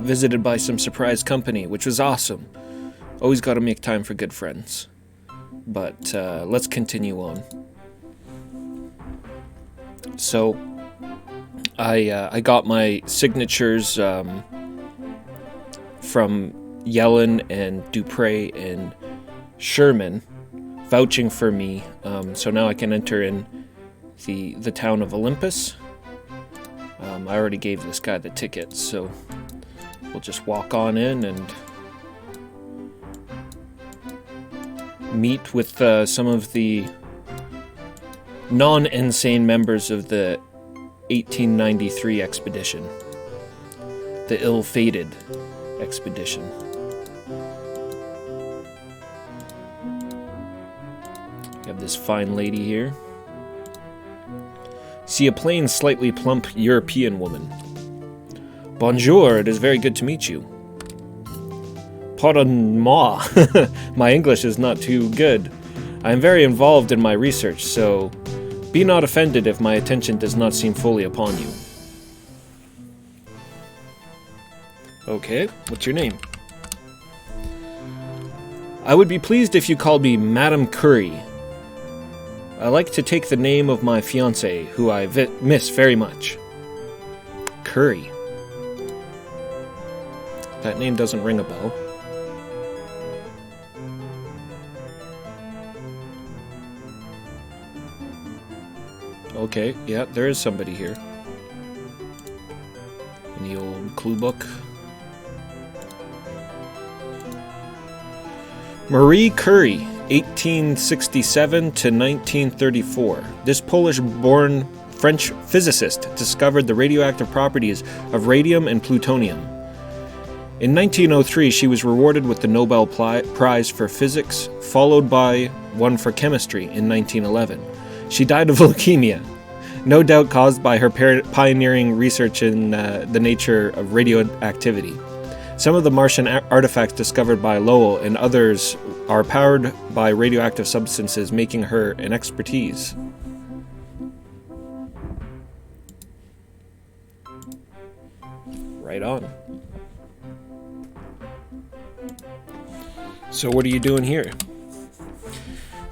visited by some surprise company, which was awesome. Always got to make time for good friends. But let's continue on. So I got my signatures from Yellen and Dupre and Sherman vouching for me, so now I can enter in the town of Olympus. I already gave this guy the ticket, so we'll just walk on in and meet with some of the non-insane members of the 1893 expedition. The ill-fated expedition. We have this fine lady here. See a plain, slightly plump European woman. Bonjour, it is very good to meet you. Pardon-moi, my English is not too good. I am very involved in my research, so be not offended if my attention does not seem fully upon you. Okay, what's your name? I would be pleased if you called me Madame Curry. I like to take the name of my fiancée, who I miss very much. Curry. That name doesn't ring a bell. Okay, yeah, there is somebody here. In the old clue book. Marie Curie, 1867 to 1934. This Polish-born French physicist discovered the radioactive properties of radium and plutonium. In 1903, she was rewarded with the Nobel Prize for Physics, followed by one for chemistry in 1911. She died of leukemia, no doubt caused by her pioneering research in the nature of radioactivity. Some of the Martian artifacts discovered by Lowell and others are powered by radioactive substances, making her an expertise. Right on. So what are you doing here?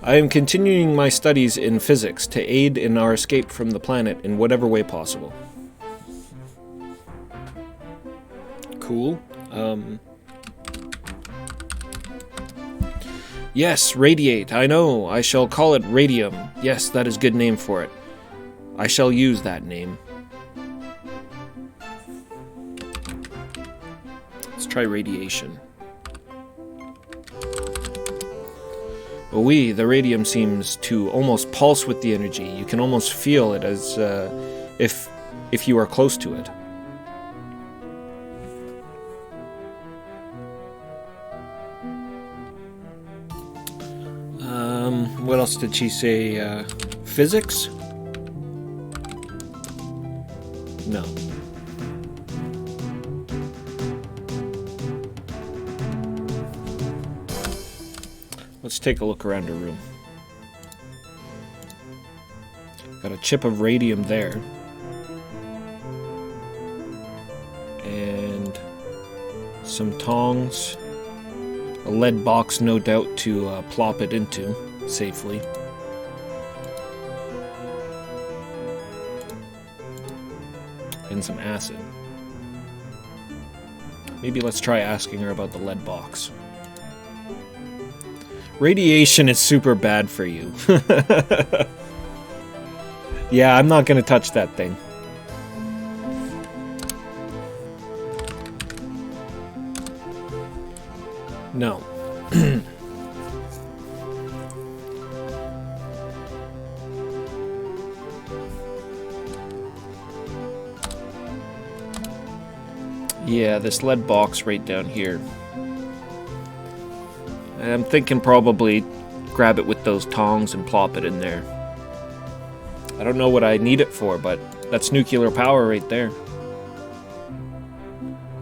I am continuing my studies in physics to aid in our escape from the planet in whatever way possible. Cool. Yes, radiate. I know. I shall call it radium. Yes, that is good name for it. I shall use that name. Let's try radiation. Oui, the radium seems to almost pulse with the energy. You can almost feel it as if you are close to it. What else did she say? Physics? No. Let's take a look around her room. Got a chip of radium there. And some tongs. A lead box, no doubt, to plop it into safely. And some acid. Maybe let's try asking her about the lead box. Radiation is super bad for you. Yeah, I'm not gonna touch that thing. No. Yeah, this lead box right down here. I'm thinking probably grab it with those tongs and plop it in there. I don't know what I need it for, but that's nuclear power right there.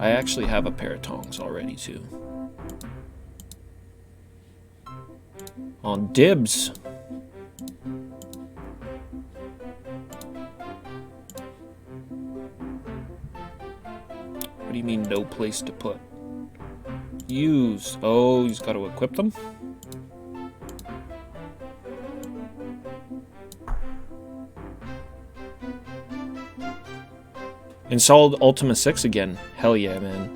I actually have a pair of tongs already, too. On dibs. What do you mean no place to put? Use. Oh, he's got to equip them? Installed Ultima 6 again. Hell yeah, man.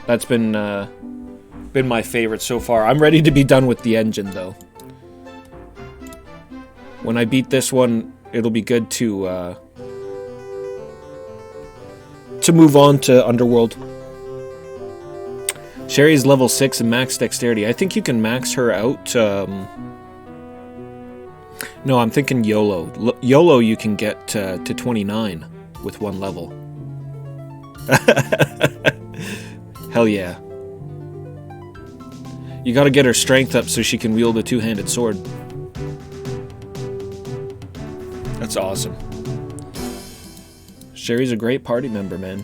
That's been my favorite so far. I'm ready to be done with the engine, though. When I beat this one, it'll be good to move on to Underworld. Sherry's level 6 and max dexterity. I think you can max her out. No, I'm thinking YOLO. YOLO you can get to 29 with one level. Hell yeah. You gotta get her strength up so she can wield a two-handed sword. That's awesome. Sherry's a great party member, man.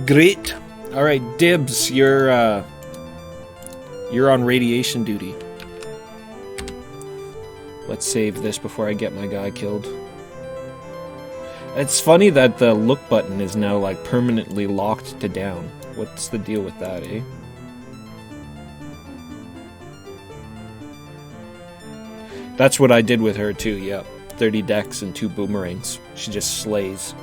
Great. Alright, Dibs, you're on radiation duty. Let's save this before I get my guy killed. It's funny that the look button is now like permanently locked to down. What's the deal with that, eh? That's what I did with her too, yep. 30 dex and 2 boomerangs. She just slays.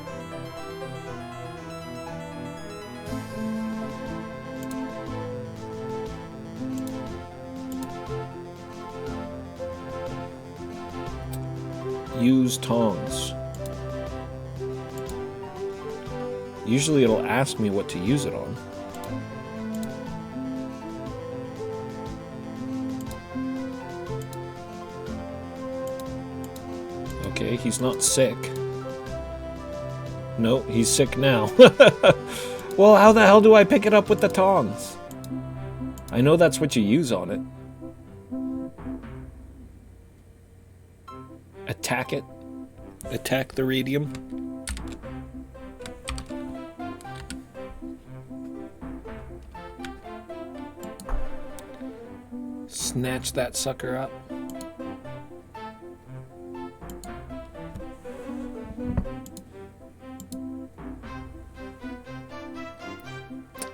Use tongs. Usually it'll ask me what to use it on. Okay, he's not sick. No, he's sick now. Well, how the hell do I pick it up with the tongs? I know that's what you use on it. Attack it. Attack the radium. Snatch that sucker up.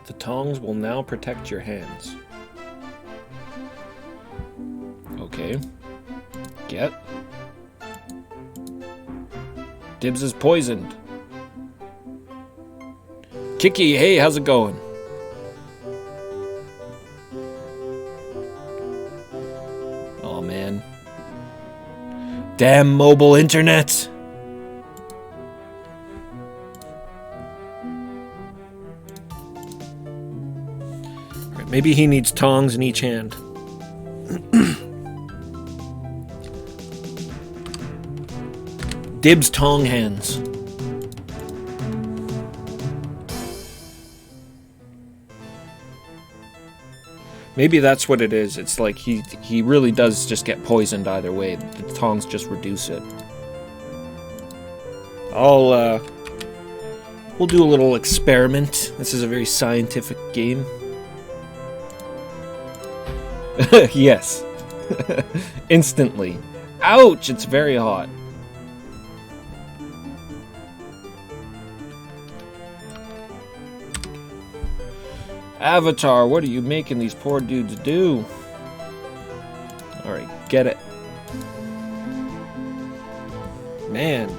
The tongs will now protect your hands. Okay. Get. Dibs is poisoned. Kiki, hey, how's it going? Oh man. Damn mobile internet. Right, maybe he needs tongs in each hand. Dibs tong hands. Maybe that's what it is. It's like he really does just get poisoned either way. The tongs just reduce it. We'll do a little experiment. This is a very scientific game. Yes. Instantly. Ouch, it's very hot. Avatar, what are you making these poor dudes do? Alright, get it. Man.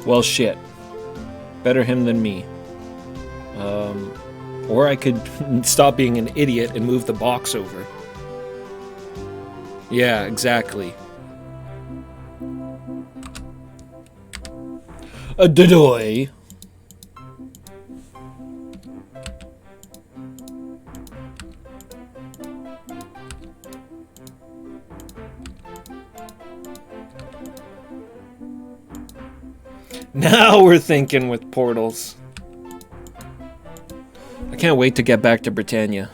Well, shit. Better him than me. Or I could stop being an idiot and move the box over. Yeah, exactly. A dodoy. Now we're thinking with portals. I can't wait to get back to Britannia.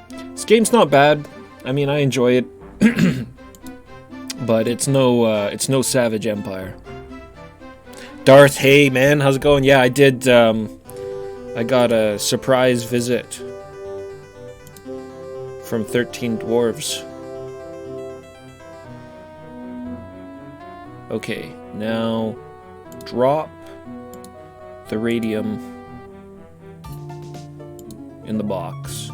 This Game's not bad. I mean, I enjoy it. But it's no Savage Empire. Darth, hey man, how's it going? Yeah, I did, I got a surprise visit from 13 Dwarves. Okay, now drop the radium in the box.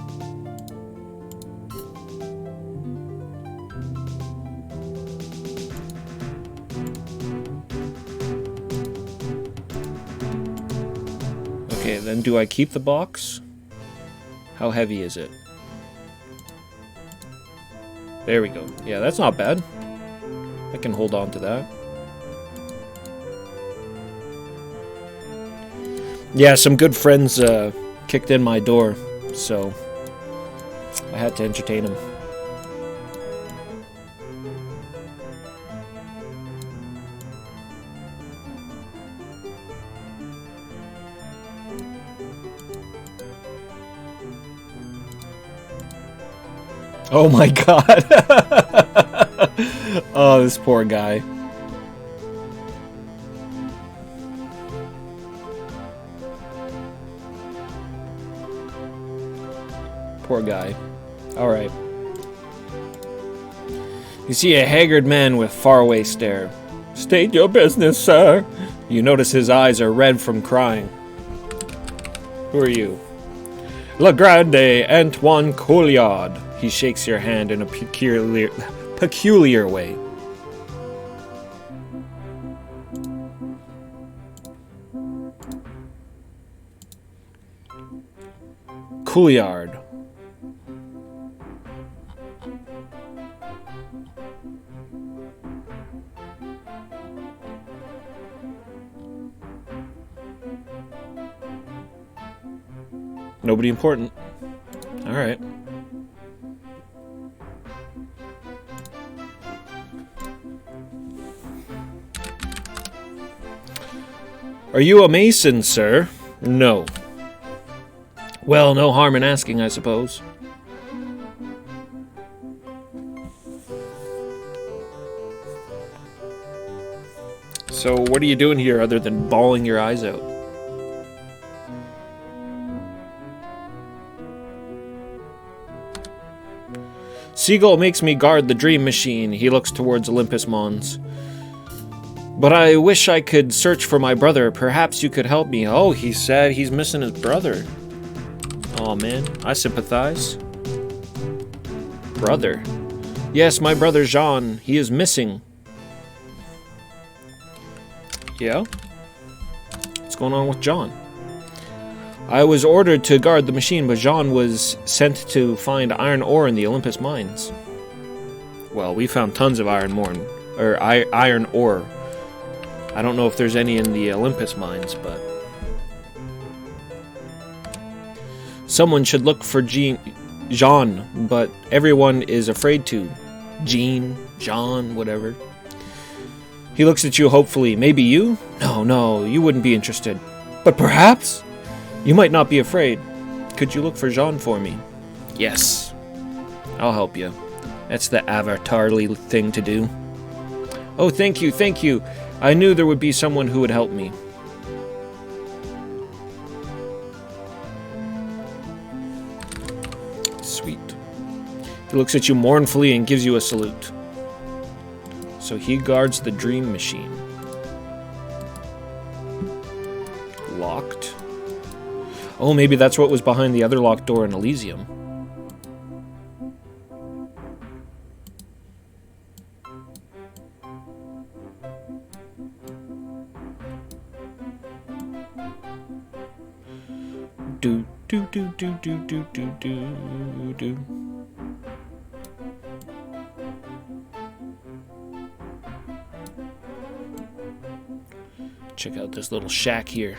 Okay, then do I keep the box? How heavy is it? There we go. Yeah, that's not bad. I can hold on to that. Yeah, some good friends kicked in my door, so I had to entertain them. Oh my god. Oh, this poor guy. Poor guy. Alright. You see a haggard man with faraway stare. State your business, sir. You notice his eyes are red from crying. Who are you? Le Grande Antoine Couillard. He shakes your hand in a peculiar way. Couillard. Nobody important. All right. Are you a mason, sir? No. Well, no harm in asking, I suppose. So, what are you doing here other than bawling your eyes out? Seagull makes me guard the dream machine. He looks towards Olympus Mons. But I wish I could search for my brother. Perhaps you could help me. Oh, he said he's missing his brother. Oh man, I sympathize. Brother. Yes, my brother Jean. He is missing. Yeah? What's going on with John? I was ordered to guard the machine, but Jean was sent to find iron ore in the Olympus mines. Well, we found tons of iron ore. I don't know if there's any in the Olympus mines, but someone should look for Jean, but everyone is afraid to. John, whatever. He looks at you hopefully. Maybe you? No, you wouldn't be interested. But perhaps? You might not be afraid. Could you look for Jean for me? Yes. I'll help you. That's the avatarly thing to do. Oh, thank you. I knew there would be someone who would help me. Sweet. He looks at you mournfully and gives you a salute. So he guards the dream machine. Locked. Oh, maybe that's what was behind the other locked door in Elysium. Do. Check out this little shack here.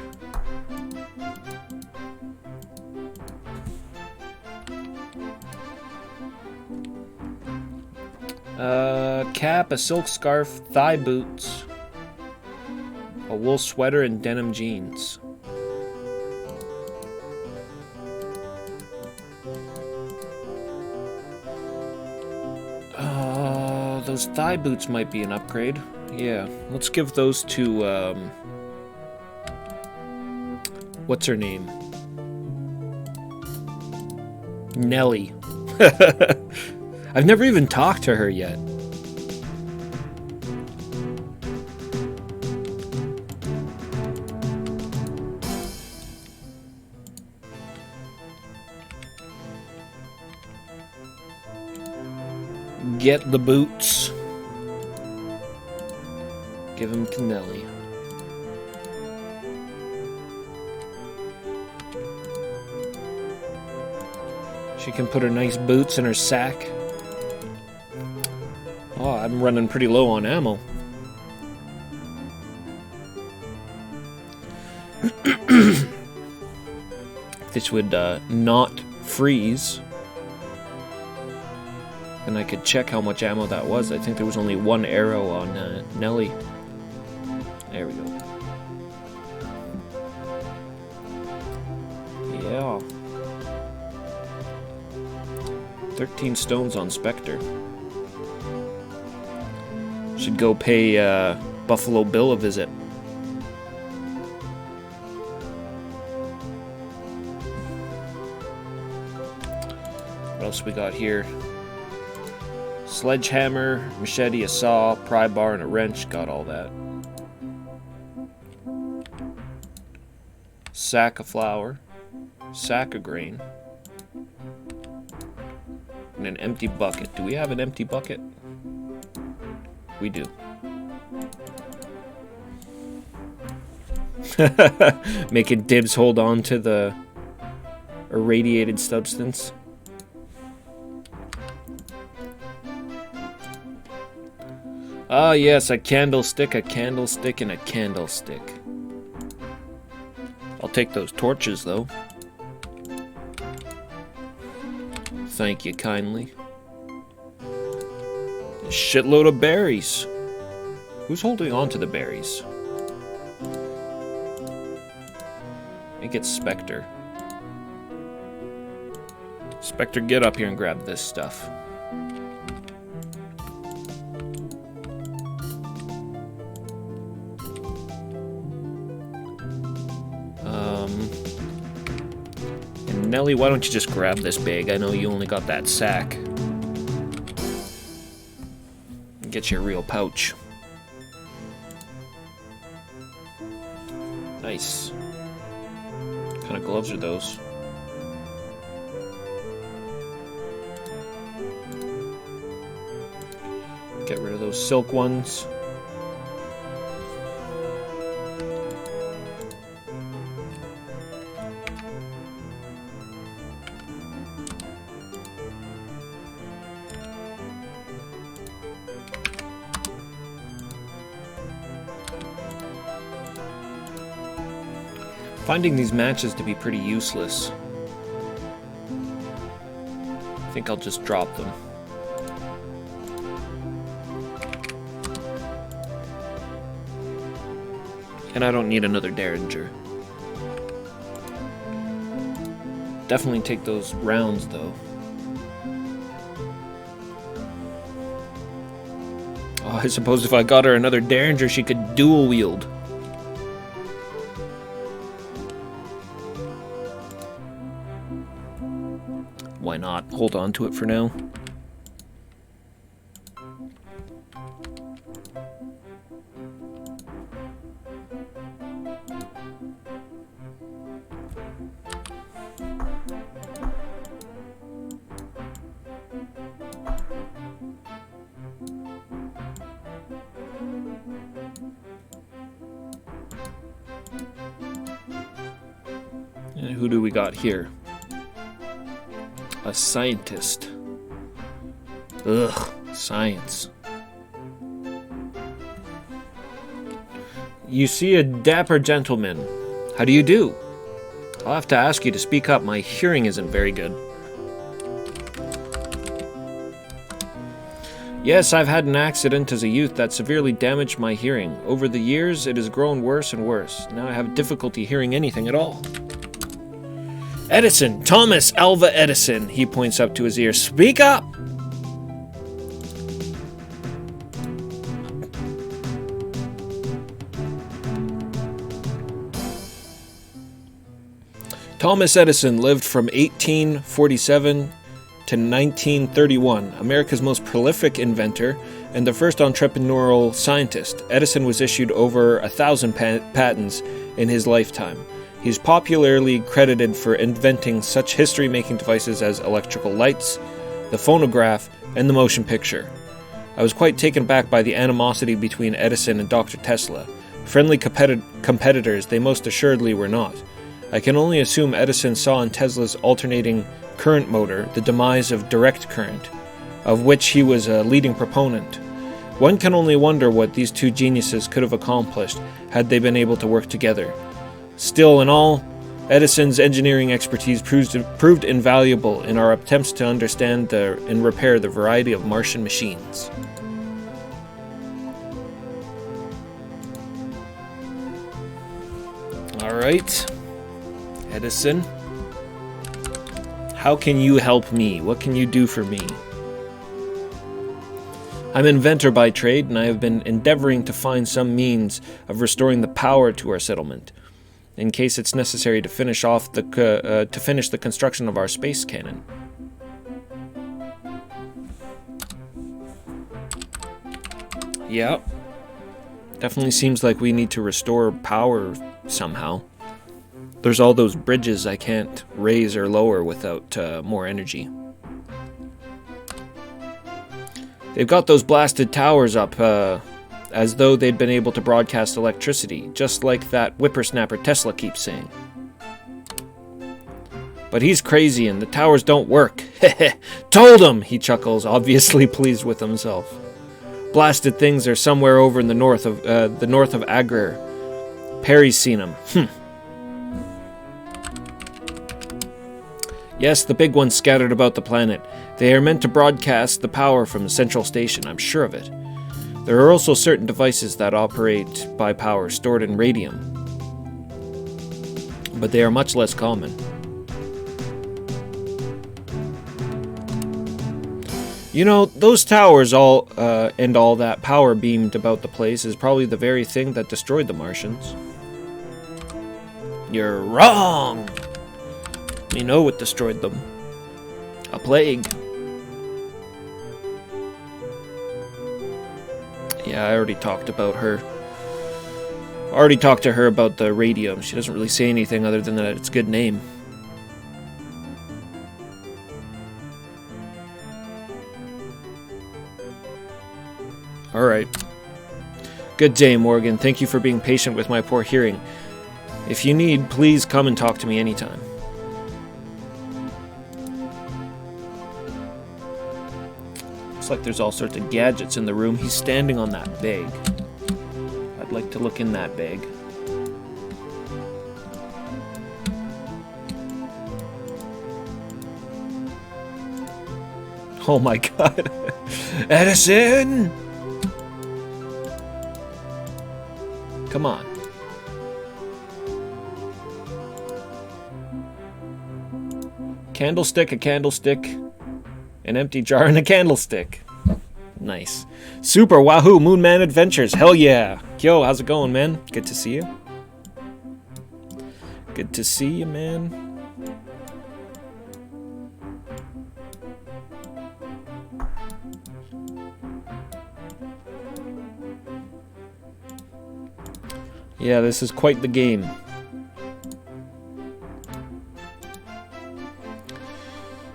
Cap, a silk scarf, thigh boots, a wool sweater, and denim jeans. those thigh boots might be an upgrade. Yeah, let's give those to, what's her name? Nelly. I've never even talked to her yet. Get the boots. Give them to Nelly. She can put her nice boots in her sack. Oh, I'm running pretty low on ammo. This would not freeze. And I could check how much ammo that was. I think there was only one arrow on Nelly. There we go. Yeah. 13 stones on Spectre. Should go pay Buffalo Bill a visit. What else we got here? Sledgehammer, machete, a saw, pry bar, and a wrench. Got all that. Sack of flour. Sack of grain. And an empty bucket. Do we have an empty bucket? We do. Making Dibs hold on to the irradiated substance. Ah, yes, a candlestick, and a candlestick. I'll take those torches, though. Thank you kindly. A shitload of berries. Who's holding on to the berries? I think it's Spectre. Spectre, get up here and grab this stuff. And Nelly, why don't you just grab this bag? I know you only got that sack. Get you a real pouch. Nice. What kind of gloves are those? Get rid of those silk ones. Finding these matches to be pretty useless. I think I'll just drop them. And I don't need another Derringer. Definitely take those rounds, though. Oh, I suppose if I got her another Derringer, she could dual wield. Why not? Hold on to it for now. And who do we got here? A scientist. Ugh, science. You see a dapper gentleman. How do you do? I'll have to ask you to speak up. My hearing isn't very good. Yes, I've had an accident as a youth that severely damaged my hearing. Over the years, it has grown worse and worse. Now I have difficulty hearing anything at all. Edison, Thomas Alva Edison, he points up to his ear. Speak up! Thomas Edison lived from 1847 to 1931, America's most prolific inventor and the first entrepreneurial scientist. Edison was issued over 1,000 patents in his lifetime. He's popularly credited for inventing such history-making devices as electrical lights, the phonograph, and the motion picture. I was quite taken aback by the animosity between Edison and Dr. Tesla. Friendly competitors they most assuredly were not. I can only assume Edison saw in Tesla's alternating current motor the demise of direct current, of which he was a leading proponent. One can only wonder what these two geniuses could have accomplished had they been able to work together. Still, in all, Edison's engineering expertise proved invaluable in our attempts to understand and repair the variety of Martian machines. Alright, Edison, how can you help me? What can you do for me? I'm an inventor by trade, and I have been endeavoring to find some means of restoring the power to our settlement, in case it's necessary to finish the construction of our space cannon. Yeah, definitely seems like we need to restore power somehow. There's all those bridges I can't raise or lower without more energy. They've got those blasted towers up as though they'd been able to broadcast electricity, just like that whippersnapper Tesla keeps saying. But he's crazy and the towers don't work. Told him, he chuckles, obviously pleased with himself. Blasted things are somewhere over in the north of Agrer. Perry's seen them. Yes, the big ones scattered about the planet. They are meant to broadcast the power from the central station, I'm sure of it. There are also certain devices that operate by power stored in radium, but they are much less common. You know, those towers and all that power beamed about the place is probably the very thing that destroyed the Martians. You're wrong! You know what destroyed them. A plague. Yeah, I already talked about her. I already talked to her about the radium. She doesn't really say anything other than that it's a good name. Alright. Good day, Morgan. Thank you for being patient with my poor hearing. If you need, please come and talk to me anytime. Looks like there's all sorts of gadgets in the room. He's standing on that bag. I'd like to look in that bag. Oh my god. Edison! Come on. Candlestick, a candlestick, an empty jar, and a candlestick. Nice. Super Wahoo Moonman Adventures. Hell yeah. Yo, how's it going, man? Good to see you. Good to see you, man. Yeah, this is quite the game.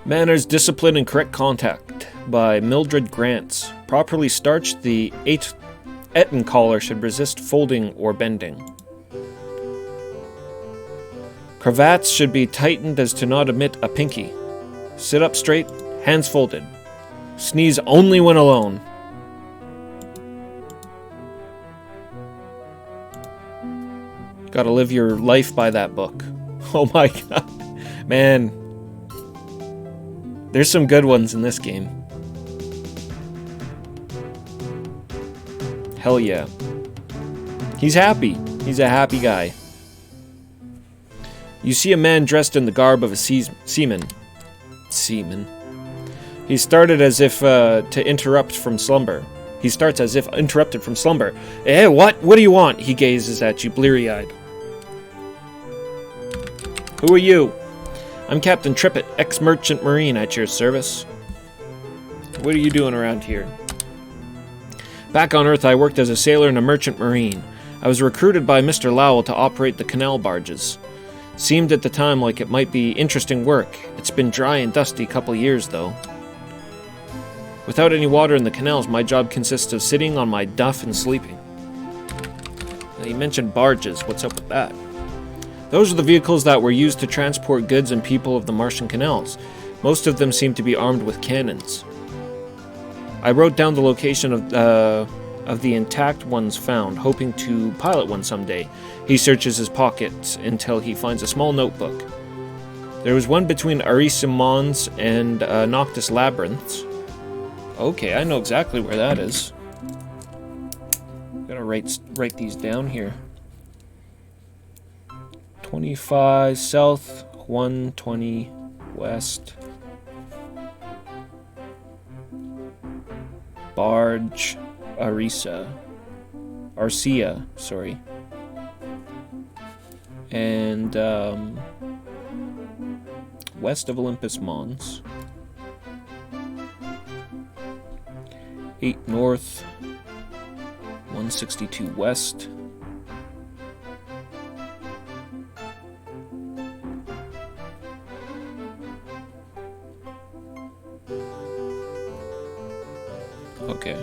Manners, Discipline, and Correct Contact by Mildred Grants. Properly starched, the Eton collar should resist folding or bending. Cravats should be tightened as to not omit a pinky. Sit up straight, hands folded. Sneeze only when alone. Gotta live your life by that book. Oh my god. Man. There's some good ones in this game. Hell yeah. He's happy. He's a happy guy. You see a man dressed in the garb of a seaman. Seaman. He started as if to interrupt from slumber. He starts as if interrupted from slumber. Eh, what? What do you want? He gazes at you, bleary-eyed. Who are you? I'm Captain Trippett, ex-merchant marine at your service. What are you doing around here? Back on Earth, I worked as a sailor and a merchant marine. I was recruited by Mr. Lowell to operate the canal barges. Seemed at the time like it might be interesting work. It's been dry and dusty couple years, though. Without any water in the canals, my job consists of sitting on my duff and sleeping. Now, you mentioned barges. What's up with that? Those are the vehicles that were used to transport goods and people of the Martian canals. Most of them seem to be armed with cannons. I wrote down the location of the intact ones found, hoping to pilot one someday. He searches his pockets until he finds a small notebook. There was one between Arisa Mons and Noctis Labyrinths. Okay, I know exactly where that is. Gotta write these down here. 25 south, 120 west. Barge, Arcia, sorry. And west of Olympus Mons. 8 north, 162 west. Okay.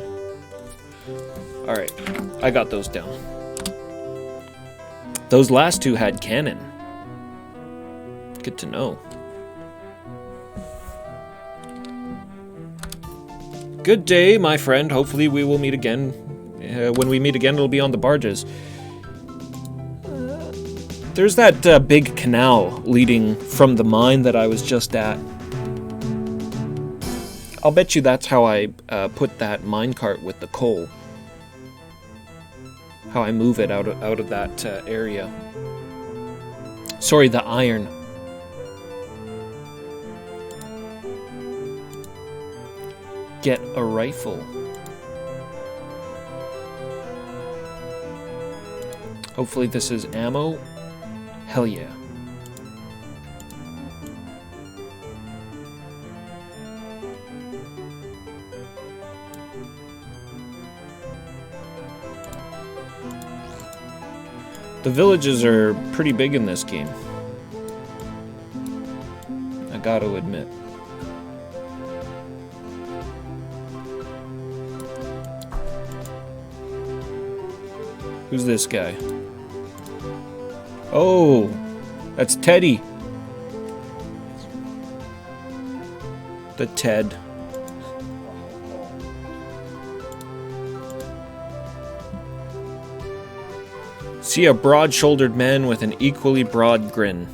Alright, I got those down. Those last two had cannon. Good to know. Good day, my friend. Hopefully we will meet again. When we meet again, it'll be on the barges. There's that big canal leading from the mine that I was just at. I'll bet you that's how I put that minecart with the coal. How I move it out of that area. Sorry, the iron. Get a rifle. Hopefully this is ammo. Hell yeah. The villages are pretty big in this game. I gotta admit. Who's this guy? Oh, that's Teddy. The Ted. See a broad-shouldered man with an equally broad grin.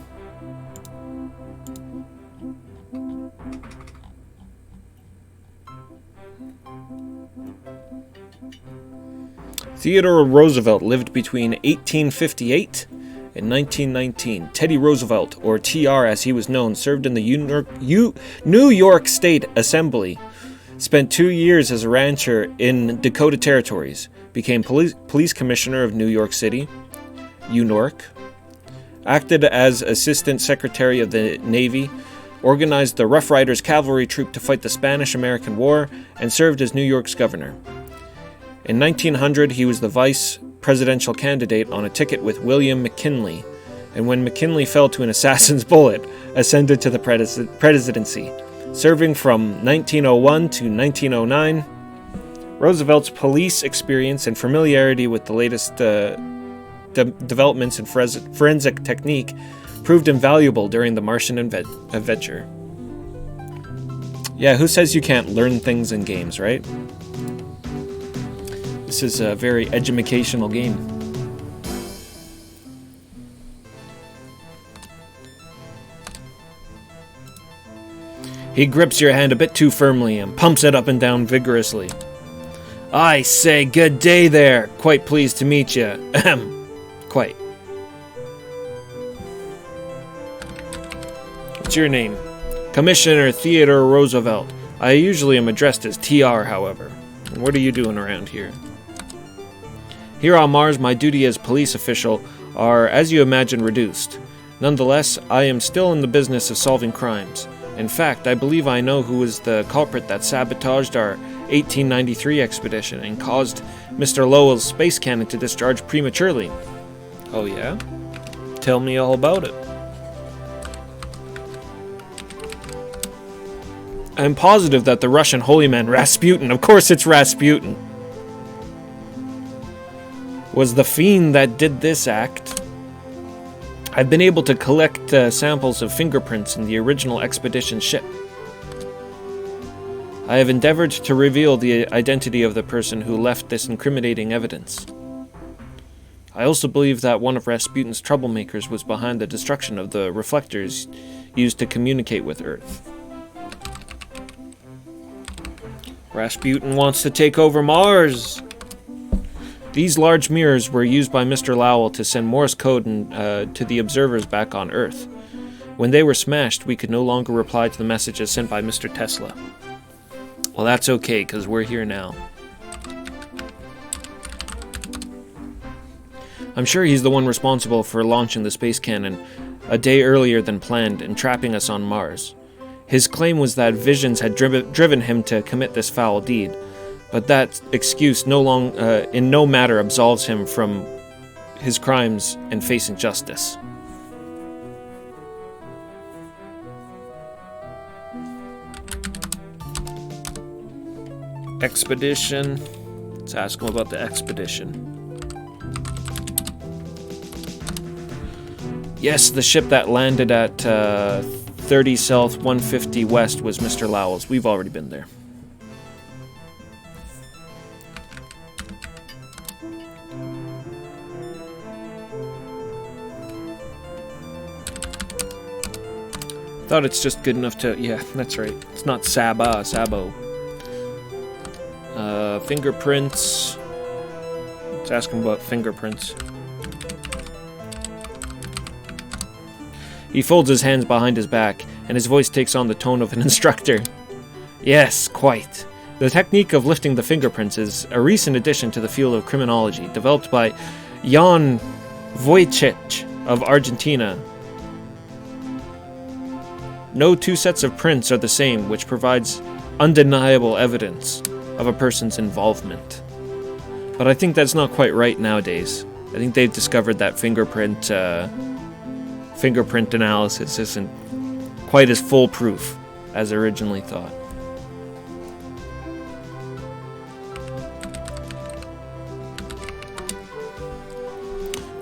Theodore Roosevelt lived between 1858 and 1919. Teddy Roosevelt, or TR as he was known, served in the New York State Assembly. Spent 2 years as a rancher in Dakota Territories. Became police commissioner of New York City, UNORC. Acted as assistant secretary of the Navy. Organized the Rough Riders cavalry troop to fight the Spanish-American War, and served as New York's governor. In 1900, he was the vice presidential candidate on a ticket with William McKinley, and when McKinley fell to an assassin's bullet, ascended to the presidency. Serving from 1901 to 1909, Roosevelt's police experience and familiarity with the latest developments in forensic technique proved invaluable during the Martian adventure. Yeah, who says you can't learn things in games, right? This is a very educational game. He grips your hand a bit too firmly and pumps it up and down vigorously. I say, good day there. Quite pleased to meet you. Ahem. Quite. What's your name? Commissioner Theodore Roosevelt. I usually am addressed as TR, however. And what are you doing around here? Here on Mars, my duty as police official are, as you imagine, reduced. Nonetheless, I am still in the business of solving crimes. In fact, I believe I know who was the culprit that sabotaged our 1893 expedition and caused Mr. Lowell's space cannon to discharge prematurely. Oh yeah? Tell me all about it. I'm positive that the Russian holy man Rasputin, of course it's Rasputin, was the fiend that did this act. I've been able to collect samples of fingerprints in the original expedition ship. I have endeavored to reveal the identity of the person who left this incriminating evidence. I also believe that one of Rasputin's troublemakers was behind the destruction of the reflectors used to communicate with Earth. Rasputin wants to take over Mars! These large mirrors were used by Mr. Lowell to send Morse code to the observers back on Earth. When they were smashed, we could no longer reply to the messages sent by Mr. Tesla. Well, that's okay, because we're here now. I'm sure he's the one responsible for launching the space cannon a day earlier than planned and trapping us on Mars. His claim was that visions had driven him to commit this foul deed, but that excuse in no matter absolves him from his crimes and facing justice. Expedition. Let's ask him about the expedition. Yes, the ship that landed at 30 South, 150 West was Mr. Lowell's. We've already been there. Thought it's just good enough to... Yeah, that's right. It's not Sabo. Fingerprints. Let's ask him about fingerprints. He folds his hands behind his back, and his voice takes on the tone of an instructor. Yes, quite. The technique of lifting the fingerprints is a recent addition to the field of criminology, developed by Jan Vojtech of Argentina. No two sets of prints are the same, which provides undeniable evidence of a person's involvement. But I think that's not quite right nowadays. I think they've discovered that fingerprint analysis isn't quite as foolproof as originally thought.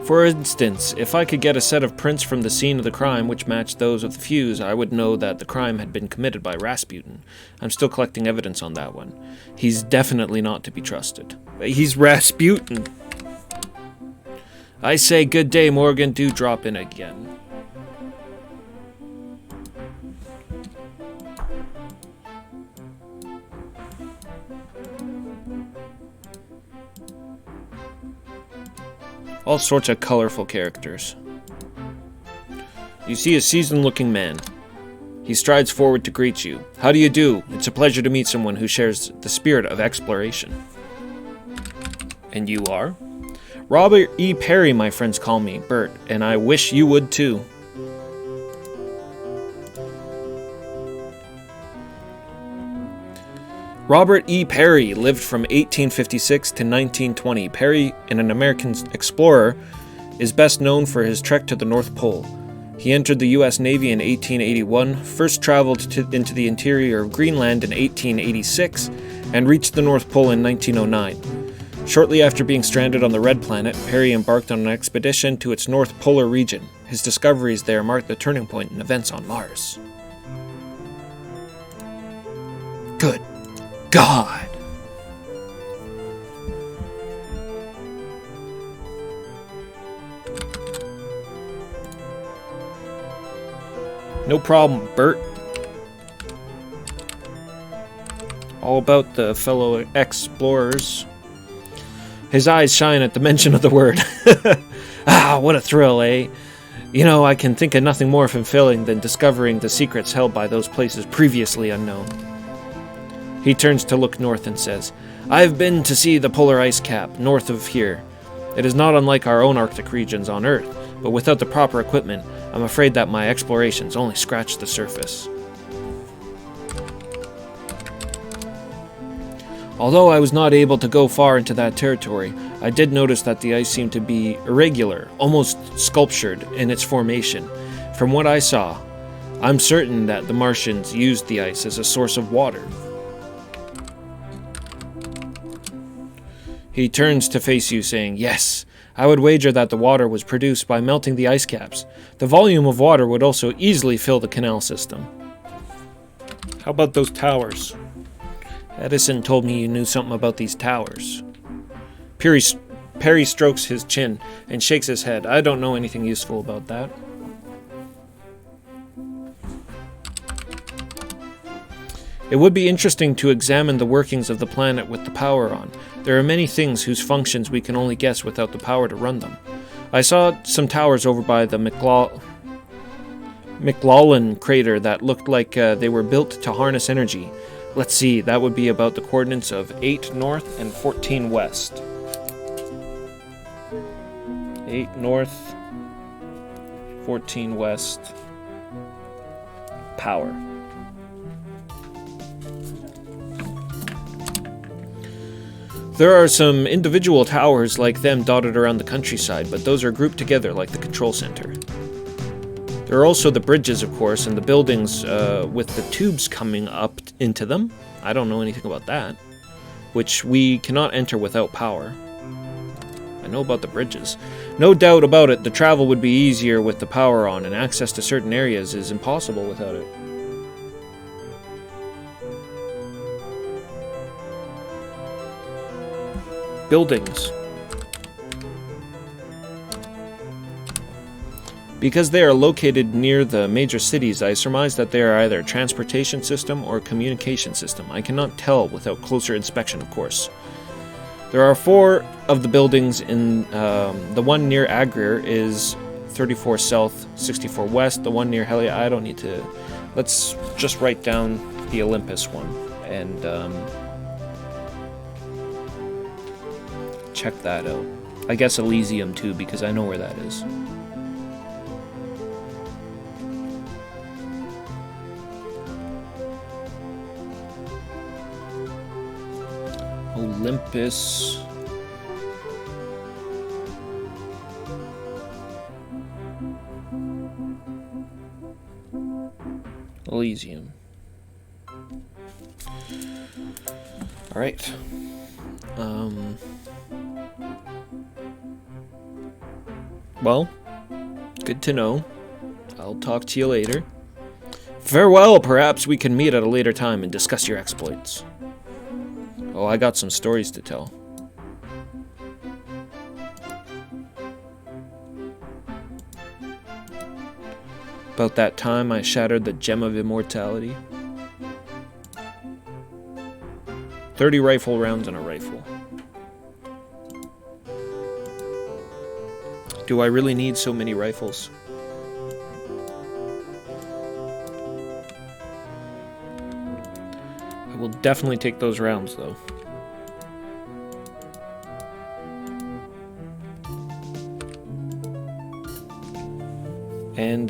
For instance, if I could get a set of prints from the scene of the crime which matched those of the fuse, I would know that the crime had been committed by Rasputin. I'm still collecting evidence on that one. He's definitely not to be trusted. He's Rasputin! I say good day, Morgan. Do drop in again. All sorts of colorful characters. You see a seasoned-looking man. He strides forward to greet you. How do you do? It's a pleasure to meet someone who shares the spirit of exploration. And you are? Robert E. Perry, my friends call me, Bert, and I wish you would too. Robert E. Perry lived from 1856 to 1920. Perry, an American explorer, is best known for his trek to the North Pole. He entered the U.S. Navy in 1881, first traveled into the interior of Greenland in 1886, and reached the North Pole in 1909. Shortly after being stranded on the Red Planet, Perry embarked on an expedition to its North Polar region. His discoveries there marked the turning point in events on Mars. Good God! No problem, Bert. All about the fellow explorers. His eyes shine at the mention of the word. Ah, what a thrill, eh? You know, I can think of nothing more fulfilling than discovering the secrets held by those places previously unknown. He turns to look north and says, I've been to see the polar ice cap, north of here. It is not unlike our own Arctic regions on Earth, but without the proper equipment, I'm afraid that my explorations only scratched the surface. Although I was not able to go far into that territory, I did notice that the ice seemed to be irregular, almost sculptured in its formation. From what I saw, I'm certain that the Martians used the ice as a source of water. He turns to face you, saying, "Yes, I would wager that the water was produced by melting the ice caps. The volume of water would also easily fill the canal system." How about those towers? Edison told me you knew something about these towers. Perry strokes his chin and shakes his head. I don't know anything useful about that. It would be interesting to examine the workings of the planet with the power on. There are many things whose functions we can only guess without the power to run them. I saw some towers over by the McLaughlin crater that looked like they were built to harness energy. Let's see, that would be about the coordinates of 8 north and 14 west. 8 north, 14 west. Power. There are some individual towers like them dotted around the countryside, but those are grouped together like the control center. There are also the bridges, of course, and the buildings with the tubes coming up into them. I don't know anything about that. Which we cannot enter without power. I know about the bridges. No doubt about it, the travel would be easier with the power on, and access to certain areas is impossible without it. Buildings. Because they are located near the major cities, I surmise that they are either a transportation system or a communication system. I cannot tell without closer inspection, of course. There are 4 of the buildings in the one near Agrir is 34 south, 64 west. The one near Helia, I don't need to... Let's just write down the Olympus one and check that out. I guess Elysium too, because I know where that is. Olympus. Elysium. All right. Well, good to know. I'll talk to you later. Farewell, perhaps we can meet at a later time and discuss your exploits. Oh, I got some stories to tell. About that time I shattered the Gem of Immortality. 30 rifle rounds in a rifle. Do I really need so many rifles? I will definitely take those rounds, though. And,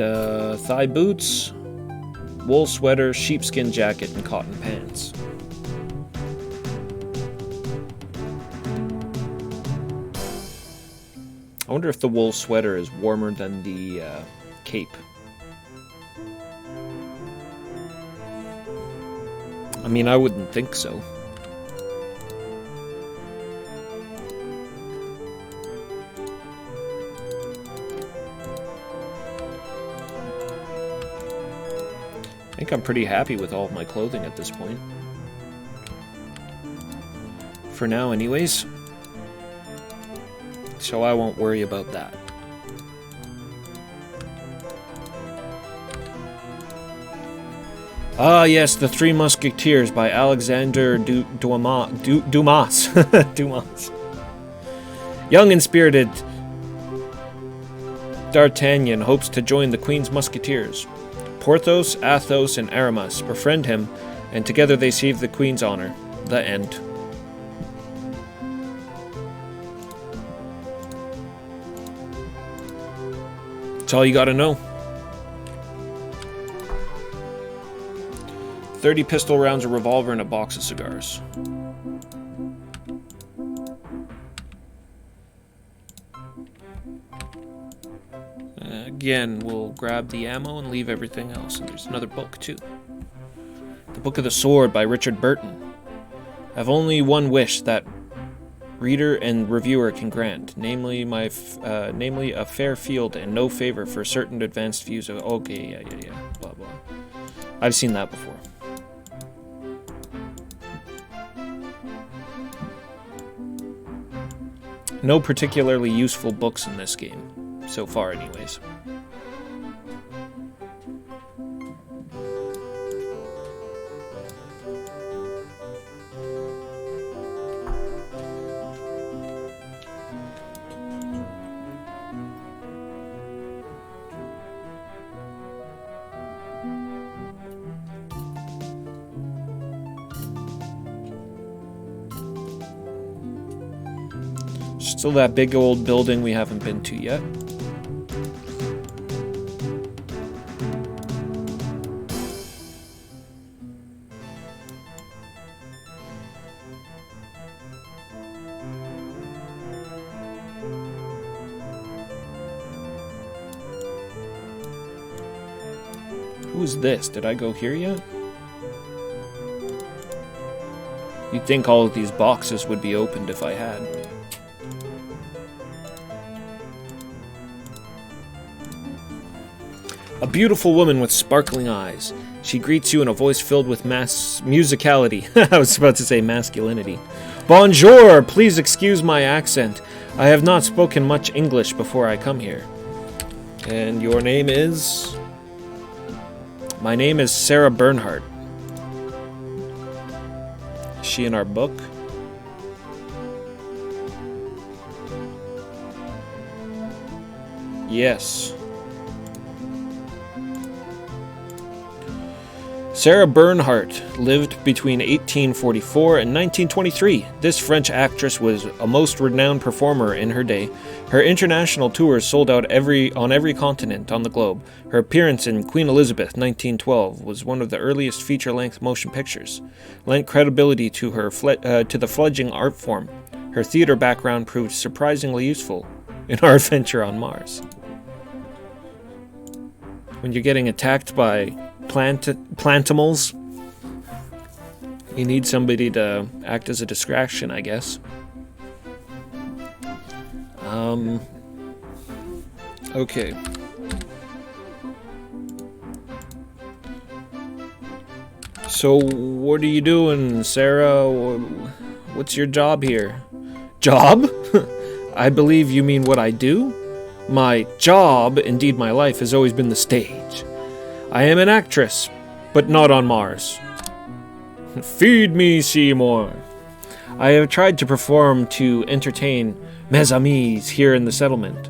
thigh boots, wool sweater, sheepskin jacket, and cotton pants. I wonder if the wool sweater is warmer than the, cape. I mean, I wouldn't think so. I think I'm pretty happy with all of my clothing at this point. For now, anyways. So I won't worry about that. Ah, yes, The Three Musketeers by Alexander Dumas. Dumas. Young and spirited, D'Artagnan hopes to join the Queen's Musketeers. Porthos, Athos, and Aramis befriend him, and together they save the Queen's honor. The end. That's all you gotta know. 30 pistol rounds, a revolver, and a box of cigars. Again, we'll grab the ammo and leave everything else. And there's another book, too. The Book of the Sword by Richard Burton. I've only one wish that reader and reviewer can grant, namely a fair field and no favor for certain advanced views of... Okay, yeah, blah, blah. I've seen that before. No particularly useful books in this game, so far anyways. Still that big old building we haven't been to yet. Who is this? Did I go here yet? You'd think all of these boxes would be opened if I had. A beautiful woman with sparkling eyes. She greets you in a voice filled with musicality. I was about to say masculinity. Bonjour! Please excuse my accent. I have not spoken much English before I come here. And your name is? My name is Sarah Bernhardt. Is she in our book? Yes. Sarah Bernhardt lived between 1844 and 1923. This French actress was a most renowned performer in her day. Her international tours sold out on every continent on the globe. Her appearance in Queen Elizabeth 1912 was one of the earliest feature-length motion pictures, lent credibility to her to the fledgling art form. Her theater background proved surprisingly useful in our adventure on Mars. When you're getting attacked by plantimals, you need somebody to act as a distraction, I guess. Okay. So, what are you doing, Sarah? What's your job here? Job? I believe you mean what I do? My job, indeed my life, has always been the stage. I am an actress, but not on Mars. Feed me, Seymour. I have tried to perform to entertain mes amis here in the settlement,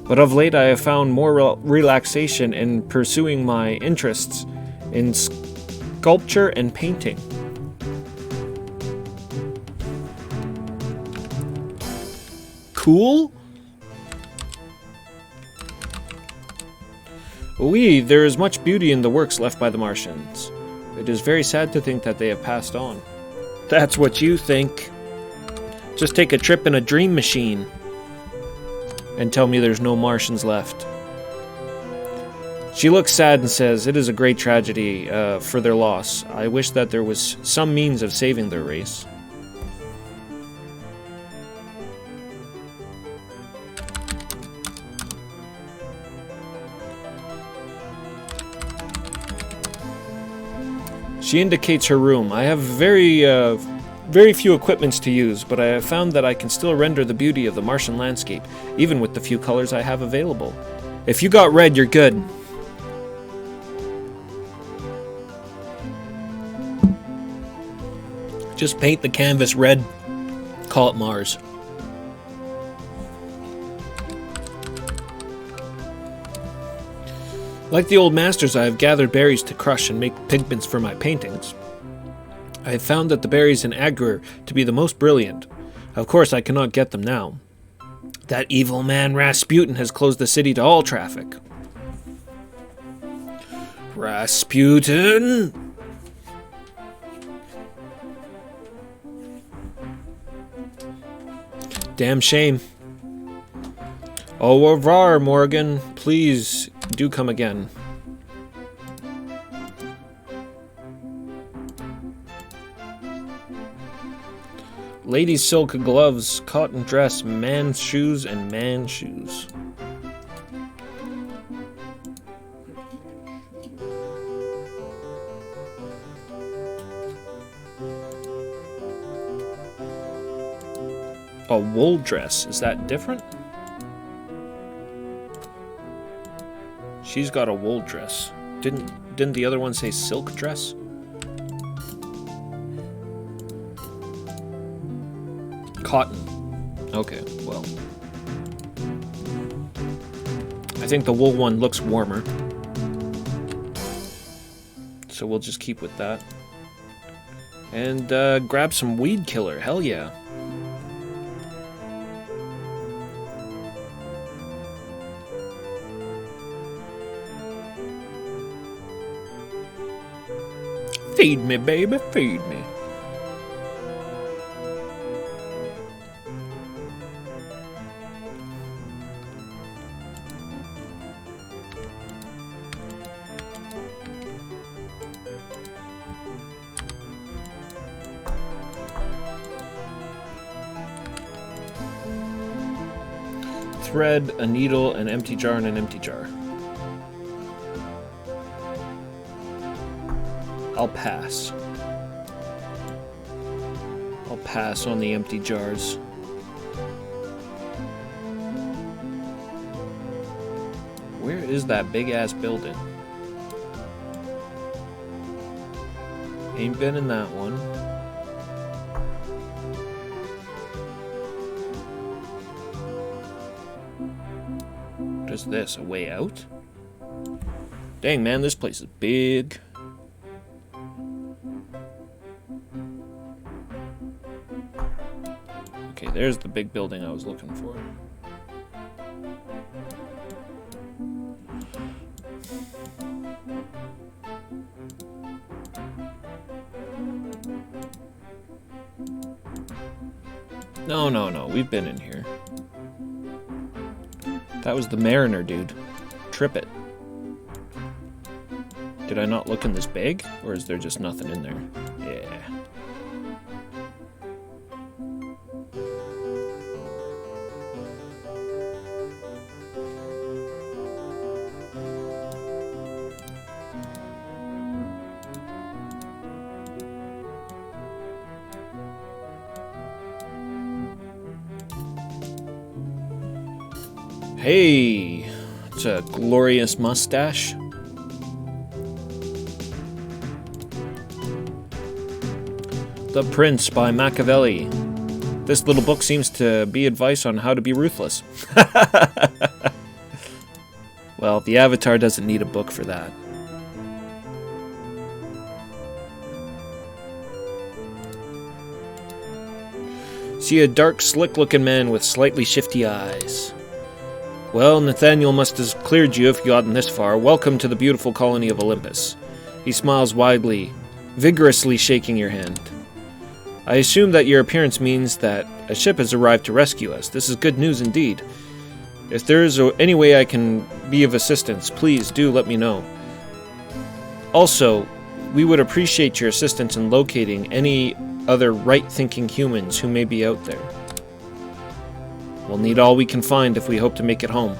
but of late I have found more relaxation in pursuing my interests in sculpture and painting. Cool? Oui, there is much beauty in the works left by the Martians. It is very sad to think that they have passed on. That's what you think. Just take a trip in a dream machine and tell me there's no Martians left. She looks sad and says, "It is a great tragedy for their loss. I wish that there was some means of saving their race." She indicates her room. I have very few equipments to use, but I have found that I can still render the beauty of the Martian landscape, even with the few colors I have available. If you got red, you're good. Just paint the canvas red. Call it Mars. Like the old masters, I have gathered berries to crush and make pigments for my paintings. I have found that the berries in Agur to be the most brilliant. Of course, I cannot get them now. That evil man Rasputin has closed the city to all traffic. Rasputin? Damn shame. Au revoir, Morgan. Please do come again. Ladies' silk gloves, cotton dress, man's shoes, and man's shoes. A wool dress. Is that different? She's got a wool dress. Didn't the other one say silk dress? Cotton. Okay, well. I think the wool one looks warmer. So we'll just keep with that. And grab some weed killer. Hell yeah. Feed me, baby, feed me. Thread, a needle, an empty jar, and an empty jar. I'll pass. I'll pass on the empty jars. Where is that big-ass building? Ain't been in that one. What is this? A way out? Dang, man, this place is big. Okay, there's the big building I was looking for. No, we've been in here. That was the Mariner dude. Trip it. Did I not look in this bag? Or is there just nothing in there? Yeah. Hey, it's a glorious mustache. The Prince by Machiavelli. This little book seems to be advice on how to be ruthless. Well, the Avatar doesn't need a book for that. See a dark, slick-looking man with slightly shifty eyes. Well, Nathaniel must have cleared you if you've gotten this far. Welcome to the beautiful colony of Olympus. He smiles widely, vigorously shaking your hand. I assume that your appearance means that a ship has arrived to rescue us. This is good news indeed. If there is any way I can be of assistance, please do let me know. Also, we would appreciate your assistance in locating any other right-thinking humans who may be out there. We'll need all we can find if we hope to make it home.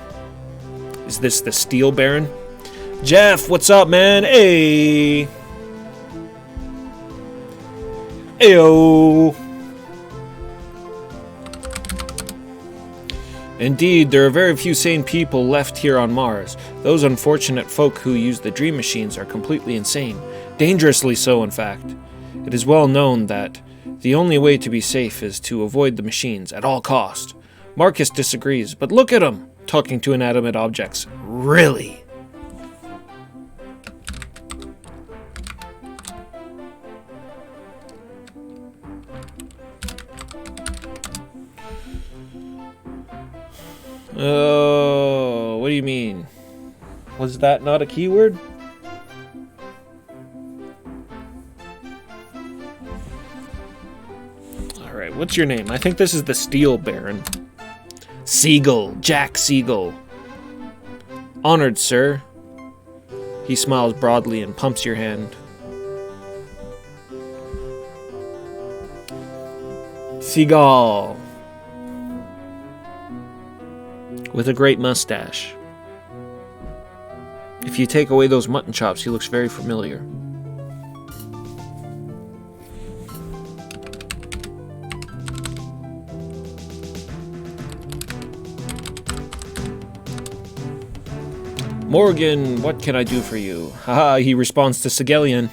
Is this the Steel Baron? Jeff, what's up, man? Hey! Ayo! Indeed, there are very few sane people left here on Mars. Those unfortunate folk who use the dream machines are completely insane. Dangerously so, in fact. It is well known that the only way to be safe is to avoid the machines at all cost. Marcus disagrees, but look at him, talking to inanimate objects. Really? Oh, what do you mean? Was that not a keyword? Alright, what's your name? I think this is the Steel Baron. Siegel. Jack Siegel. Honored, sir. He smiles broadly and pumps your hand. Siegel. With a great mustache. If you take away those mutton chops, he looks very familiar. Morgan, what can I do for you? Haha, he responds to Sigelian.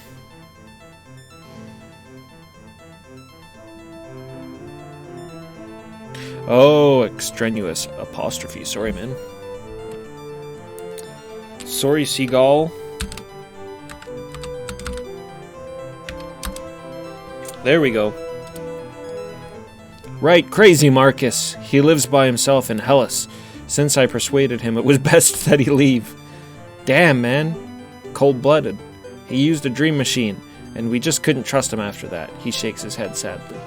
Oh, extraneous apostrophe. Sorry, man. Sorry, Seagull. There we go. Right, crazy Marcus. He lives by himself in Hellas. Since I persuaded him, it was best that he leave. Damn, man. Cold-blooded. He used a dream machine, and we just couldn't trust him after that. He shakes his head sadly.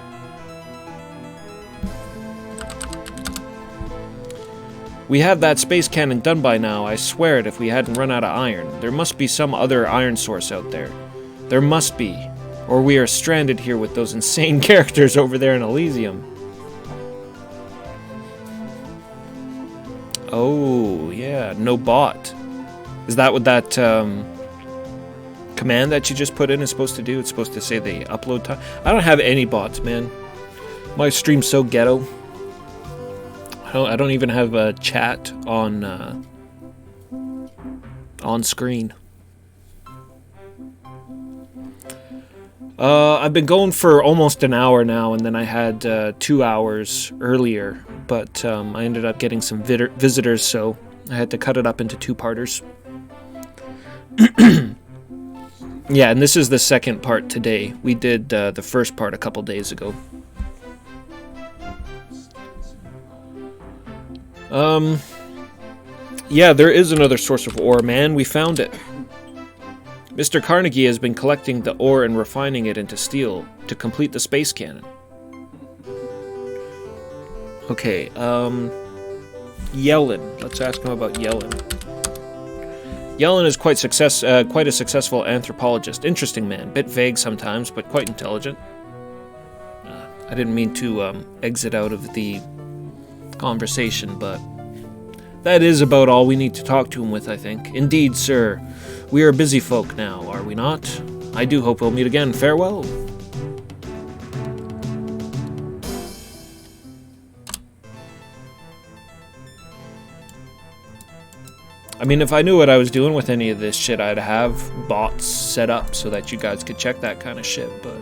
We have that space cannon done by now, I swear it, if we hadn't run out of iron. There must be some other iron source out there. There must be. Or we are stranded here with those insane characters over there in Elysium. Oh, yeah, no bot. Is that what that command that you just put in is supposed to do? It's supposed to say the upload time? I don't have any bots, man. My stream's so ghetto. I don't even have a chat on screen. I've been going for almost an hour now, and then I had 2 hours earlier, but I ended up getting some visitors, so I had to cut it up into 2-parters. Yeah, and this is the second part today. We did the first part a couple days ago. Yeah, there is another source of ore, man. We found it. Mr. Carnegie has been collecting the ore and refining it into steel to complete the space cannon. Okay, Yellen. Let's ask him about Yellen. Yellen is quite a successful anthropologist. Interesting man. Bit vague sometimes, but quite intelligent. I didn't mean to exit out of the conversation, but that is about all we need to talk to him with, I think. Indeed, sir. We are busy folk now, are we not? I do hope we'll meet again. Farewell. I mean, if I knew what I was doing with any of this shit, I'd have bots set up so that you guys could check that kind of shit, but...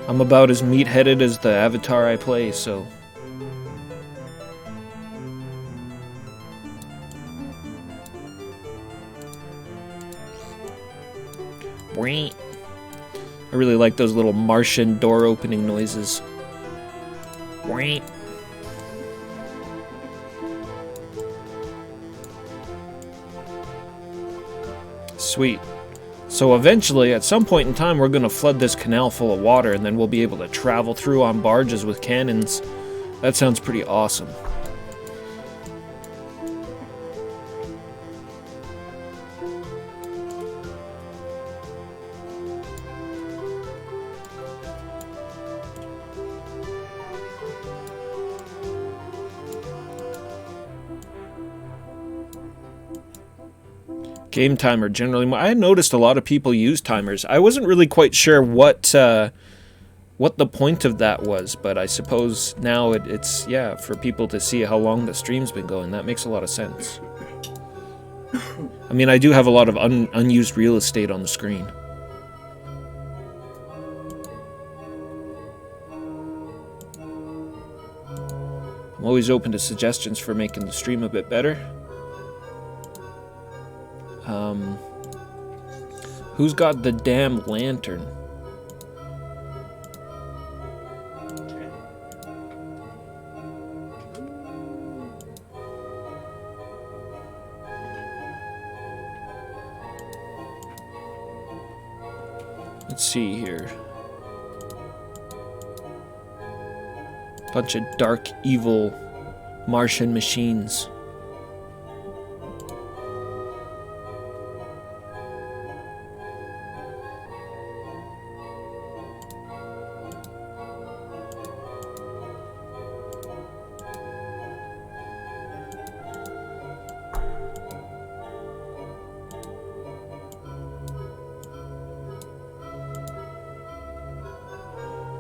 I'm about as meat-headed as the avatar I play, so... I really like those little Martian door opening noises. Sweet. So eventually, at some point in time, we're going to flood this canal full of water, and then we'll be able to travel through on barges with cannons. That sounds pretty awesome. Game timer generally. I noticed a lot of people use timers. I wasn't really quite sure what the point of that was, but I suppose now it's yeah, for people to see how long the stream's been going. That makes a lot of sense. I mean, I do have a lot of unused real estate on the screen. I'm always open to suggestions for making the stream a bit better. Who's got the damn lantern? Let's see here. Bunch of dark, evil Martian machines.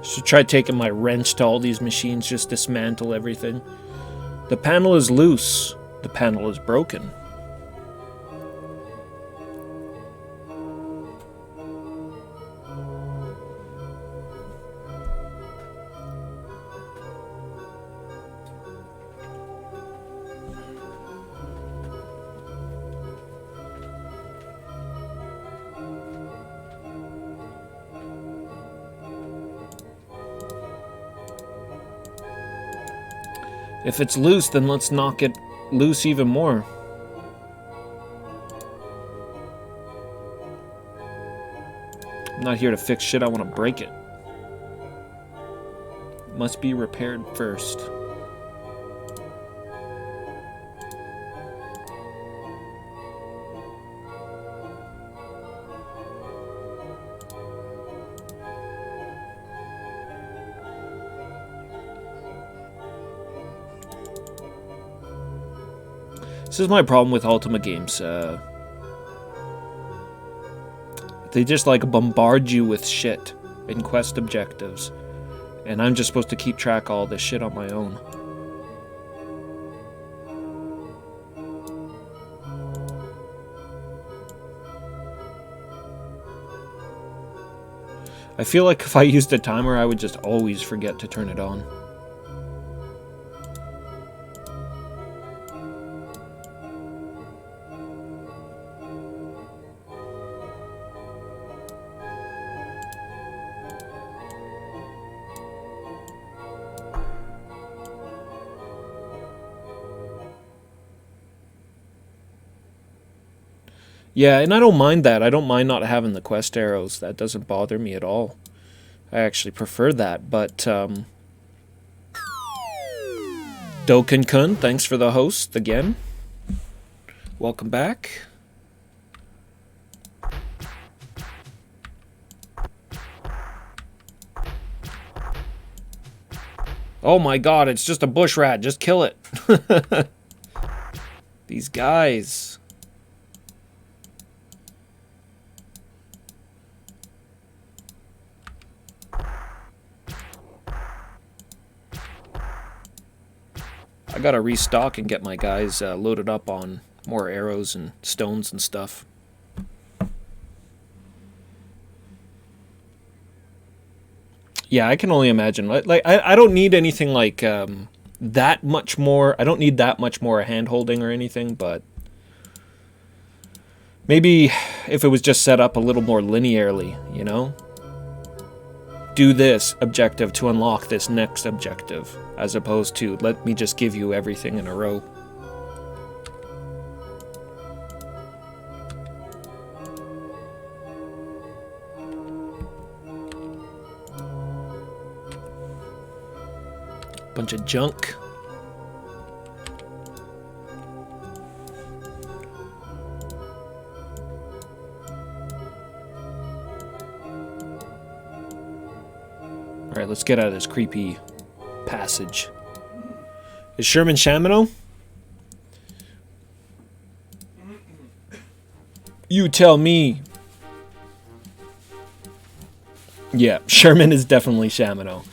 Should try taking my wrench to all these machines, just dismantle everything. The panel is loose. The panel is broken. If it's loose, then let's knock it loose even more. I'm not here to fix shit, I want to break it. Must be repaired first. This is my problem with Ultima games. They just like bombard you with shit in quest objectives. And I'm just supposed to keep track of all this shit on my own. I feel like if I used a timer, I would just always forget to turn it on. Yeah, and I don't mind that. I don't mind not having the quest arrows. That doesn't bother me at all. I actually prefer that, but Doken-kun, thanks for the host again. Welcome back. Oh my god, it's just a bush rat. Just kill it. These guys. I gotta restock and get my guys loaded up on more arrows and stones and stuff. Yeah, I can only imagine. Like I don't need anything like that much more. I don't need that much more hand-holding or anything, but maybe if it was just set up a little more linearly, you know? Do this objective to unlock this next objective, as opposed to let me just give you everything in a row. Bunch of junk. Alright, let's get out of this creepy passage. Is Sherman Shamino? You tell me. Yeah, Sherman is definitely Shamino.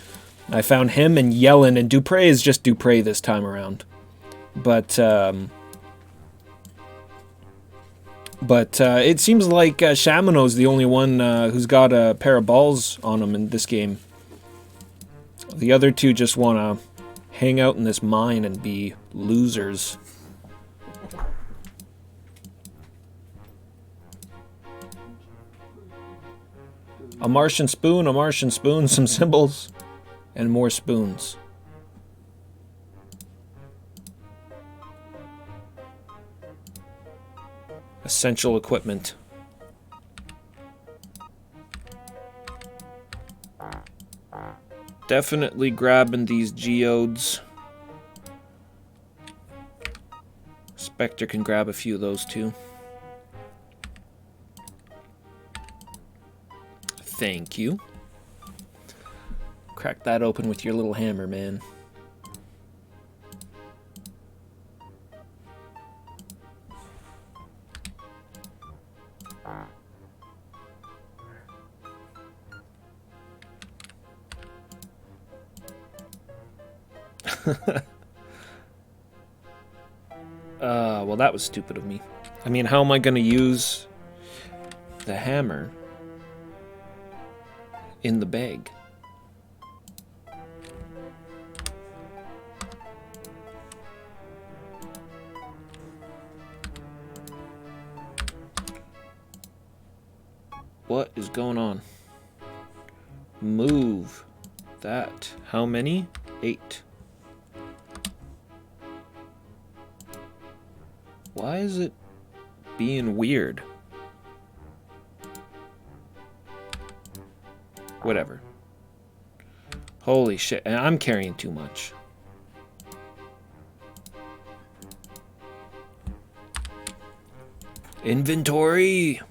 I found him and Yellen, and Dupre is just Dupre this time around. But it seems like Shamino's the only one who's got a pair of balls on him in this game. The other two just want to hang out in this mine and be losers. A Martian spoon, some symbols, and more spoons. Essential equipment. Definitely grabbing these geodes. Spectre can grab a few of those too. Thank you. Crack that open with your little hammer, man. Well, that was stupid of me. I mean, how am I going to use the hammer in the bag? What is going on? Move that. How many? 8. Why is it being weird? Whatever. Holy shit. And I'm carrying too much. Inventory!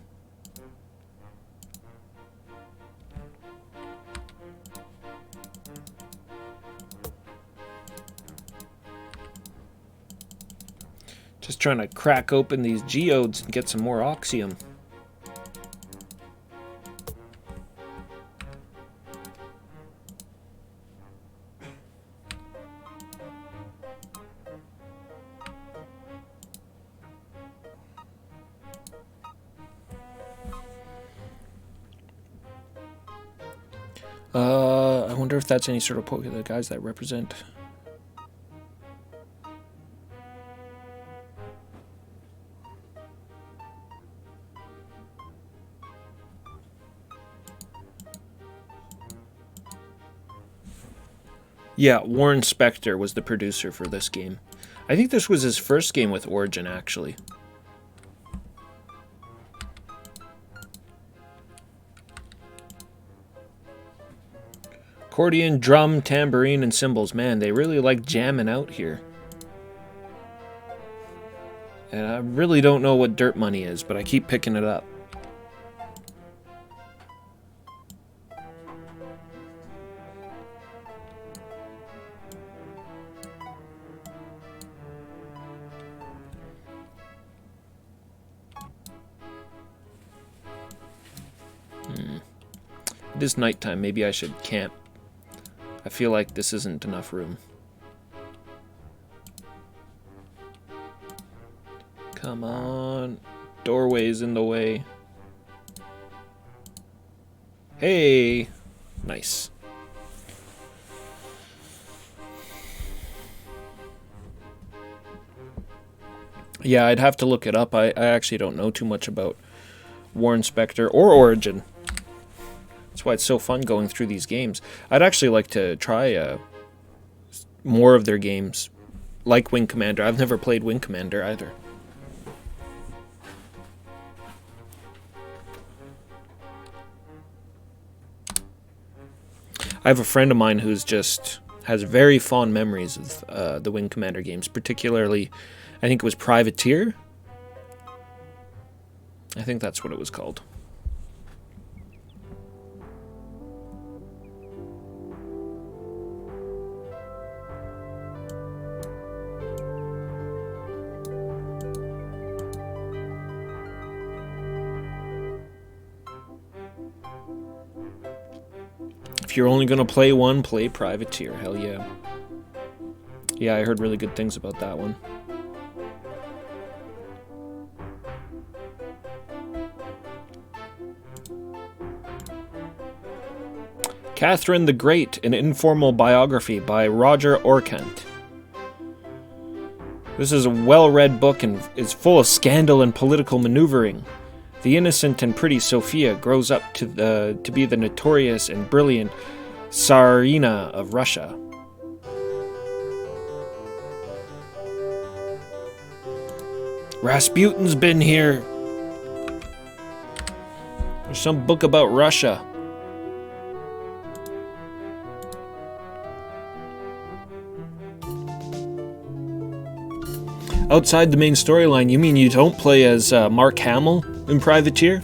Just trying to crack open these geodes and get some more oxium. I wonder if that's any sort of poke, the guys that represent. Yeah, Warren Spector was the producer for this game. I think this was his first game with Origin, actually. Accordion, drum, tambourine, and cymbals. Man, they really like jamming out here. And I really don't know what dirt money is, but I keep picking it up. It is nighttime. Maybe I should camp. I feel like this isn't enough room. Come on. Doorway's in the way. Hey! Nice. Yeah, I'd have to look it up. I actually don't know too much about Warren Spector or Origin. That's why it's so fun going through these games. I'd actually like to try more of their games, like Wing Commander. I've never played Wing Commander either. I have a friend of mine who's just has very fond memories of the Wing Commander games, particularly, I think it was Privateer. I think that's what it was called. If you're only going to play one, play Privateer. Hell yeah. Yeah, I heard really good things about that one. Catherine the Great, an informal biography by Roger Orkant. This is a well-read book and is full of scandal and political maneuvering. The innocent and pretty Sophia grows up to be the notorious and brilliant Tsarina of Russia. Rasputin's been here. There's some book about Russia. Outside the main storyline, you mean you don't play as Mark Hamill in Privateer?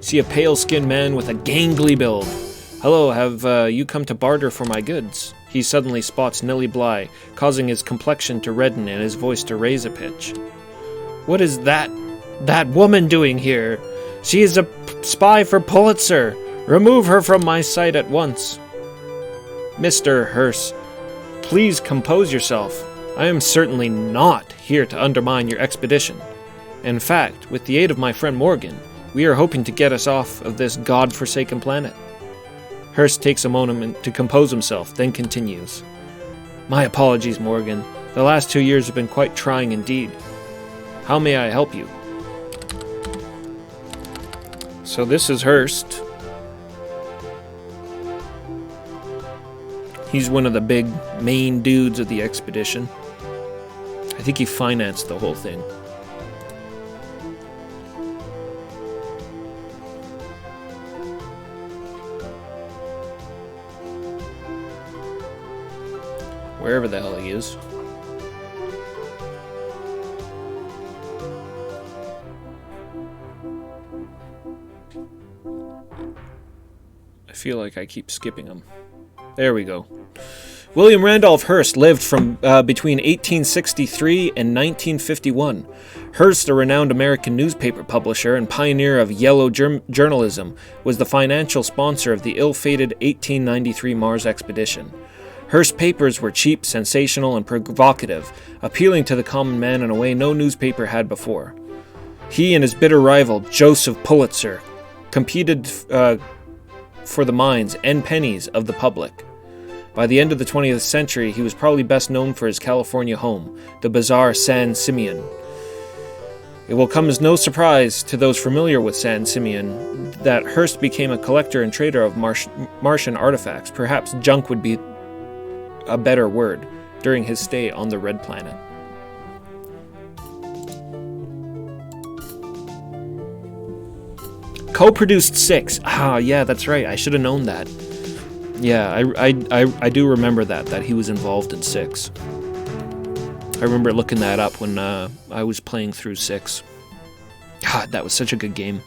See a pale-skinned man with a gangly build. Hello, have you come to barter for my goods? He suddenly spots Nellie Bly, causing his complexion to redden and his voice to raise a pitch. What is that woman doing here? She is a spy for Pulitzer. Remove her from my sight at once. Mr. Hearst, please compose yourself. I am certainly not here to undermine your expedition. In fact, with the aid of my friend Morgan, we are hoping to get us off of this god-forsaken planet. Hearst takes a moment to compose himself, then continues. My apologies, Morgan. The last 2 years have been quite trying indeed. How may I help you? So this is Hearst. He's one of the big main dudes of the expedition. I think he financed the whole thing. Wherever the hell he is. I feel like I keep skipping him. There we go. William Randolph Hearst lived from between 1863 and 1951. Hearst, a renowned American newspaper publisher and pioneer of yellow journalism, was the financial sponsor of the ill-fated 1893 Mars expedition. Hearst's papers were cheap, sensational, and provocative, appealing to the common man in a way no newspaper had before. He and his bitter rival, Joseph Pulitzer, competed for the minds and pennies of the public. By the end of the 20th century, he was probably best known for his California home, the bizarre San Simeon. It will come as no surprise to those familiar with San Simeon that Hearst became a collector and trader of Martian artifacts. Perhaps junk would be a better word, during his stay on the Red Planet. Co-produced 6. Ah, yeah, that's right. I should have known that. Yeah, I do remember that he was involved in 6. I remember looking that up when I was playing through 6. God, that was such a good game.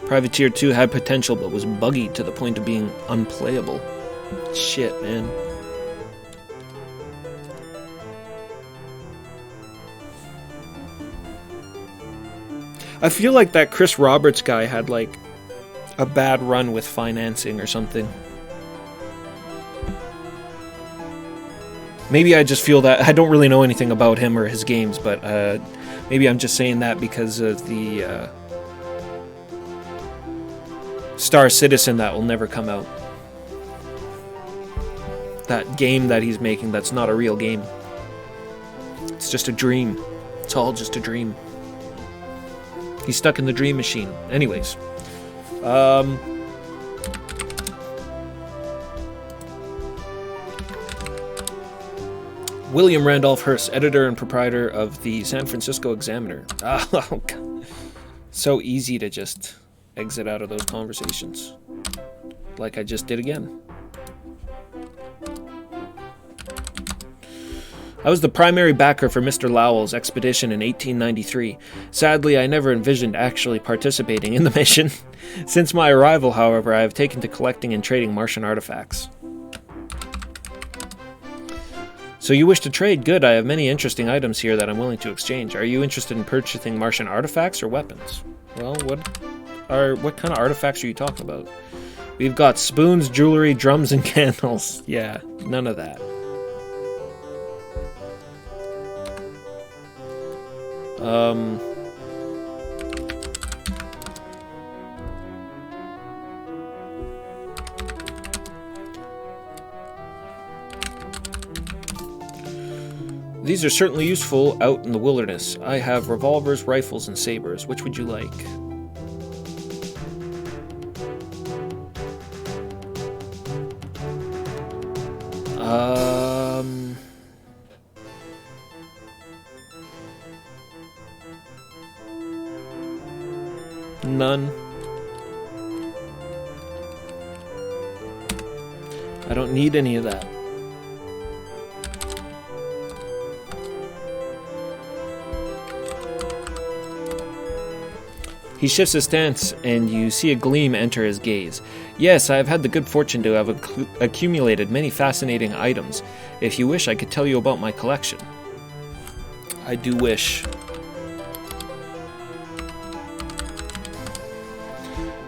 Privateer 2 had potential, but was buggy to the point of being unplayable. Shit, man. I feel like that Chris Roberts guy had, like, a bad run with financing or something. Maybe I just feel that. I don't really know anything about him or his games, but maybe I'm just saying that because of the Star Citizen that will never come out. That game that he's making, that's not a real game. It's just a dream. It's all just a dream. He's stuck in the dream machine. Anyways. William Randolph Hearst, editor and proprietor of the San Francisco Examiner. Oh, God. So easy to just exit out of those conversations. Like I just did again. I was the primary backer for Mr. Lowell's expedition in 1893. Sadly, I never envisioned actually participating in the mission. Since my arrival, however, I have taken to collecting and trading Martian artifacts. So you wish to trade? Good, I have many interesting items here that I'm willing to exchange. Are you interested in purchasing Martian artifacts or weapons? Well, what kind of artifacts are you talking about? We've got spoons, jewelry, drums, and candles. Yeah, none of that. These are certainly useful out in the wilderness. I have revolvers, rifles, and sabers. Which would you like? none. I don't need any of that. He shifts his stance, and you see a gleam enter his gaze. Yes, I have had the good fortune to have accumulated many fascinating items. If you wish, I could tell you about my collection. I do wish.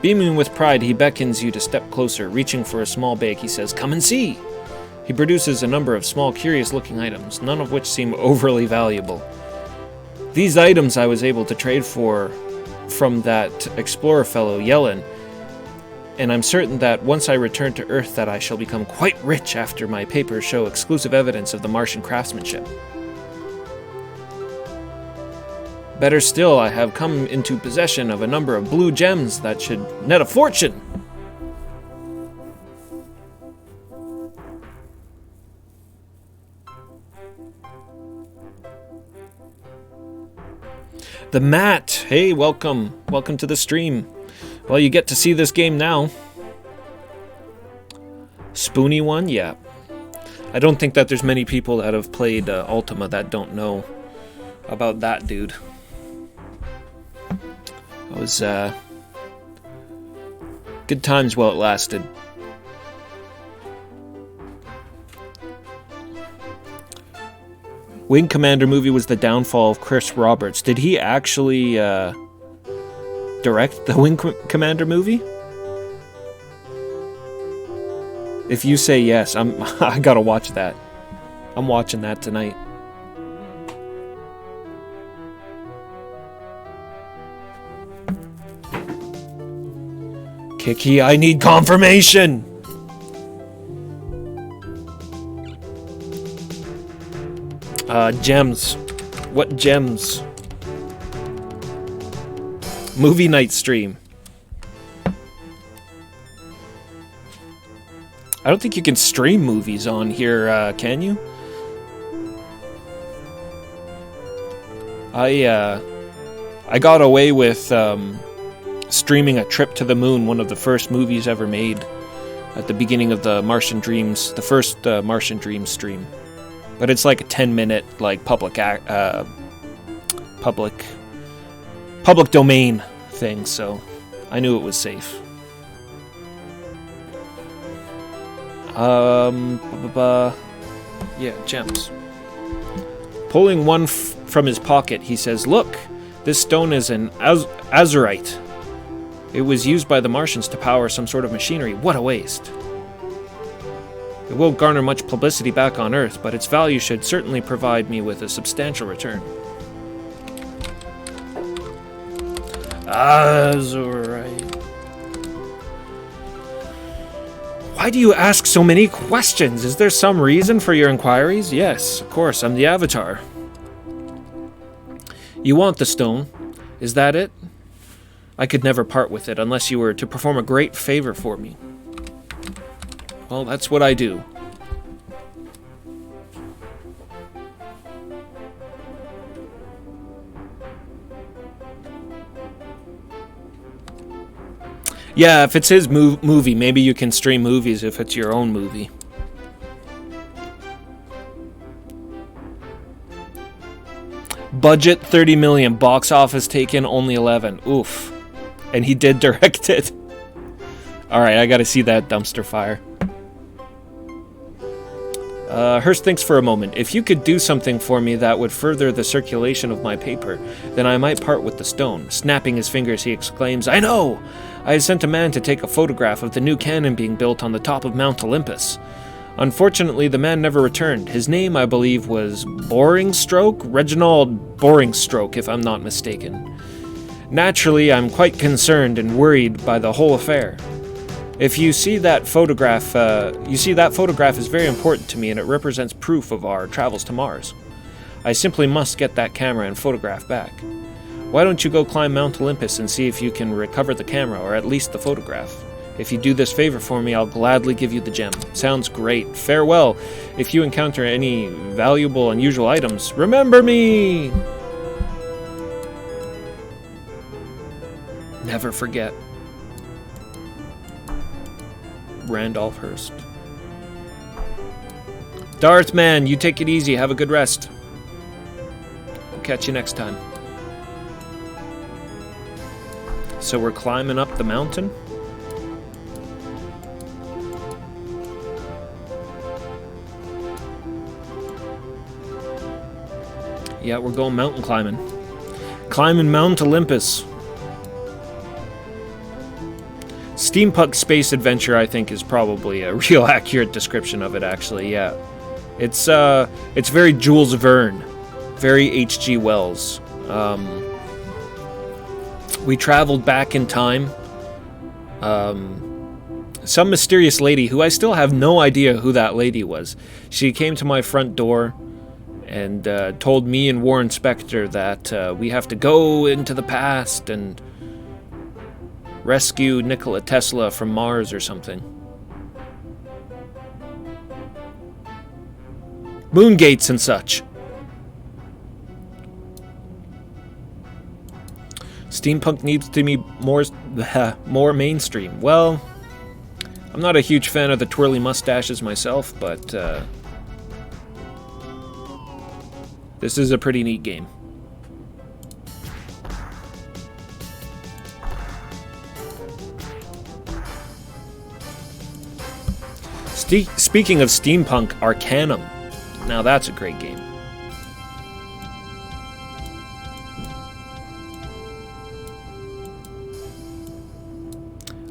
Beaming with pride, he beckons you to step closer. Reaching for a small bag, he says, "Come and see!" He produces a number of small, curious-looking items, none of which seem overly valuable. These items I was able to trade for from that explorer fellow, Yellen, and I'm certain that once I return to Earth that I shall become quite rich after my papers show exclusive evidence of the Martian craftsmanship. Better still, I have come into possession of a number of blue gems that should net a fortune. The Matt, hey, welcome. Welcome to the stream. Well, you get to see this game now. Spoony one? Yeah. I don't think that there's many people that have played Ultima that don't know about that dude. It was good times while it lasted. Wing Commander movie was the downfall of Chris Roberts. Did he actually direct the Wing Commander movie? If you say yes, I gotta watch that. I'm watching that tonight. Kiki, I need confirmation! Gems. What gems? Movie night stream. I don't think you can stream movies on here, can you? I got away with streaming A Trip to the Moon, one of the first movies ever made, at the beginning of the Martian Dreams, the first Martian Dreams stream. But it's like a 10-minute, like, public domain thing, so I knew it was safe. Yeah, gems. Pulling one from his pocket, he says, "Look, this stone is an azurite. It was used by the Martians to power some sort of machinery. What a waste. It won't garner much publicity back on Earth, but its value should certainly provide me with a substantial return." Azurite. Why do you ask so many questions? Is there some reason for your inquiries? Yes, of course, I'm the Avatar. You want the stone? Is that it? I could never part with it unless you were to perform a great favor for me. Well, that's what I do. Yeah, if it's his movie, maybe you can stream movies if it's your own movie. Budget 30 million, box office taken only 11. Oof. And he did direct it. Alright, I gotta see that dumpster fire. Hurst thinks for a moment. If you could do something for me that would further the circulation of my paper, then I might part with the stone. Snapping his fingers, he exclaims, "I know! I had sent a man to take a photograph of the new cannon being built on the top of Mount Olympus. Unfortunately, the man never returned. His name, I believe, was Boringstroke? Reginald Boringstroke, if I'm not mistaken. Naturally, I'm quite concerned and worried by the whole affair. If you see that photograph, is very important to me, and it represents proof of our travels to Mars. I simply must get that camera and photograph back. Why don't you go climb Mount Olympus and see if you can recover the camera, or at least the photograph? If you do this favor for me, I'll gladly give you the gem." Sounds great. Farewell. If you encounter any valuable, unusual items, remember me! never forget. Randolph Hearst. Darth man, you take it easy. Have a good rest. We'll catch you next time. So we're climbing up the mountain. Yeah, we're going mountain climbing. Climbing Mount Olympus. Steampunk space adventure, I think, is probably a real accurate description of it, actually, yeah. It's very Jules Verne. Very H.G. Wells. We traveled back in time. Some mysterious lady, who I still have no idea who that lady was. She came to my front door and told me and Warren Spector that we have to go into the past and rescue Nikola Tesla from Mars or something. Moon gates and such. Steampunk needs to be more mainstream. Well, I'm not a huge fan of the twirly mustaches myself, but this is a pretty neat game. Speaking of steampunk, Arcanum. Now that's a great game.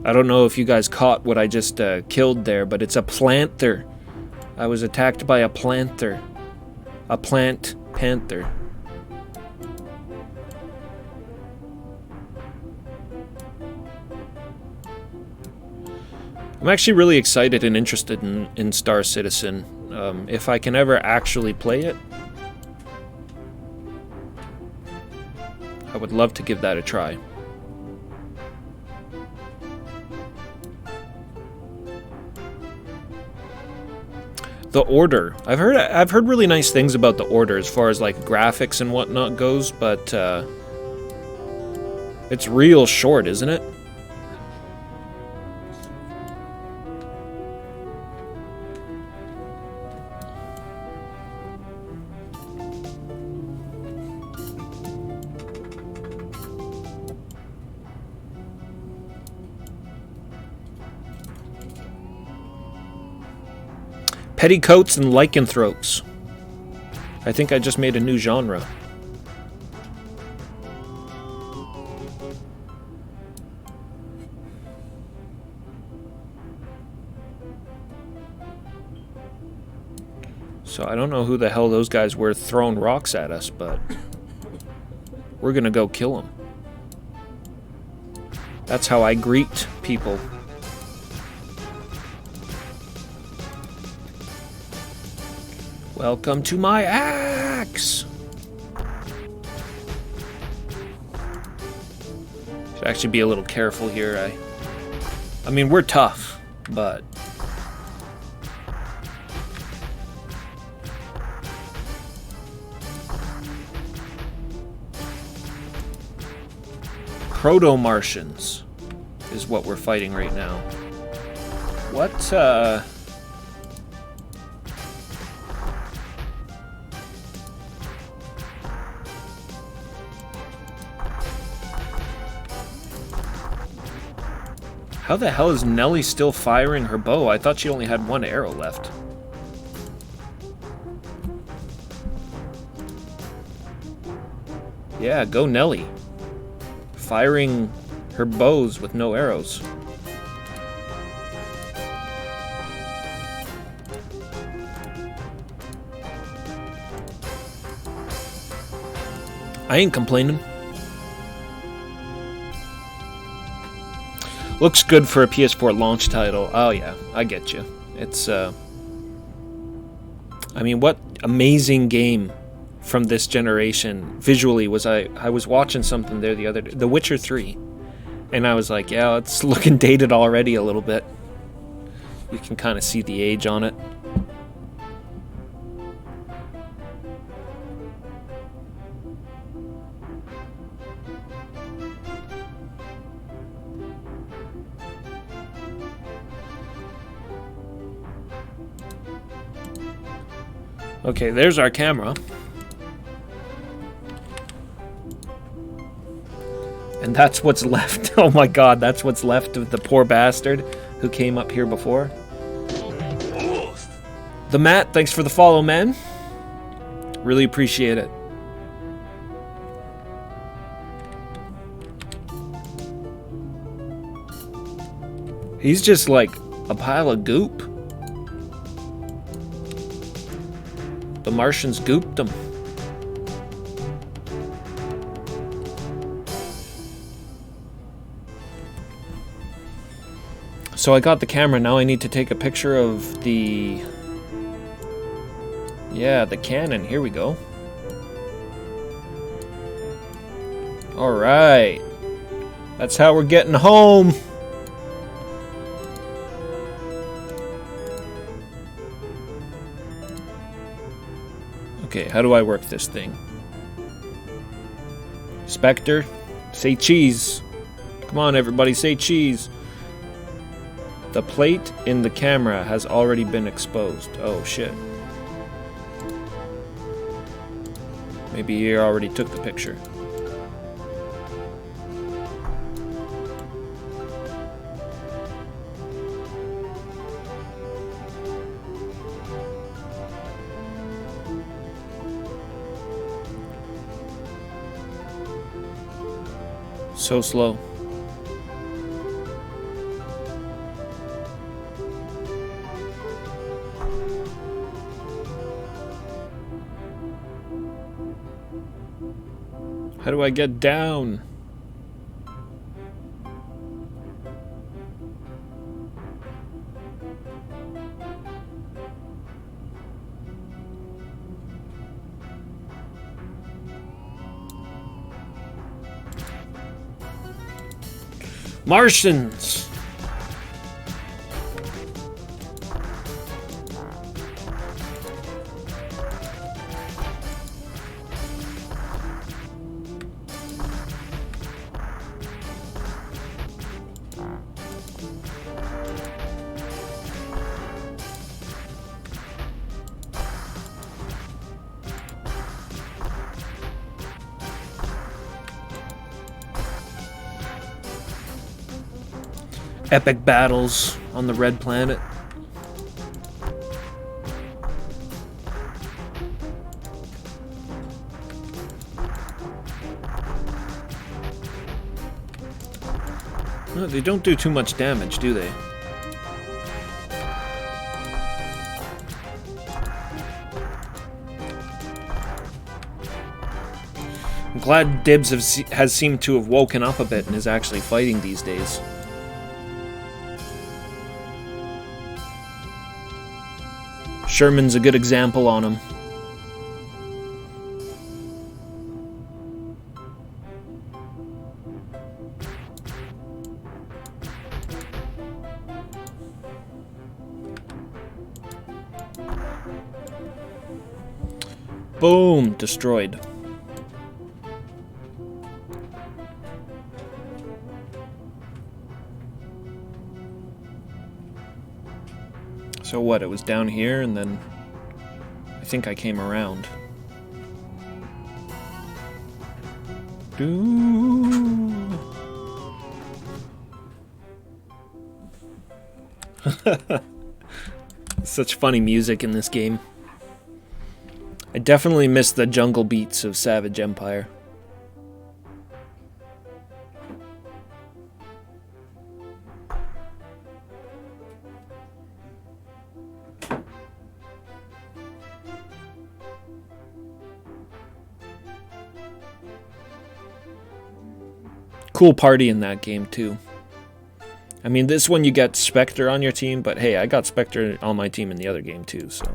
I don't know if you guys caught what I just killed there, but it's a planther. I was attacked by a planther. A plant panther. I'm actually really excited and interested in Star Citizen. If I can ever actually play it, I would love to give that a try. The Order. I've heard really nice things about The Order as far as like graphics and whatnot goes, but it's real short, isn't it? Petticoats and lycanthropes. I think I just made a new genre. So I don't know who the hell those guys were throwing rocks at us, but we're gonna go kill them. That's how I greet people. Welcome to my axe! Should actually be a little careful here. I mean, we're tough, but... Proto-Martians is what we're fighting right now. What, How the hell is Nellie still firing her bow? I thought she only had one arrow left. Yeah, go Nellie. Firing her bows with no arrows. I ain't complaining. Looks good for a PS4 launch title. Oh yeah, I get you. It's, I mean, what amazing game from this generation visually was I was watching something there the other day, The Witcher 3, and I was like, yeah, it's looking dated already a little bit. You can kind of see the age on it. Okay, there's our camera. And that's what's left. Oh my god, that's what's left of the poor bastard who came up here before. The Matt, thanks for the follow, man. Really appreciate it. He's just like a pile of goop. The Martians gooped him. So I got the camera, now I need to take a picture of the... Yeah, the cannon, here we go. Alright. That's how we're getting home. Okay, how do I work this thing? Spectre, say cheese. Come on everybody, say cheese. The plate in the camera has already been exposed. Oh shit. Maybe he already took the picture. So slow. How do I get down? Martians! Epic battles on the red planet. No, they don't do too much damage, do they? I'm glad Dibs has seemed to have woken up a bit and is actually fighting these days. Sherman's a good example on him. Boom! Destroyed. So what, it was down here and then I think I came around. Such funny music in this game. I definitely miss the jungle beats of Savage Empire. Cool party in that game too. I mean, this one you get Spectre on your team, but hey, I got Spectre on my team in the other game too, so.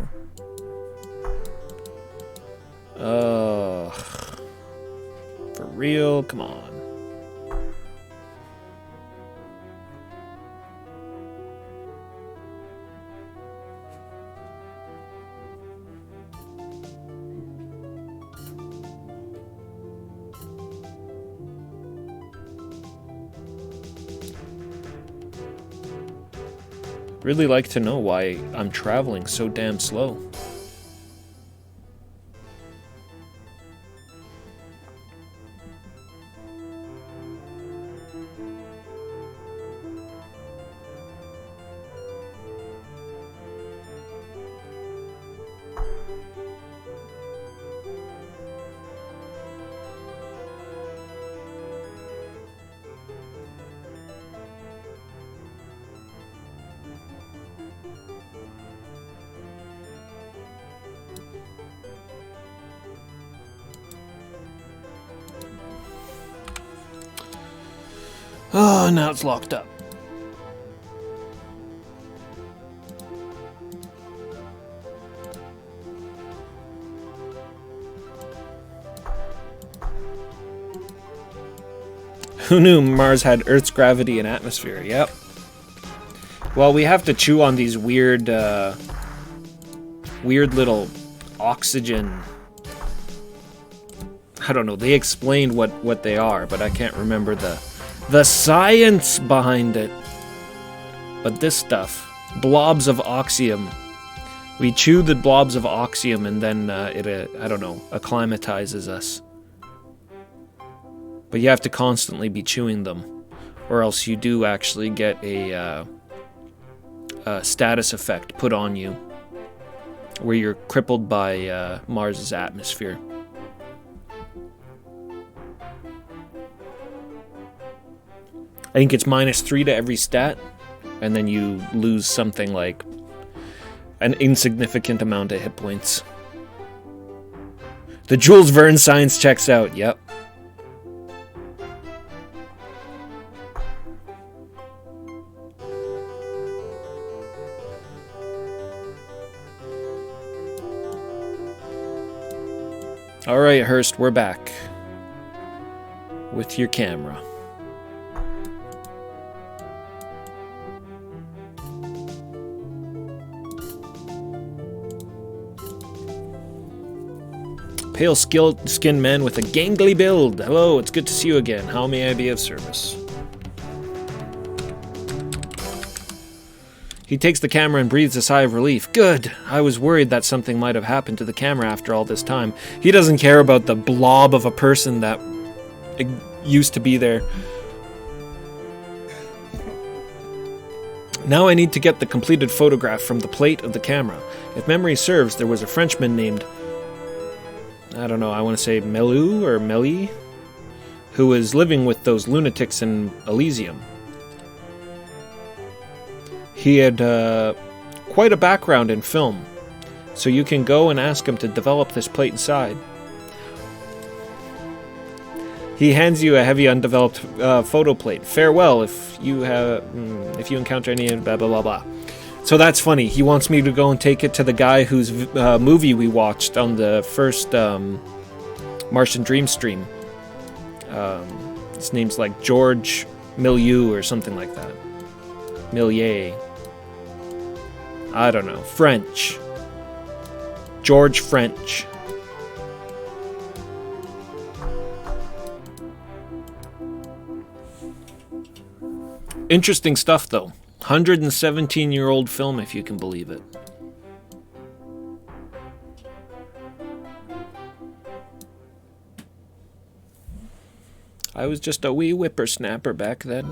For real? Come on. Really like to know why I'm traveling so damn slow. Oh, now it's locked up. Who knew Mars had Earth's gravity and atmosphere? Yep. Well, we have to chew on these weird little oxygen... I don't know, they explained what they are, but I can't remember the science behind it. But this stuff, blobs of oxium. We chew the blobs of oxium and then it, I don't know, acclimatizes us. But you have to constantly be chewing them, or else you do actually get a status effect put on you, where you're crippled by Mars's atmosphere. I think it's -3 to every stat, and then you lose something like an insignificant amount of hit points. The Jules Verne science checks out, yep. Alright, Hurst, we're back. With your camera. Pale, skinned man with a gangly build. Hello, it's good to see you again. How may I be of service? He takes the camera and breathes a sigh of relief. Good! I was worried that something might have happened to the camera after all this time. He doesn't care about the blob of a person that used to be there. Now I need to get the completed photograph from the plate of the camera. If memory serves, there was a Frenchman named... I don't know, I want to say Melou or Meli, who was living with those lunatics in Elysium. He had quite a background in film, so you can go and ask him to develop this plate inside. He hands you a heavy undeveloped photo plate. Farewell if you encounter any blah blah blah blah. So that's funny. He wants me to go and take it to the guy whose movie we watched on the first Martian Dreams stream. His name's like George Milieu or something like that. Millier. I don't know. French. George French. Interesting stuff, though. 117-year-old film, if you can believe it. I was just a wee whippersnapper back then.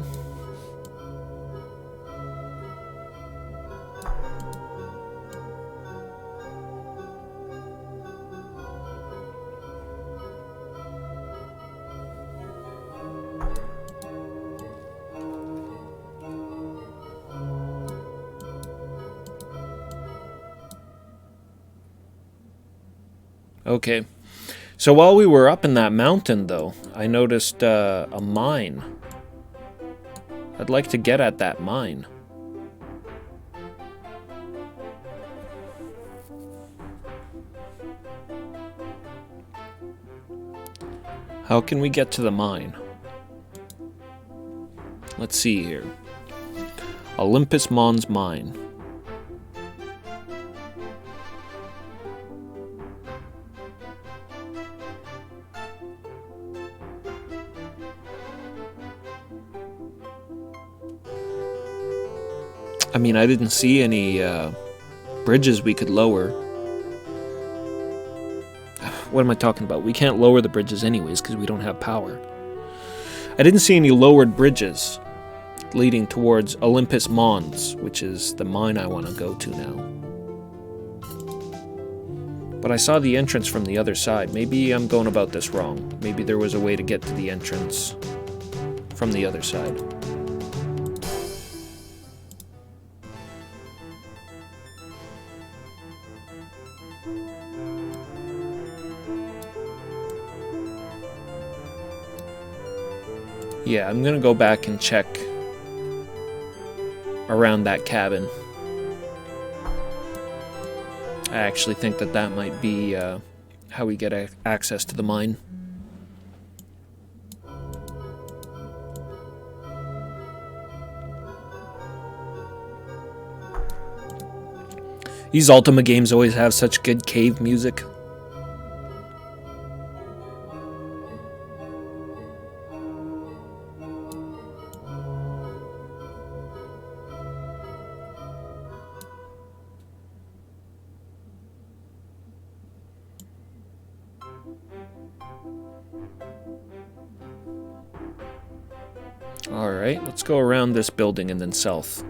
Okay, so while we were up in that mountain, though, I noticed a mine. I'd like to get at that mine. How can we get to the mine? Let's see here. Olympus Mons Mine. I mean, I didn't see any bridges we could lower. What am I talking about? We can't lower the bridges anyways because we don't have power. I didn't see any lowered bridges leading towards Olympus Mons, which is the mine I want to go to now. But I saw the entrance from the other side. Maybe I'm going about this wrong. Maybe there was a way to get to the entrance from the other side. Yeah, I'm gonna go back and check around that cabin. I actually think that that might be how we get access to the mine. These Ultima games always have such good cave music. Alright, let's go around this building and then south.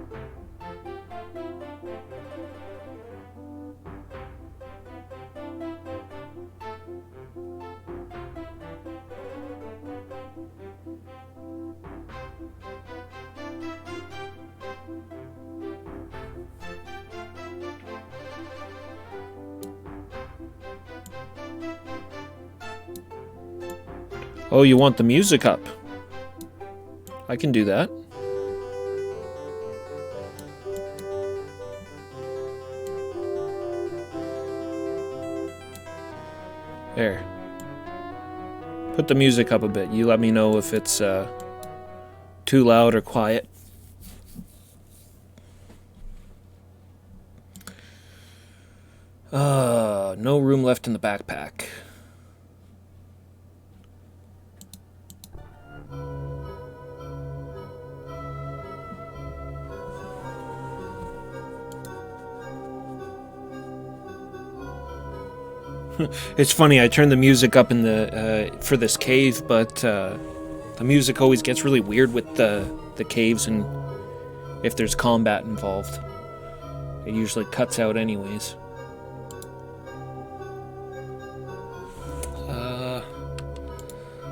Oh, you want the music up? I can do that. There. Put the music up a bit. You let me know if it's too loud or quiet. No room left in the backpack. It's funny, I turned the music up in the for this cave, but the music always gets really weird with the caves, and if there's combat involved, it usually cuts out anyways.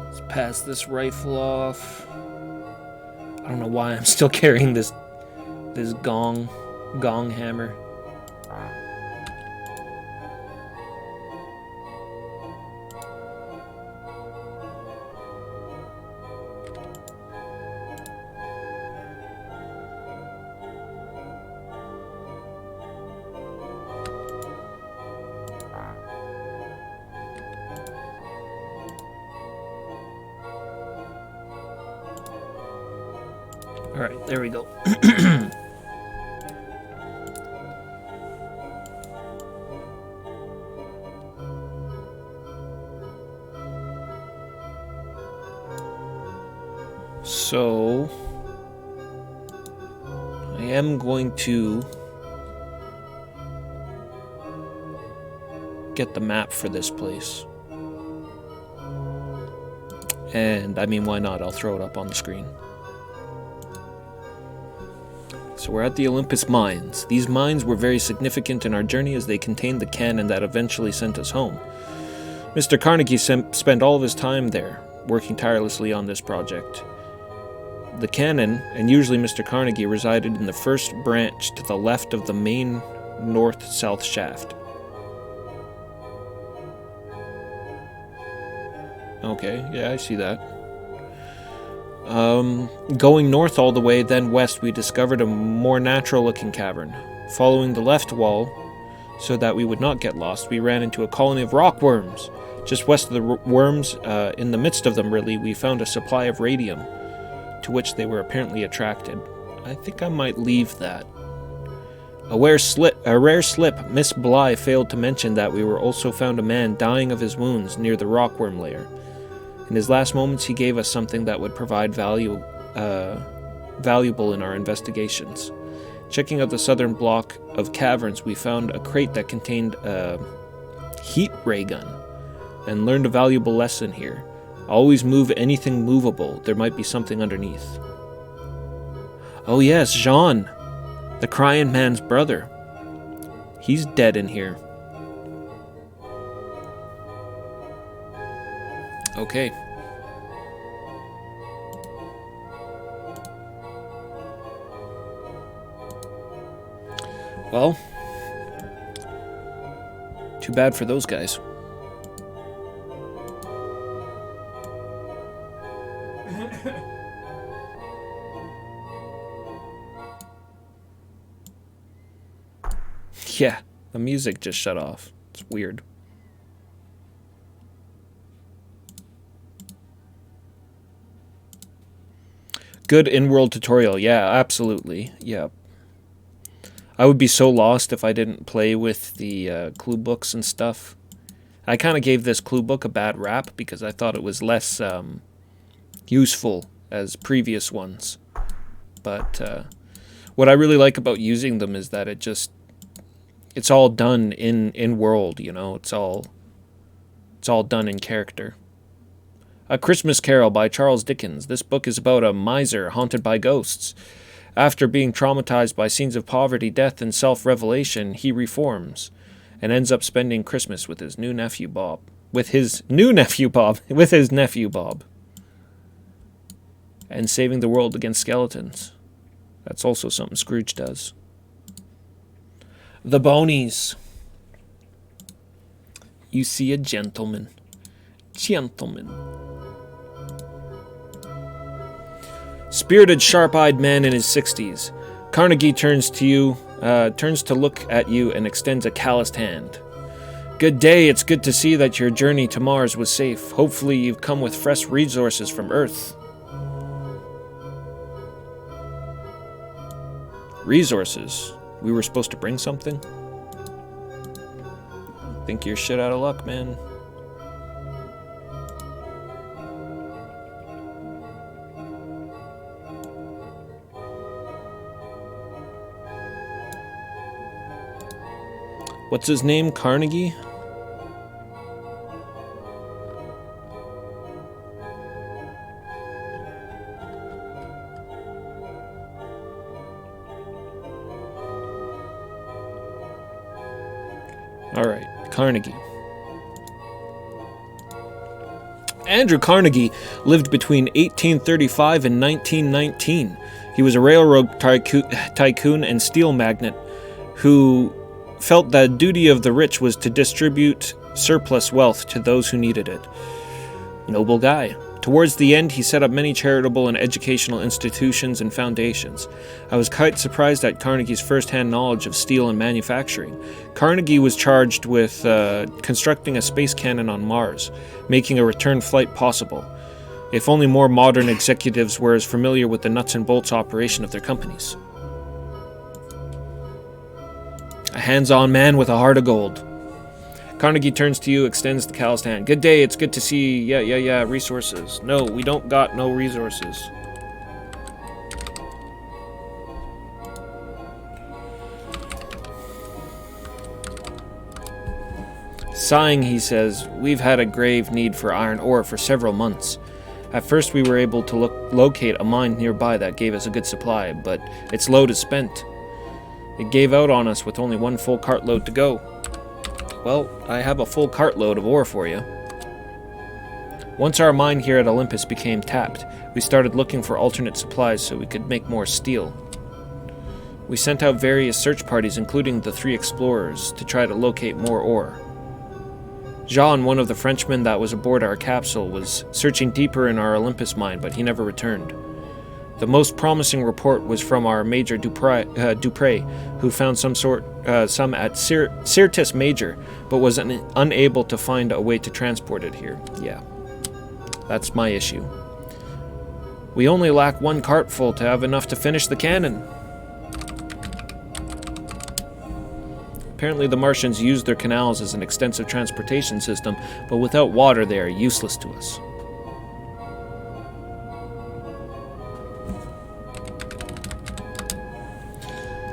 Let's pass this rifle off. I don't know why I'm still carrying this gong hammer. Alright, there we go. So, I am going to get the map for this place. And, I mean, why not? I'll throw it up on the screen. So we're at the Olympus Mines. These mines were very significant in our journey as they contained the cannon that eventually sent us home. Mr. Carnegie spent all of his time there, working tirelessly on this project. The cannon, and usually Mr. Carnegie, resided in the first branch to the left of the main north-south shaft. Okay, yeah, I see that. Going north all the way, then west, we discovered a more natural-looking cavern. Following the left wall, so that we would not get lost, we ran into a colony of rockworms. Just west of the worms, in the midst of them really, we found a supply of radium, to which they were apparently attracted. I think I might leave that. A rare slip, Miss Bly failed to mention that we were also found a man dying of his wounds near the rockworm lair. In his last moments, he gave us something that would provide valuable in our investigations. Checking out the southern block of caverns, we found a crate that contained a heat ray gun, and learned a valuable lesson here. Always move anything movable. There might be something underneath. Oh yes, Jean, the crying man's brother. He's dead in here. Okay. Well, too bad for those guys. Yeah, the music just shut off. It's weird. Good in-world tutorial. Yeah, absolutely. Yeah. I would be so lost if I didn't play with the clue books and stuff. I kind of gave this clue book a bad rap because I thought it was less useful as previous ones. But what I really like about using them is that it's all done in world, you know. It's all done in character. A Christmas Carol by Charles Dickens. This book is about a miser haunted by ghosts. After being traumatized by scenes of poverty, death, and self-revelation, he reforms and ends up spending Christmas with his nephew Bob. And saving the world against skeletons. That's also something Scrooge does. The Bonies. You see a gentleman. Spirited, sharp-eyed man in his 60s. Carnegie turns to look at you and extends a calloused hand. Good day, it's good to see that your journey to Mars was safe. Hopefully you've come with fresh resources from Earth. Resources? We were supposed to bring something? Think you're shit out of luck, man. What's his name? Carnegie? Alright, Carnegie. Andrew Carnegie lived between 1835 and 1919. He was a railroad tycoon and steel magnate who felt that the duty of the rich was to distribute surplus wealth to those who needed it. Noble guy. Towards the end, he set up many charitable and educational institutions and foundations. I was quite surprised at Carnegie's first-hand knowledge of steel and manufacturing. Carnegie was charged with constructing a space cannon on Mars, making a return flight possible. If only more modern executives were as familiar with the nuts and bolts operation of their companies. A hands-on man with a heart of gold. Carnegie turns to you, extends the calloused hand. Good day, it's good to see. Yeah, resources. No, we don't got no resources. Sighing, he says, we've had a grave need for iron ore for several months. At first we were able to locate a mine nearby that gave us a good supply, but its load is spent. It gave out on us with only one full cartload to go. Well, I have a full cartload of ore for you. Once our mine here at Olympus became tapped, we started looking for alternate supplies so we could make more steel. We sent out various search parties, including the 3 explorers, to try to locate more ore. Jean, one of the Frenchmen that was aboard our capsule, was searching deeper in our Olympus mine, but he never returned. The most promising report was from our Major Dupre, who found some at Syrtis Major, but was unable to find a way to transport it here. Yeah, that's my issue. We only lack 1 cart full to have enough to finish the cannon. Apparently the Martians used their canals as an extensive transportation system, but without water they are useless to us.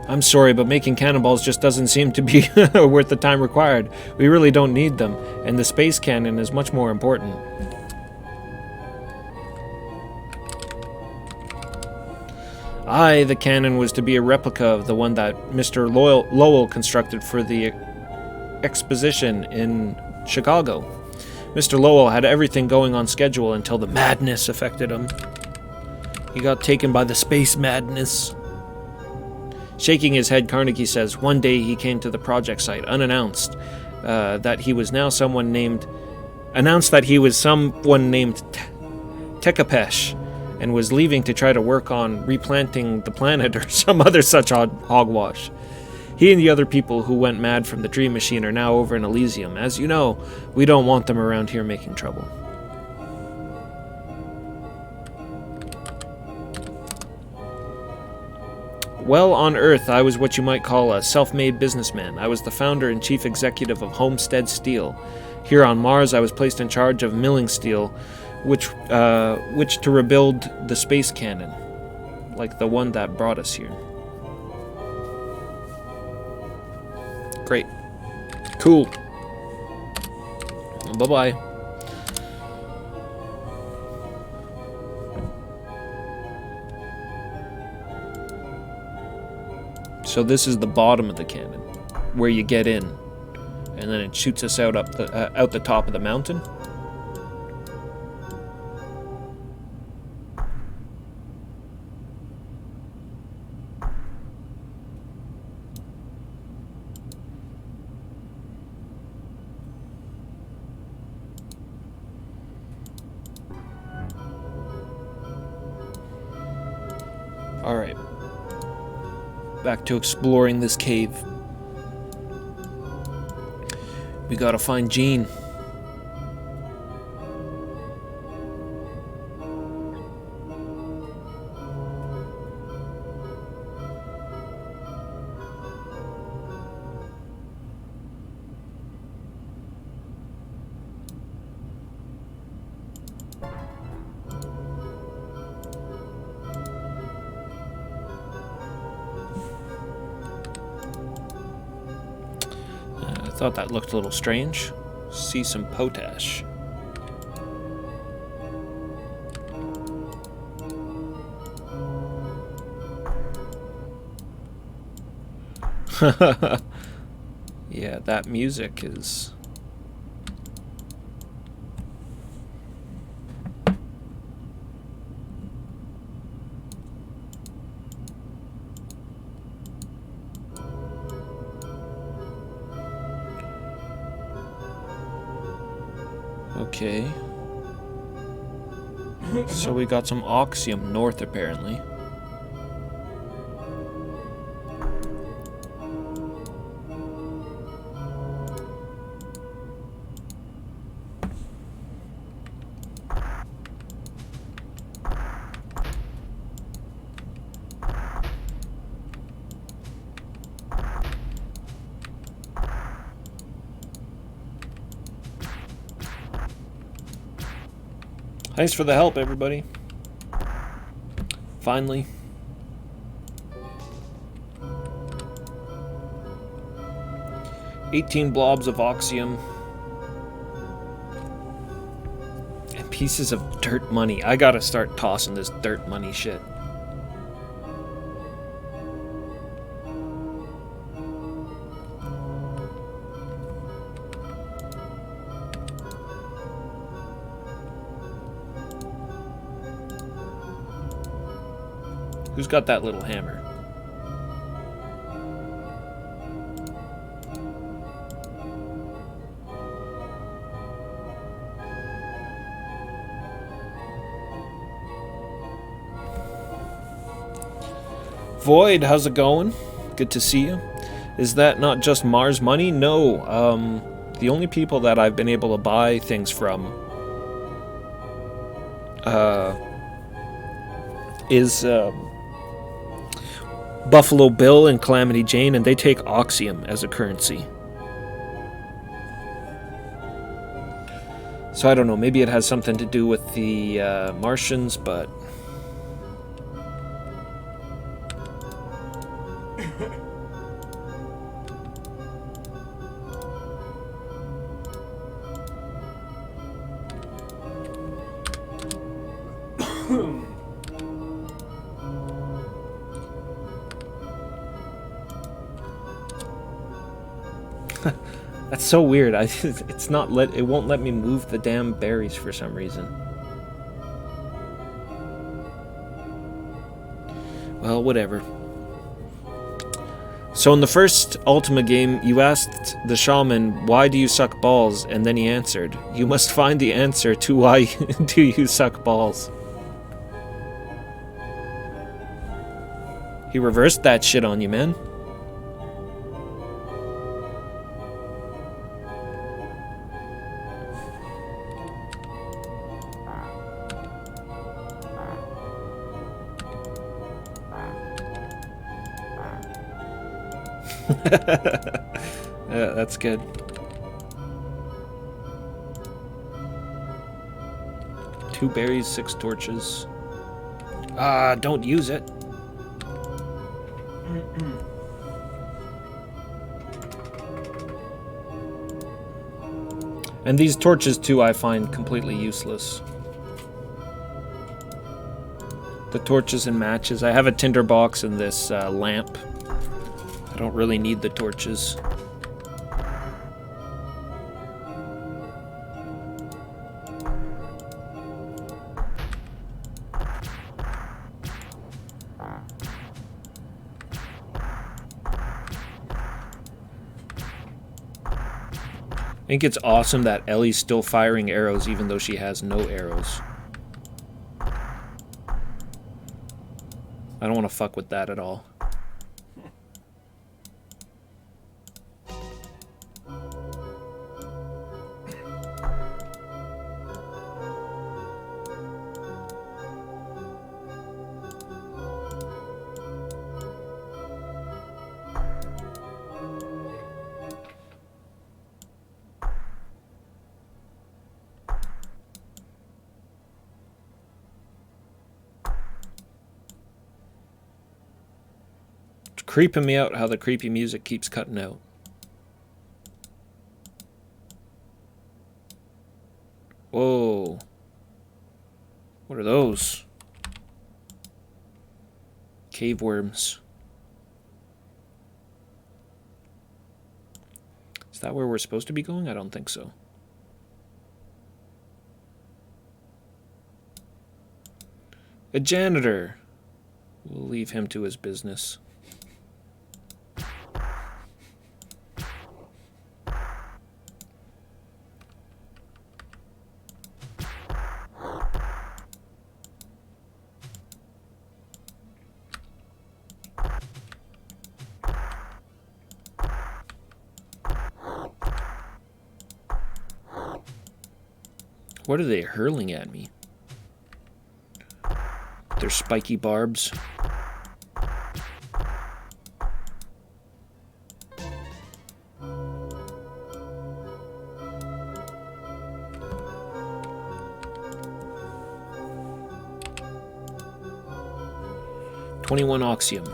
I'm sorry, but making cannonballs just doesn't seem to be worth the time required. We really don't need them, and the space cannon is much more important. Aye, the cannon was to be a replica of the one that Mr. Lowell constructed for the exposition in Chicago. Mr. Lowell had everything going on schedule until the madness affected him. He got taken by the space madness. Shaking his head, Carnegie says, one day he came to the project site unannounced, that he was someone named Tekapesh, and was leaving to try to work on replanting the planet or some other such hogwash. He and the other people who went mad from the Dream Machine are now over in Elysium. As you know, we don't want them around here making trouble. Well, on Earth, I was what you might call a self-made businessman. I was the founder and chief executive of Homestead Steel. Here on Mars, I was placed in charge of milling steel, which to rebuild the space cannon, like the one that brought us here. Great. Cool. Bye-bye. So this is the bottom of the cannon, where you get in, and then it shoots us out the top of the mountain. All right. Back to exploring this cave. We gotta find Jean. I thought that looked a little strange. See some potash. Yeah, that music is... Okay. So we got some oxium north, apparently. Thanks for the help, everybody. Finally. $18 blobs of oxium. And pieces of dirt money. I gotta start tossing this dirt money shit. Who's got that little hammer? Void, how's it going? Good to see you. Is that not just Mars money? No, the only people that I've been able to buy things from is Buffalo Bill and Calamity Jane, and they take oxium as a currency. So I don't know, maybe it has something to do with the Martians, but... That's so weird. It's not it won't let me move the damn berries for some reason. Well, whatever. So in the first Ultima game, you asked the shaman, "Why do you suck balls?" And then he answered, "You must find the answer to why do you suck balls." He reversed that shit on you, man. Yeah, that's good. Two berries, 6 torches. Don't use it. And these torches, too, I find completely useless. The torches and matches. I have a tinderbox and this lamp. I don't really need the torches. I think it's awesome that Ellie's still firing arrows even though she has no arrows. I don't want to fuck with that at all. Creeping me out how the creepy music keeps cutting out. Whoa. What are those? Cave worms. Is that where we're supposed to be going? I don't think so. A janitor. We'll leave him to his business. What are they hurling at me? Their spiky barbs. $21 oxium.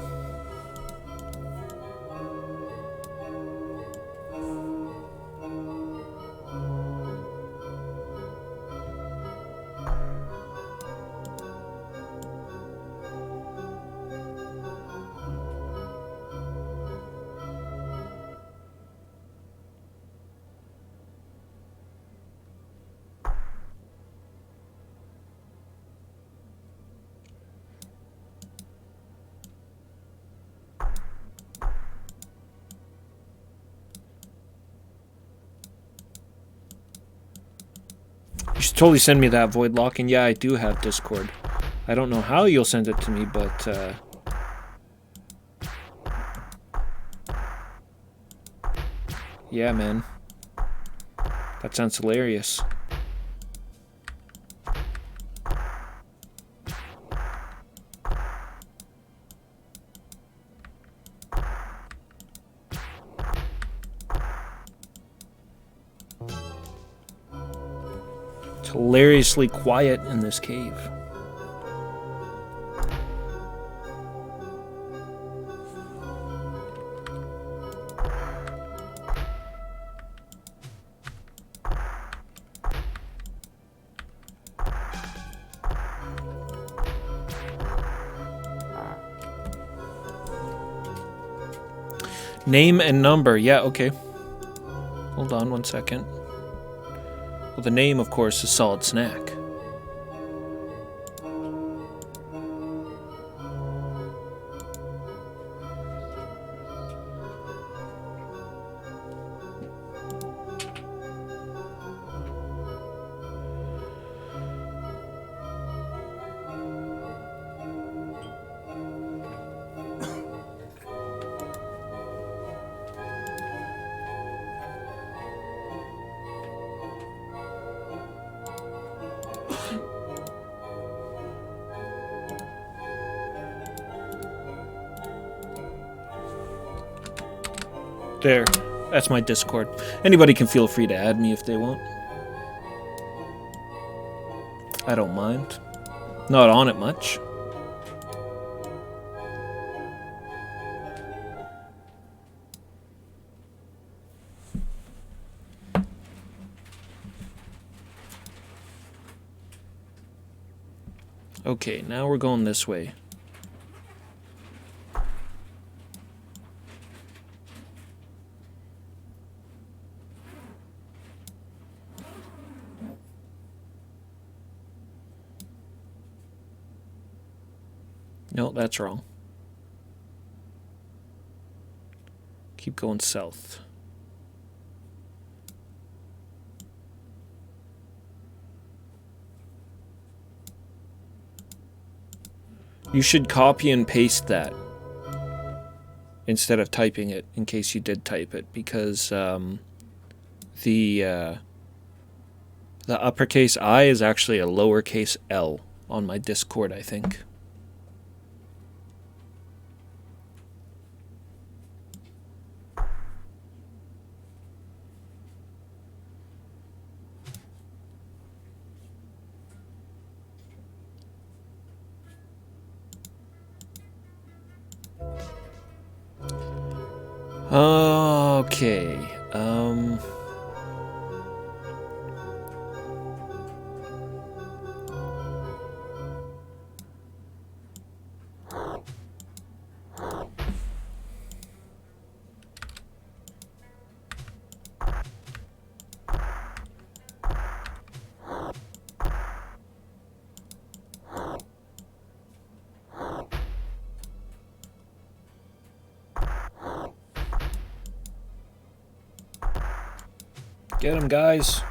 You should totally send me that void lock, and yeah, I do have Discord. I don't know how you'll send it to me, but yeah, man. That sounds hilarious. It's hilariously quiet in this cave. Name and number. Yeah, okay. Hold on 1 second. Well, the name, of course, is Solid Snack. There. That's my Discord. Anybody can feel free to add me if they want. I don't mind. Not on it much. Okay, now we're going this way. No, that's wrong. Keep going south. You should copy and paste that instead of typing it, in case you did type it, because the uppercase I is actually a lowercase L on my Discord, I think. Okay. Get him, guys.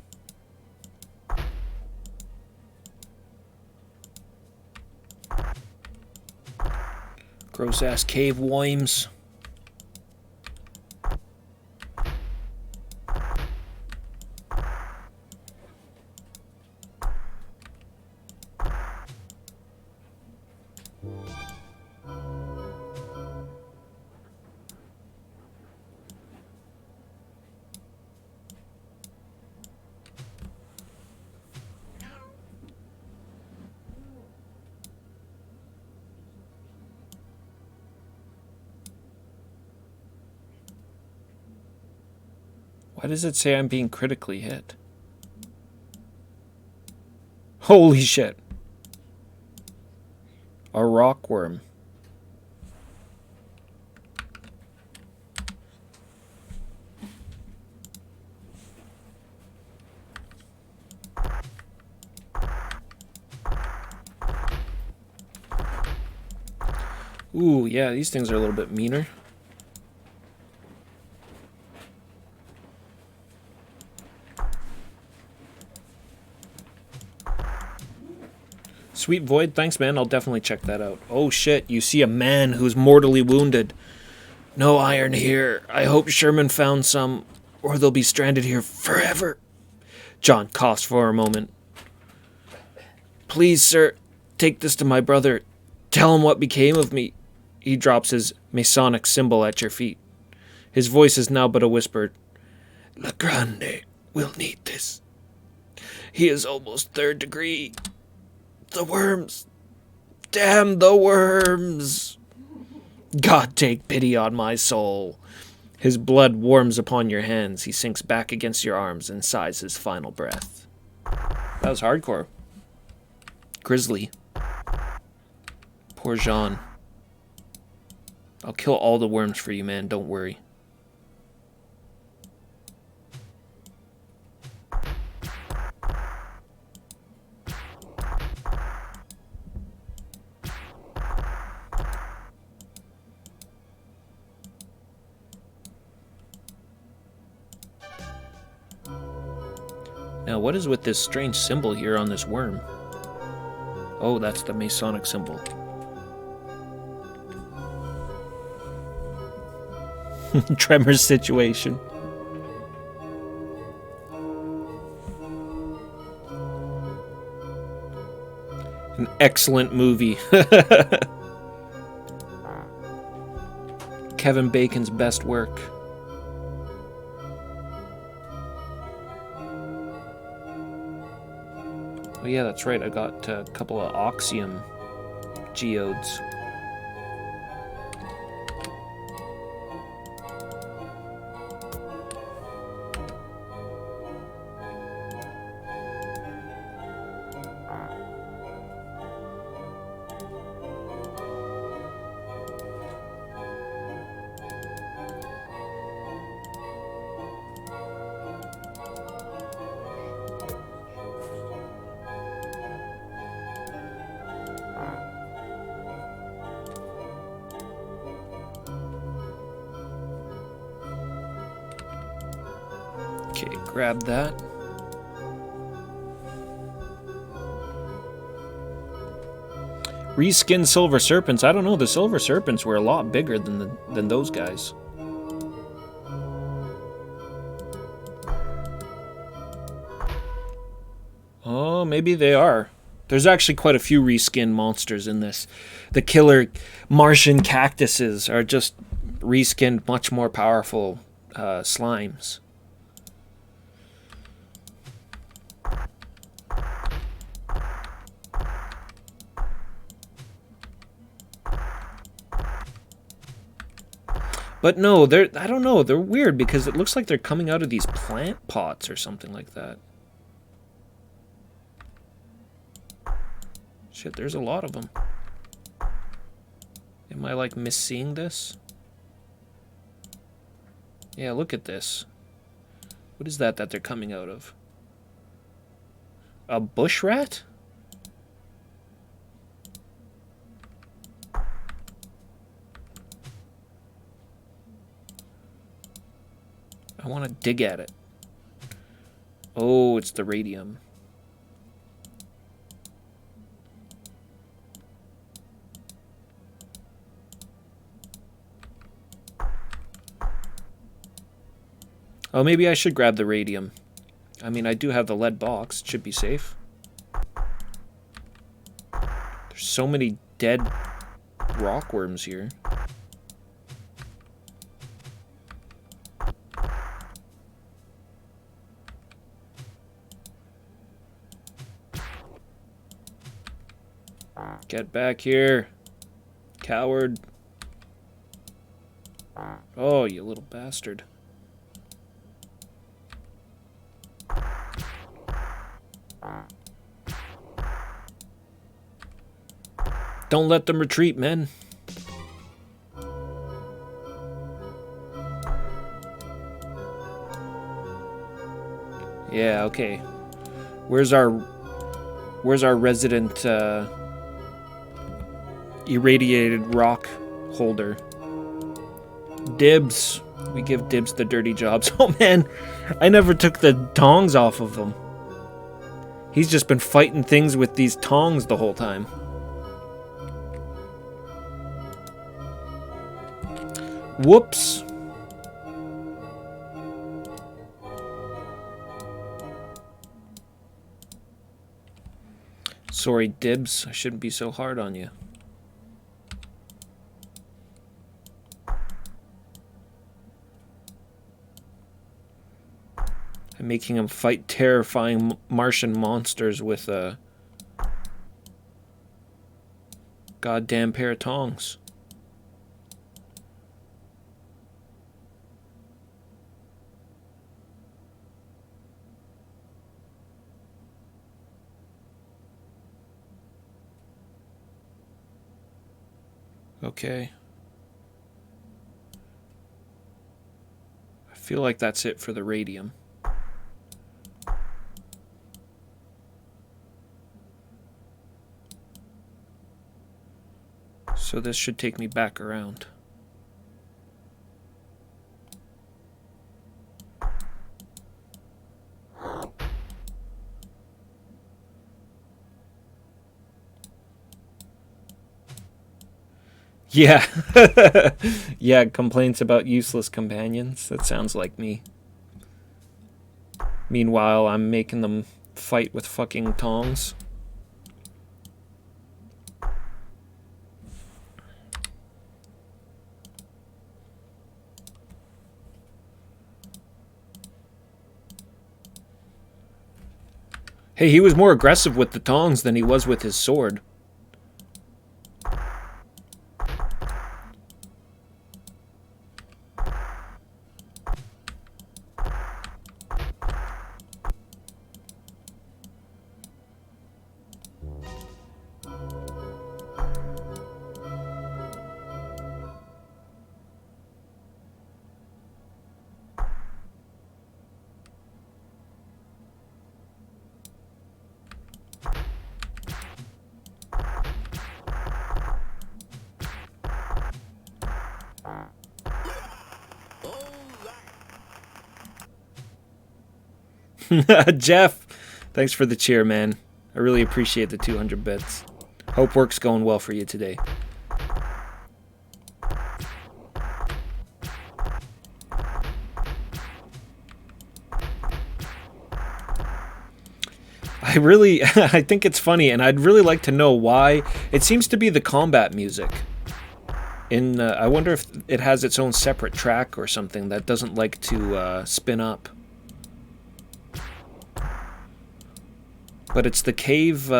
Gross ass cave worms. Why does it say I'm being critically hit? Holy shit. A rockworm. Ooh, yeah, these things are a little bit meaner. Sweet Void, thanks, man. I'll definitely check that out. Oh, shit. You see a man who's mortally wounded. No iron here. I hope Sherman found some, or they'll be stranded here forever. John coughs for a moment. Please, sir, take this to my brother. Tell him what became of me. He drops his Masonic symbol at your feet. His voice is now but a whisper. La Grande will need this. He is almost third degree. The worms. Damn the worms. God take pity on my soul. His blood warms upon your hands. He sinks back against your arms and sighs his final breath. That was hardcore. Grizzly. Poor Jean. I'll kill all the worms for you, man. Don't worry. Now, what is with this strange symbol here on this worm? Oh, that's the Masonic symbol. Tremors situation. An excellent movie. Kevin Bacon's best work. Oh yeah, that's right. I got a couple of Oxium geodes. Okay, grab that. Reskin Silver Serpents. I don't know, the Silver Serpents were a lot bigger than those guys. Oh, maybe they are. There's actually quite a few reskin monsters in this. The killer Martian cactuses are just reskinned, much more powerful slimes. But no, I don't know, they're weird because it looks like they're coming out of these plant pots or something like that. Shit, there's a lot of them. Am I like misseeing this? Yeah, look at this. What is that they're coming out of? A bush rat? I want to dig at it. Oh, it's the radium. Oh, maybe I should grab the radium. I mean, I do have the lead box. It should be safe. There's so many dead rockworms here. Get back here, coward. Oh, you little bastard. Don't let them retreat, men. Yeah, okay. Where's our resident irradiated rock holder? Dibs. We give Dibs the dirty jobs. Oh man, I never took the tongs off of them. He's just been fighting things with these tongs the whole time. Whoops. Sorry, Dibs. I shouldn't be so hard on you. I'm making him fight terrifying Martian monsters with a goddamn pair of tongs. Okay. I feel like that's it for the radium. So this should take me back around. Yeah. Yeah, complaints about useless companions. That sounds like me. Meanwhile, I'm making them fight with fucking tongs. Hey, he was more aggressive with the tongs than he was with his sword. Jeff, thanks for the cheer, man. I really appreciate the 200 bits. Hope work's going well for you today. I think it's funny, and I'd really like to know why. It seems to be the combat music. I wonder if it has its own separate track or something that doesn't like to spin up. But it's the cave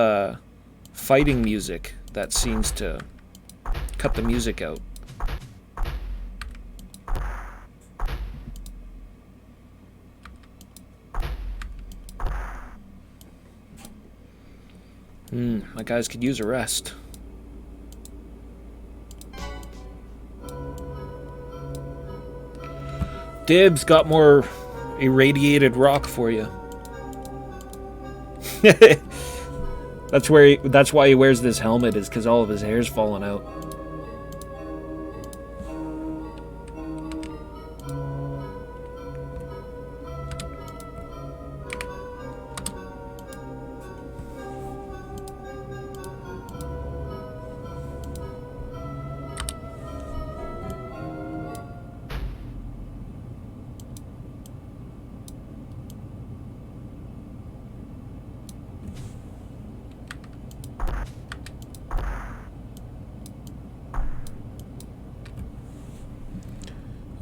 fighting music that seems to cut the music out. My guys could use a rest. Dibs got more irradiated rock for you. That's why he wears this helmet, is because all of his hair's falling out.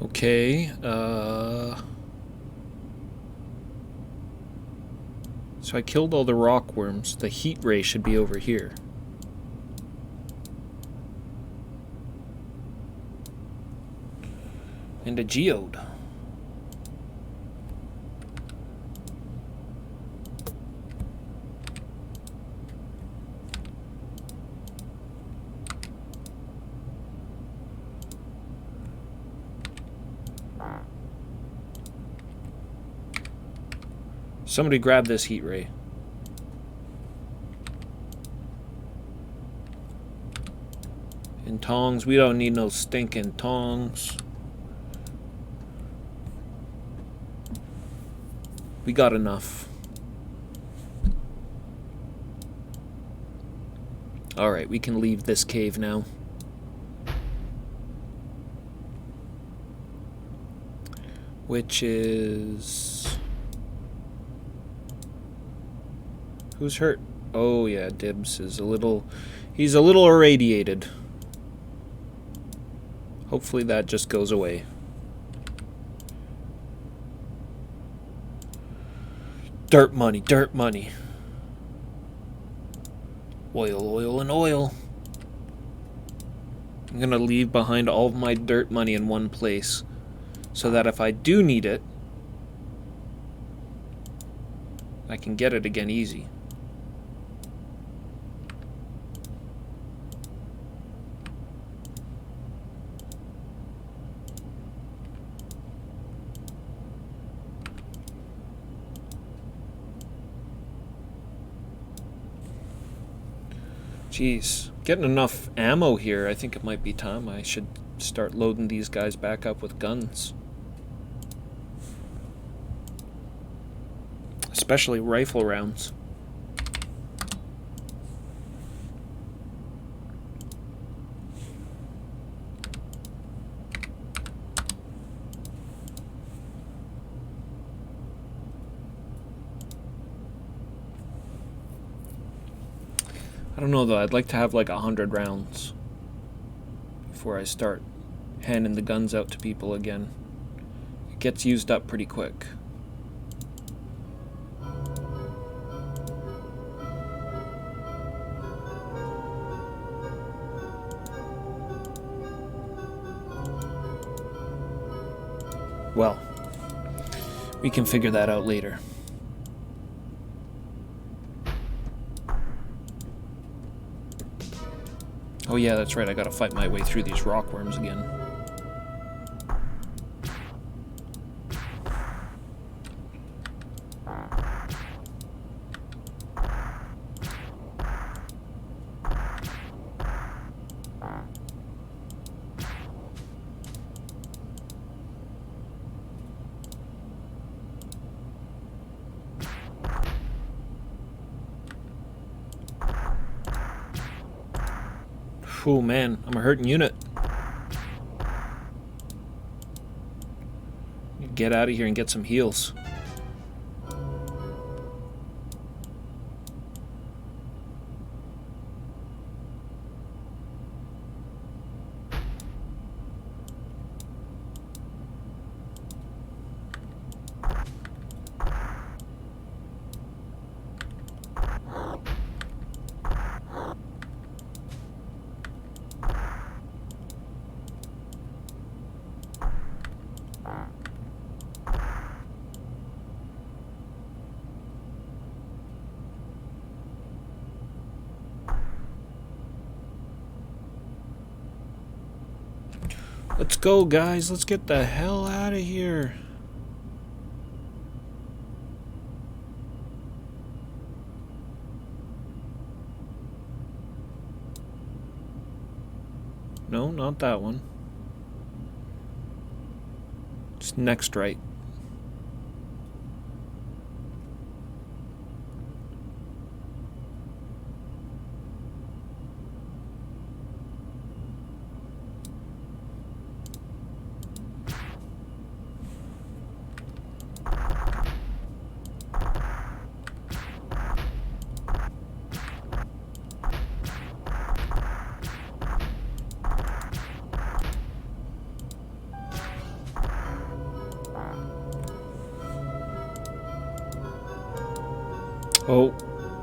Okay, so I killed all the rock worms. The heat ray should be over here. And a geode. Somebody grab this heat ray. And tongs. We don't need no stinking tongs. We got enough. Alright, we can leave this cave now. Which is... Who's hurt? Oh yeah, Dibs is a little... He's a little irradiated. Hopefully that just goes away. Dirt money, dirt money. Oil, oil, and oil. I'm gonna leave behind all of my dirt money in one place, so that if I do need it, I can get it again easy. Jeez, getting enough ammo here. I think it might be time I should start loading these guys back up with guns. Especially rifle rounds. I don't know though, I'd like to have like 100 rounds before I start handing the guns out to people again. It gets used up pretty quick. We can figure that out later. Oh yeah, that's right, I gotta fight my way through these rockworms again. Oh man, I'm a hurting unit. Get out of here and get some heals. Let's go, guys. Let's get the hell out of here. No, not that one. It's next right. Oh,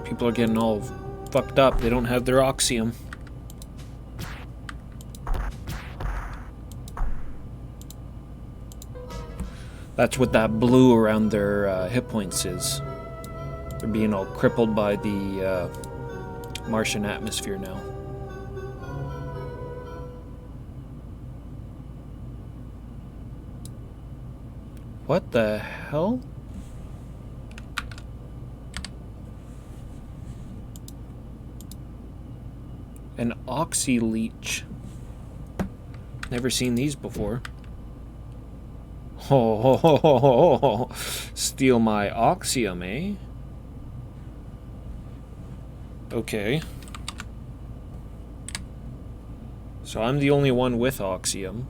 people are getting all fucked up. They don't have their oxium. That's what that blue around their hit points is. They're being all crippled by the Martian atmosphere now. What the hell? An oxy leech. Never seen these before. Oh, steal my oxium, eh? Okay. So I'm the only one with oxium.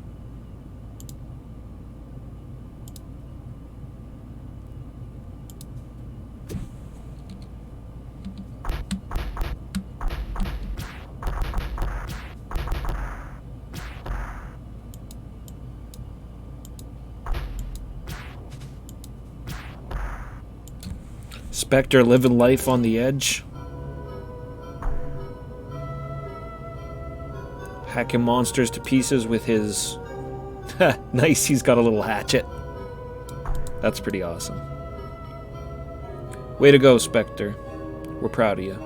Spectre living life on the edge. Hacking monsters to pieces with his... Nice, he's got a little hatchet. That's pretty awesome. Way to go, Spectre. We're proud of you.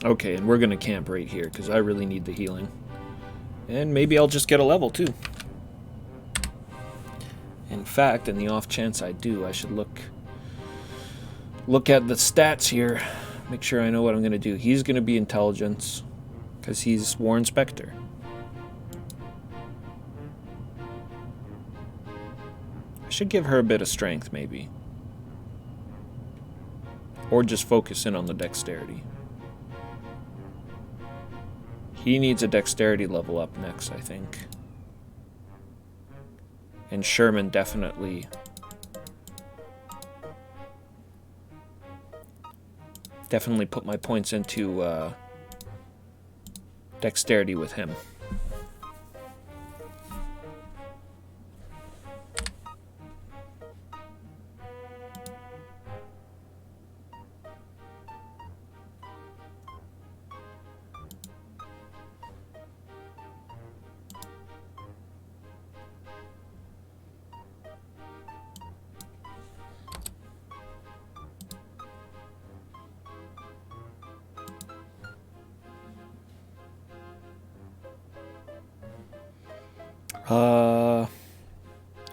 Okay, and we're gonna camp right here, because I really need the healing. And maybe I'll just get a level, too. In fact, in the off chance I do, I should look at the stats here. Make sure I know what I'm gonna do. He's gonna be intelligence, because he's Warren Spectre. I should give her a bit of strength, maybe. Or just focus in on the dexterity. He needs a dexterity level up next, I think. And Sherman definitely put my points into dexterity with him.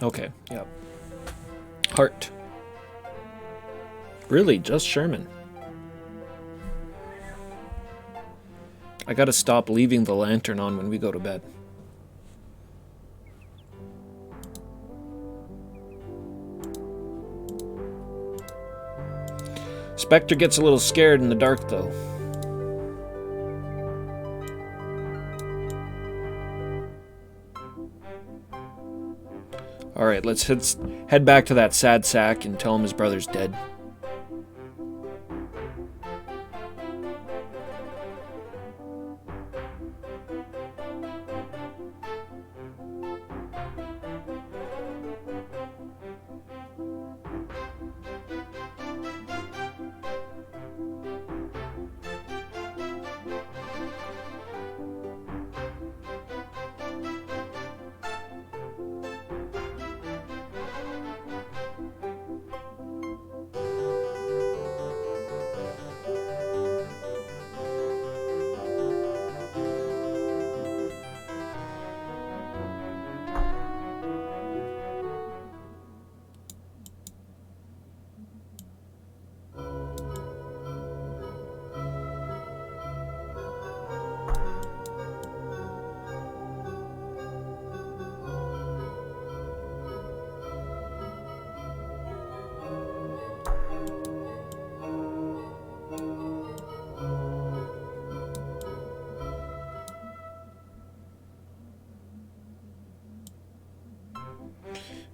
Okay, yep. Heart. Really, just Sherman. I gotta stop leaving the lantern on when we go to bed. Spectre gets a little scared in the dark, though. Alright, let's head back to that sad sack and tell him his brother's dead.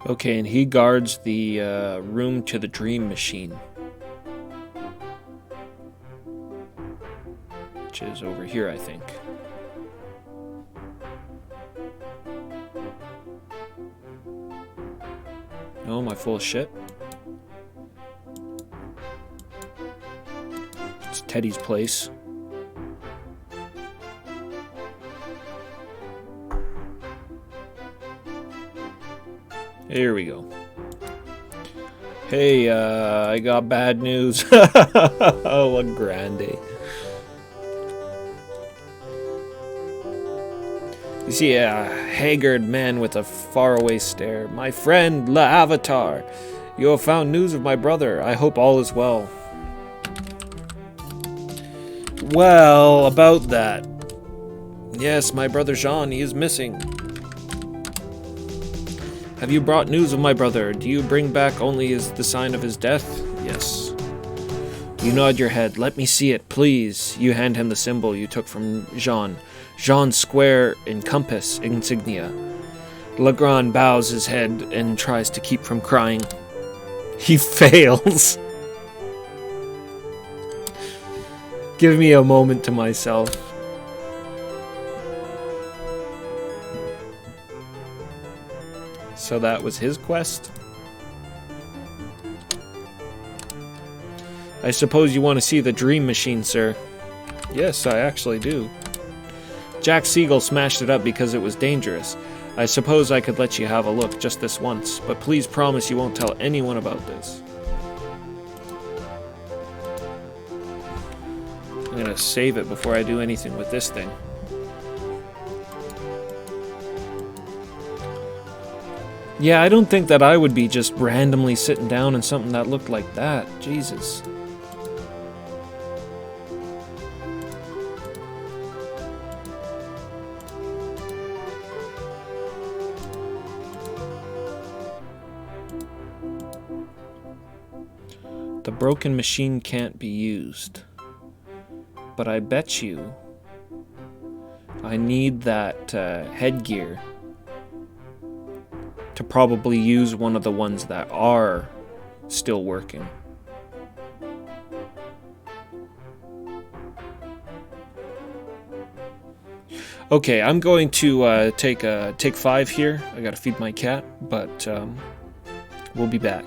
Okay, and he guards the room to the dream machine, which is over here, I think. Oh, am I full of shit? It's Teddy's place. Here we go. Hey, I got bad news. Oh, a grande. You see a haggard man with a faraway stare. My friend, La Avatar. You have found news of my brother. I hope all is well. Well, about that. Yes, my brother Jean, he is missing. Have you brought news of my brother? Do you bring back only the sign of his death? Yes. You nod your head. Let me see it, please. You hand him the symbol you took from Jean. Jean's square and compass insignia. Legrand bows his head and tries to keep from crying. He fails. Give me a moment to myself. So that was his quest? I suppose you want to see the dream machine, sir. Yes, I actually do. Jack Siegel smashed it up because it was dangerous. I suppose I could let you have a look just this once, but please promise you won't tell anyone about this. I'm gonna save it before I do anything with this thing. Yeah, I don't think that I would be just randomly sitting down in something that looked like that. Jesus. The broken machine can't be used. But I bet you I need that headgear to probably use one of the ones that are still working. Okay, I'm going to take 5 here. I gotta feed my cat, but we'll be back.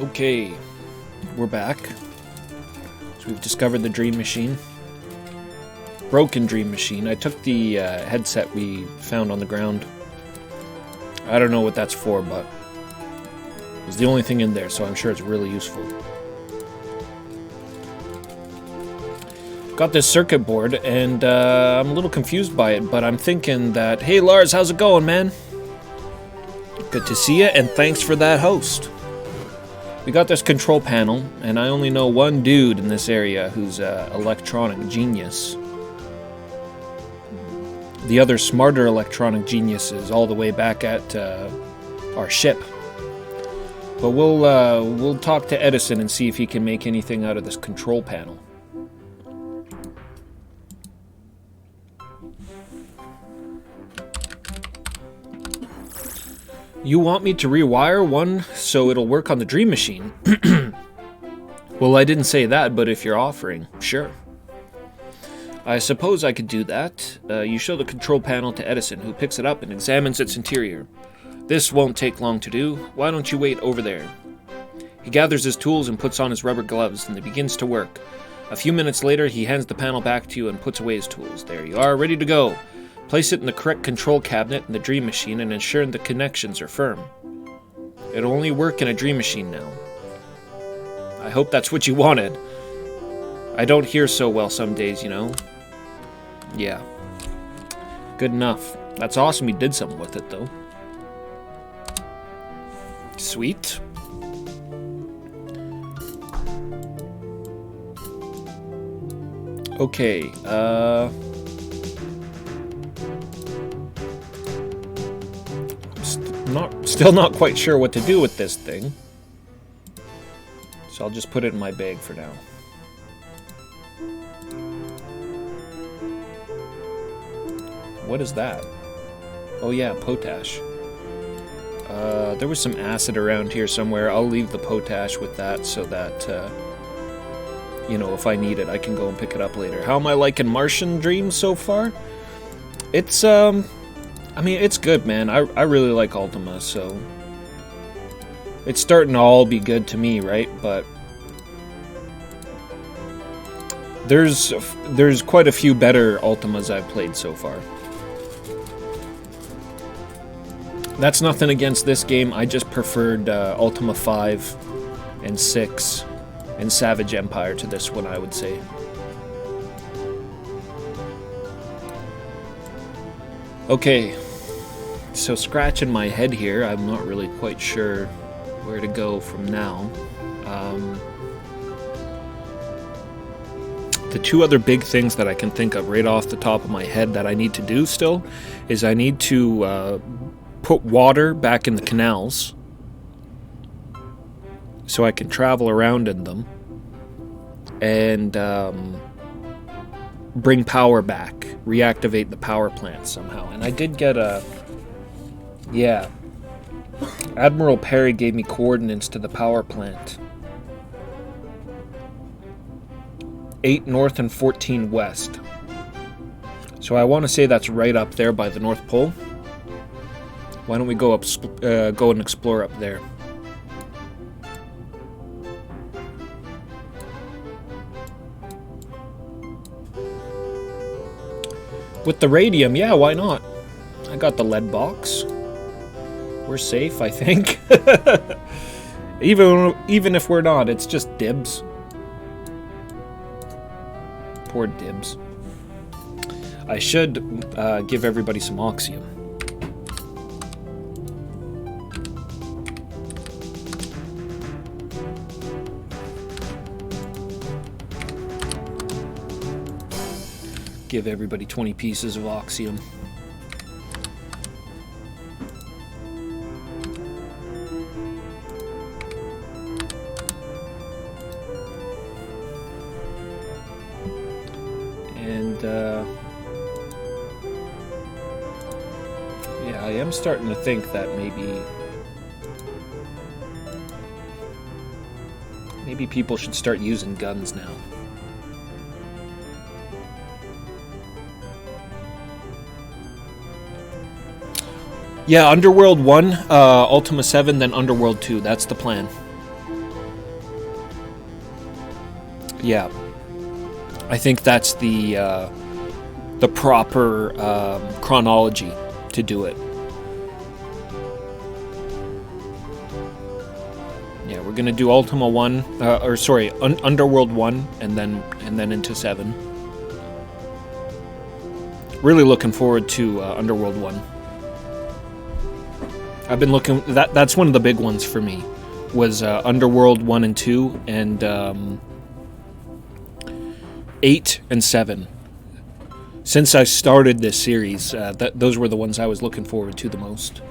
Okay, we're back. So we've discovered the dream machine. Broken dream machine. I took the headset we found on the ground. I don't know what that's for, but it was the only thing in there, so I'm sure it's really useful. Got this circuit board, and I'm a little confused by it, but I'm thinking that, hey Lars, how's it going, man? Good to see you, and thanks for that host. We got this control panel, and I only know one dude in this area who's an electronic genius. The other smarter electronic geniuses all the way back at our ship. But we'll talk to Edison and see if he can make anything out of this control panel. You want me to rewire one so it'll work on the dream machine? Well, I didn't say that, but if you're offering, sure. I suppose I could do that. You show the control panel to Edison, who picks it up and examines its interior. This won't take long to do. Why don't you wait over there? He gathers his tools and puts on his rubber gloves, and he begins to work. A few minutes later, he hands the panel back to you and puts away his tools. There you are, ready to go. Place it in the correct control cabinet in the dream machine and ensure the connections are firm. It'll only work in a dream machine now. I hope that's what you wanted. I don't hear so well some days, you know. Yeah. Good enough. That's awesome you did something with it, though. Sweet. Okay, still not quite sure what to do with this thing. So I'll just put it in my bag for now. What is that? Oh yeah, potash. There was some acid around here somewhere. I'll leave the potash with that so that, you know, if I need it, I can go and pick it up later. How am I liking Martian Dreams so far? It's, I mean, it's good, man. I really like Ultima, so... It's starting to all be good to me, right? But... There's quite a few better Ultimas I've played so far. That's nothing against this game. I just preferred Ultima 5 and 6 and Savage Empire to this one, I would say. Okay, so scratching my head here, I'm not really quite sure where to go from now. The two other big things that I can think of right off the top of my head that I need to do still is I need to put water back in the canals so I can travel around in them, and bring power back, reactivate the power plant somehow. And I did get a... Yeah. Admiral Perry gave me coordinates to the power plant. 8 north and 14 west. So I want to say that's right up there by the North Pole. Why don't we go and explore up there? With the radium, yeah, why not? I got the lead box. We're safe, I think. Even if we're not, it's just dibs. Poor dibs. I should give everybody some oxium. Give everybody 20 pieces of oxium. And yeah, I am starting to think that maybe people should start using guns now. Yeah, Underworld 1, Ultima 7, then Underworld 2. That's the plan. Yeah. I think that's the proper chronology to do it. Yeah, we're gonna do Ultima 1, Underworld 1, and then into 7. Really looking forward to Underworld 1. I've been looking. That's one of the big ones for me. Was Underworld 1 and 2, and 8 and 7. Since I started this series, those were the ones I was looking forward to the most.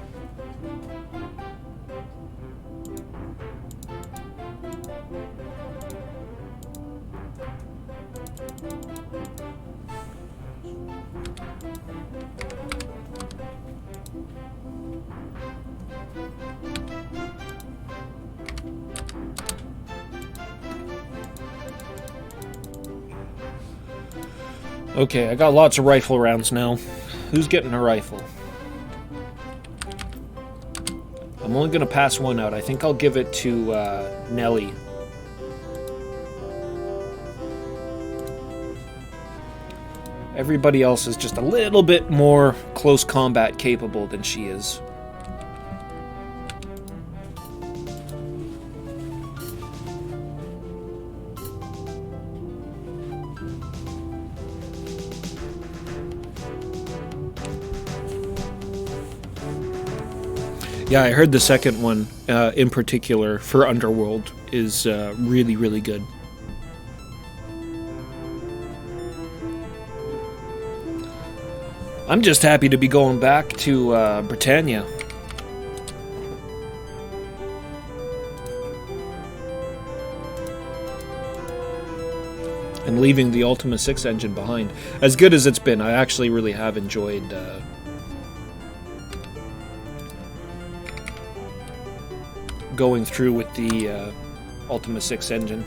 Okay, I got lots of rifle rounds now. Who's getting a rifle? I'm only gonna pass one out. I think I'll give it to Nelly. Everybody else is just a little bit more close combat capable than she is. Yeah, I heard the second one, in particular, for Underworld, is really, really good. I'm just happy to be going back to Britannia. And leaving the Ultima 6 engine behind. As good as it's been, I actually really have enjoyed going through with the Ultima 6 engine.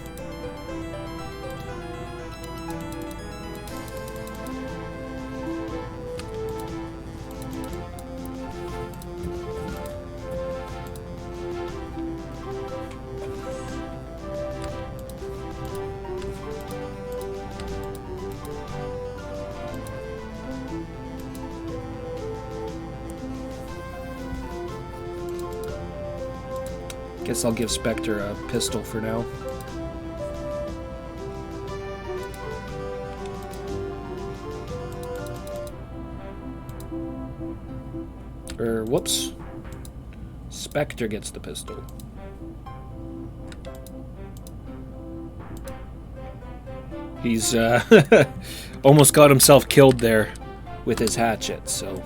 Guess I'll give Spectre a pistol for now. Whoops. Spectre gets the pistol. He's almost got himself killed there with his hatchet, so...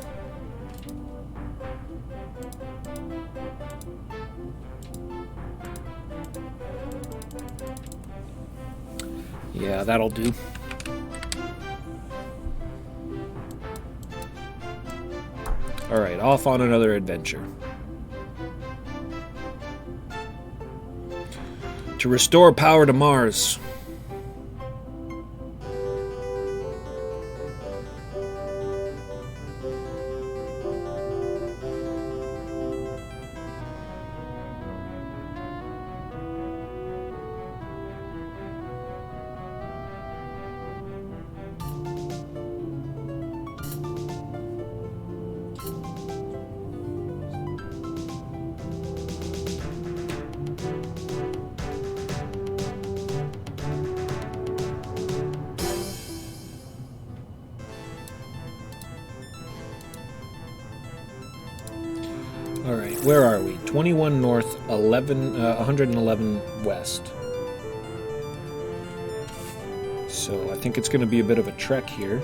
Yeah, that'll do. Alright, off on another adventure. To restore power to Mars. Alright, where are we? 21 north, 111 west. So I think it's going to be a bit of a trek here.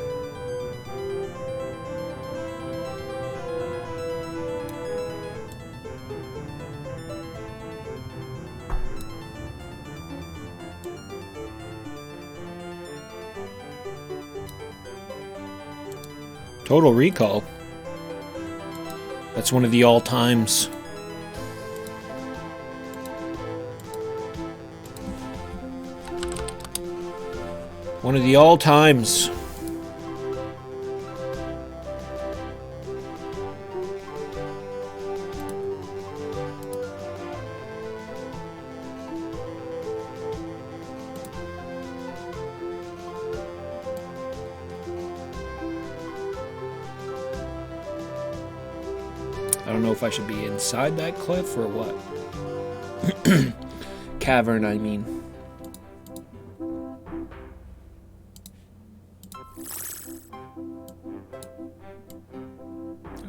Total Recall. That's one of the all-times. One of the all-times. I don't know if I should be inside that cliff or what. Cavern, I mean.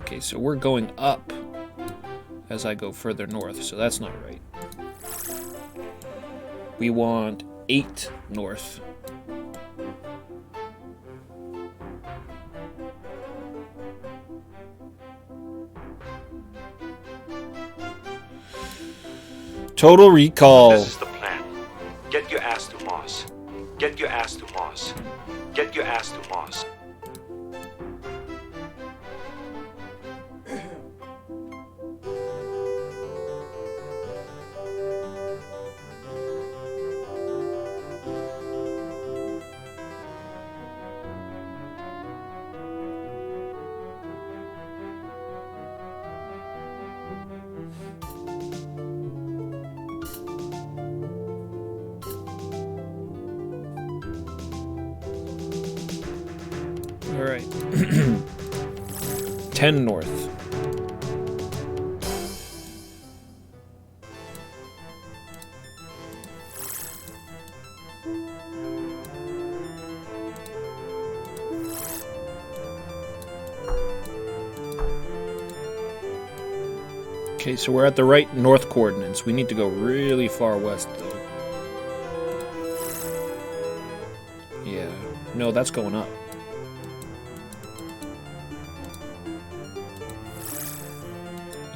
Okay, so we're going up as I go further north, so that's not right. We want 8 north. Total Recall. This is the plan. Get your ass to Mars. Get your ass to Mars. Get your ass to Mars. All right. 10 north. Okay, so we're at the right north coordinates. We need to go really far west, though. Yeah. No, that's going up.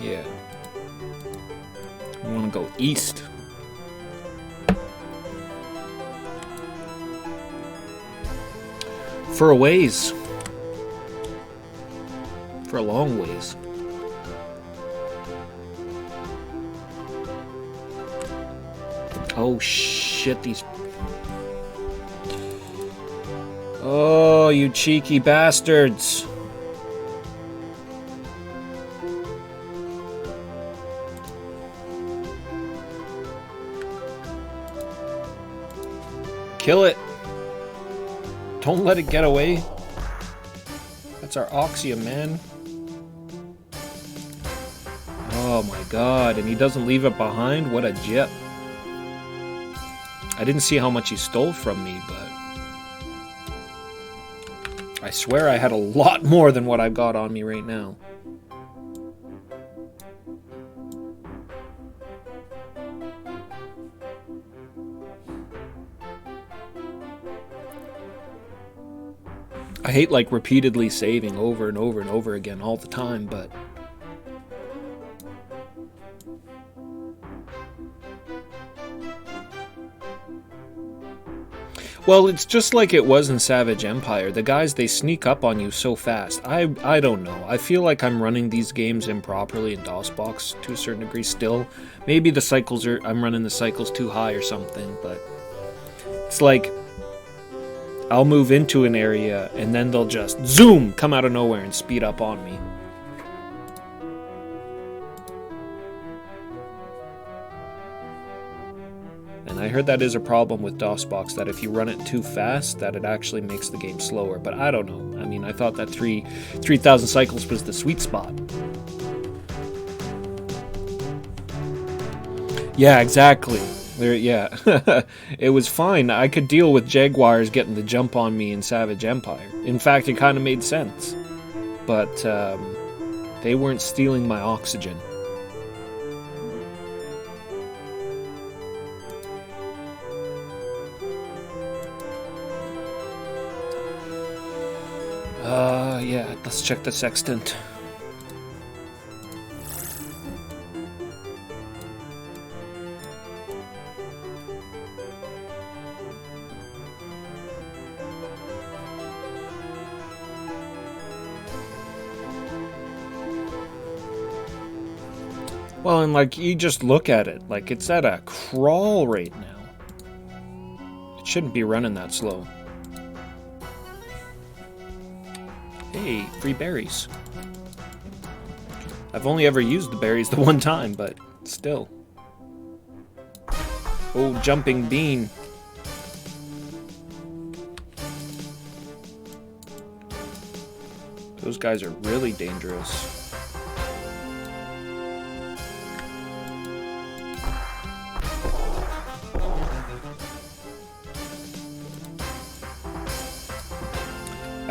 Yeah. We want to go east. For a ways. For a long ways. Oh shit, these... Oh, you cheeky bastards. Kill it. Don't let it get away. That's our Oxium, man. Oh my god, and he doesn't leave it behind? What a jet. I didn't see how much he stole from me, but... I swear I had a lot more than what I've got on me right now. I hate, like, repeatedly saving over and over and over again all the time, but... Well, it's just like it was in Savage Empire. The guys, they sneak up on you so fast. I don't know. I feel like I'm running these games improperly in DOSBox to a certain degree still. Maybe the cycles are... I'm running the cycles too high or something, but... It's like... I'll move into an area, and then they'll just, zoom, come out of nowhere and speed up on me. And I heard that is a problem with DOSBox, that if you run it too fast, that it actually makes the game slower. But I don't know. I mean, I thought that 3,000 cycles was the sweet spot. Yeah, exactly. Yeah, it was fine. I could deal with Jaguars getting the jump on me in Savage Empire. In fact, it kind of made sense. But they weren't stealing my oxygen. Yeah, let's check the sextant. Well, and like, you just look at it, like, it's at a crawl rate now. It shouldn't be running that slow. Hey, free berries. I've only ever used the berries the one time, but still. Oh, jumping bean. Those guys are really dangerous.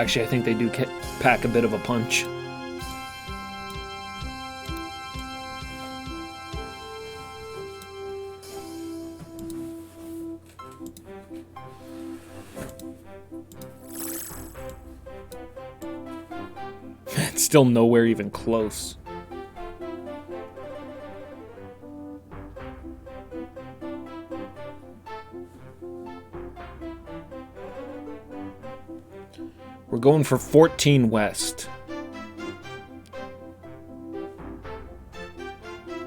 Actually, I think they do pack a bit of a punch. It's still nowhere even close. We're going for 14 west.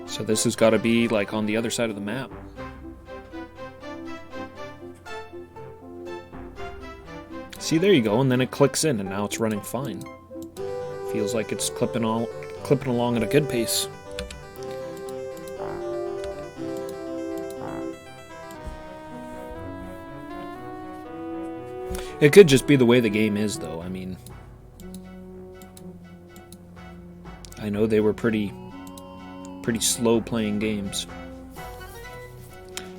So this has got to be like on the other side of the map. See, there you go, and then it clicks in, and now it's running fine. Feels like it's clipping along at a good pace. It could just be the way the game is, though. I mean, I know they were pretty slow playing games.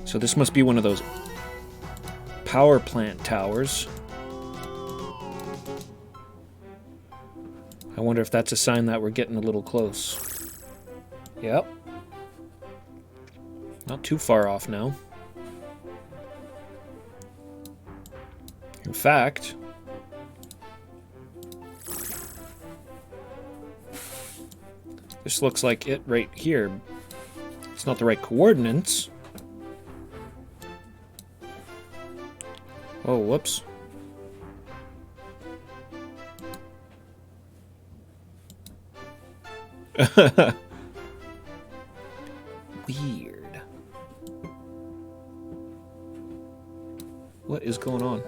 So this must be one of those power plant towers. I wonder if that's a sign that we're getting a little close. Yep. Not too far off now. In fact, this looks like it right here. It's not the right coordinates. Oh, whoops. Weird. What is going on?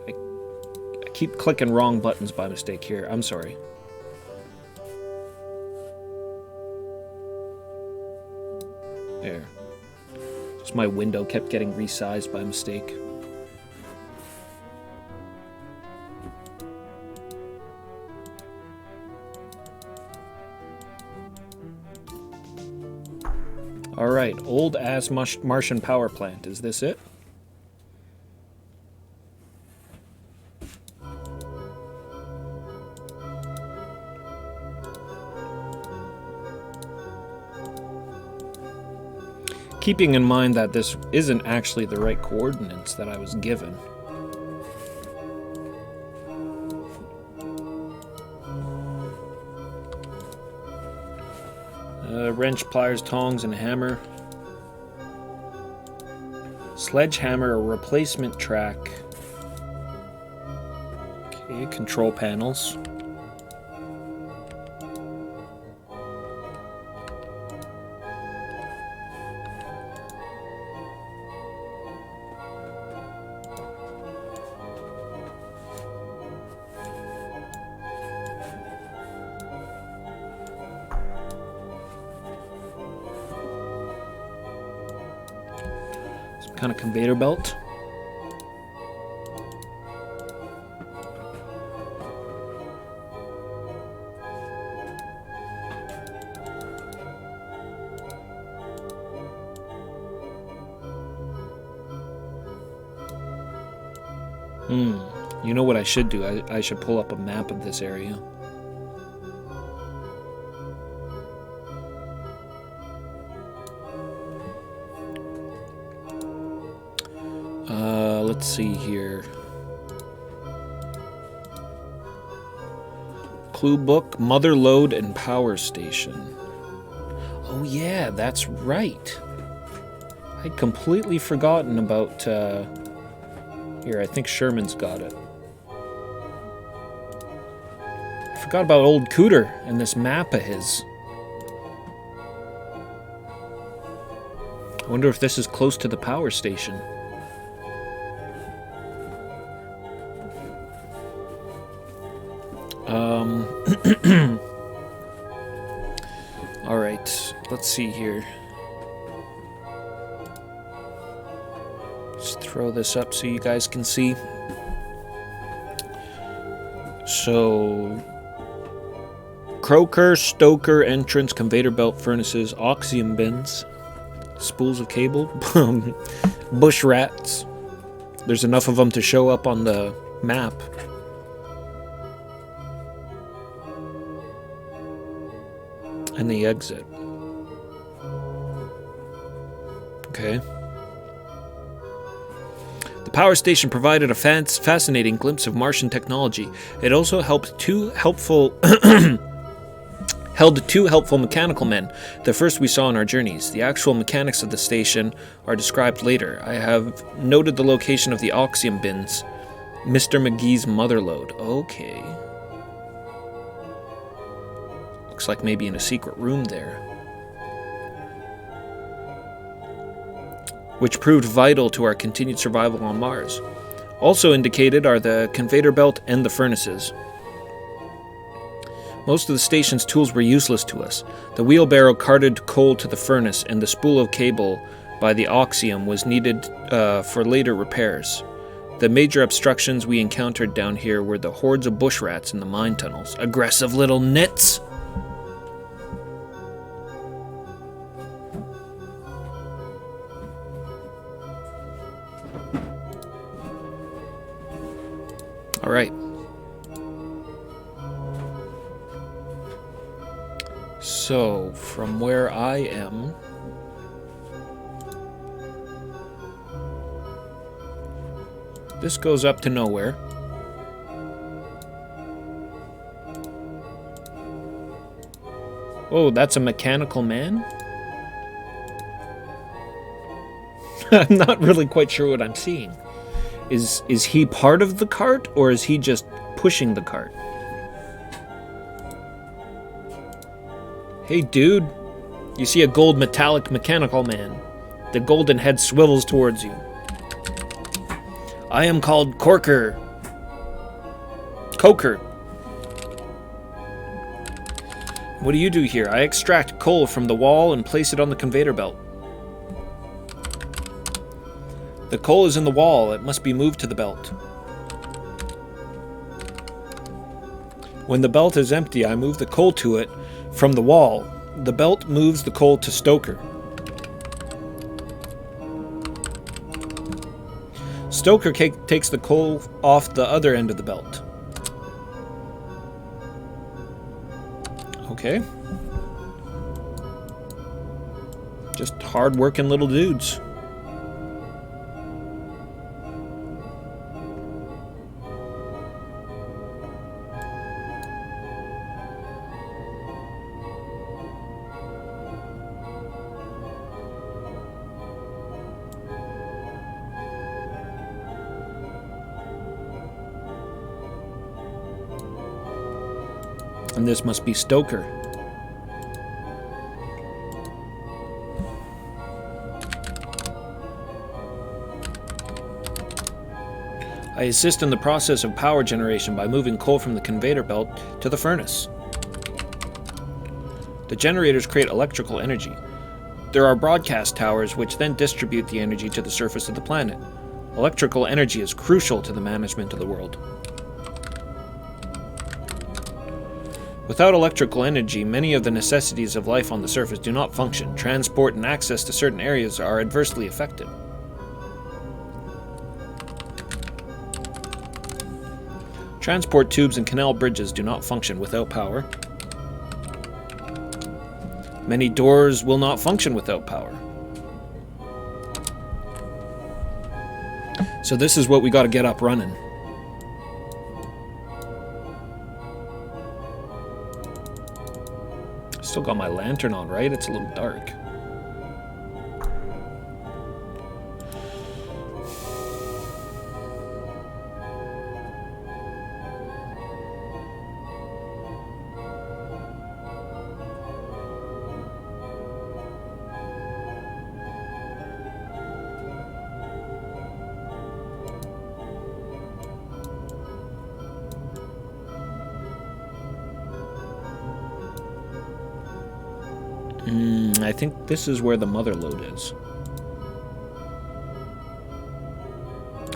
I keep clicking wrong buttons by mistake here. I'm sorry. There. Just my window kept getting resized by mistake. Alright, old-ass Martian power plant. Is this it? Keeping in mind that this isn't actually the right coordinates that I was given. Wrench, pliers, tongs, and hammer. Sledgehammer, a replacement track. Okay, control panels. Kind of conveyor belt. You know what I should do? I should pull up a map of this area. Let's see here. Clue book, mother lode, and power station. Oh yeah, that's right. I'd completely forgotten about... Here, I think Sherman's got it. I forgot about old Cooter and this map of his. I wonder if this is close to the power station. Alright, let's see here. Just throw this up so you guys can see. So, croaker, stoker, entrance, conveyor belt, furnaces, oxygen bins, spools of cable, bush rats. There's enough of them to show up on the map. And the exit. Okay. The power station provided a fascinating glimpse of Martian technology. It also held two helpful mechanical men, the first we saw on our journeys. The actual mechanics of the station are described later. I have noted the location of the oxium bins. Mr. McGee's motherlode. Okay. Looks like maybe in a secret room there. Which proved vital to our continued survival on Mars. Also indicated are the conveyor belt and the furnaces. Most of the station's tools were useless to us. The wheelbarrow carted coal to the furnace, and the spool of cable by the oxium was needed for later repairs. The major obstructions we encountered down here were the hordes of bush rats in the mine tunnels. Aggressive little nits! Alright. So, from where I am... this goes up to nowhere. Oh, that's a mechanical man? I'm not really quite sure what I'm seeing. Is he part of the cart, or is he just pushing the cart? Hey, dude. You see a gold metallic mechanical man. The golden head swivels towards you. I am called Coker. What do you do here? I extract coal from the wall and place it on the conveyor belt. The coal is in the wall. It must be moved to the belt. When the belt is empty, I move the coal to it from the wall. The belt moves the coal to Stoker. Stoker takes the coal off the other end of the belt. Okay. Just hard-working little dudes. And this must be Stoker. I assist in the process of power generation by moving coal from the conveyor belt to the furnace. The generators create electrical energy. There are broadcast towers which then distribute the energy to the surface of the planet. Electrical energy is crucial to the management of the world. Without electrical energy, many of the necessities of life on the surface do not function. Transport and access to certain areas are adversely affected. Transport tubes and canal bridges do not function without power. Many doors will not function without power. So this is what we got to get up running. Still got my lantern on, right? It's a little dark. I think this is where the mother lode is.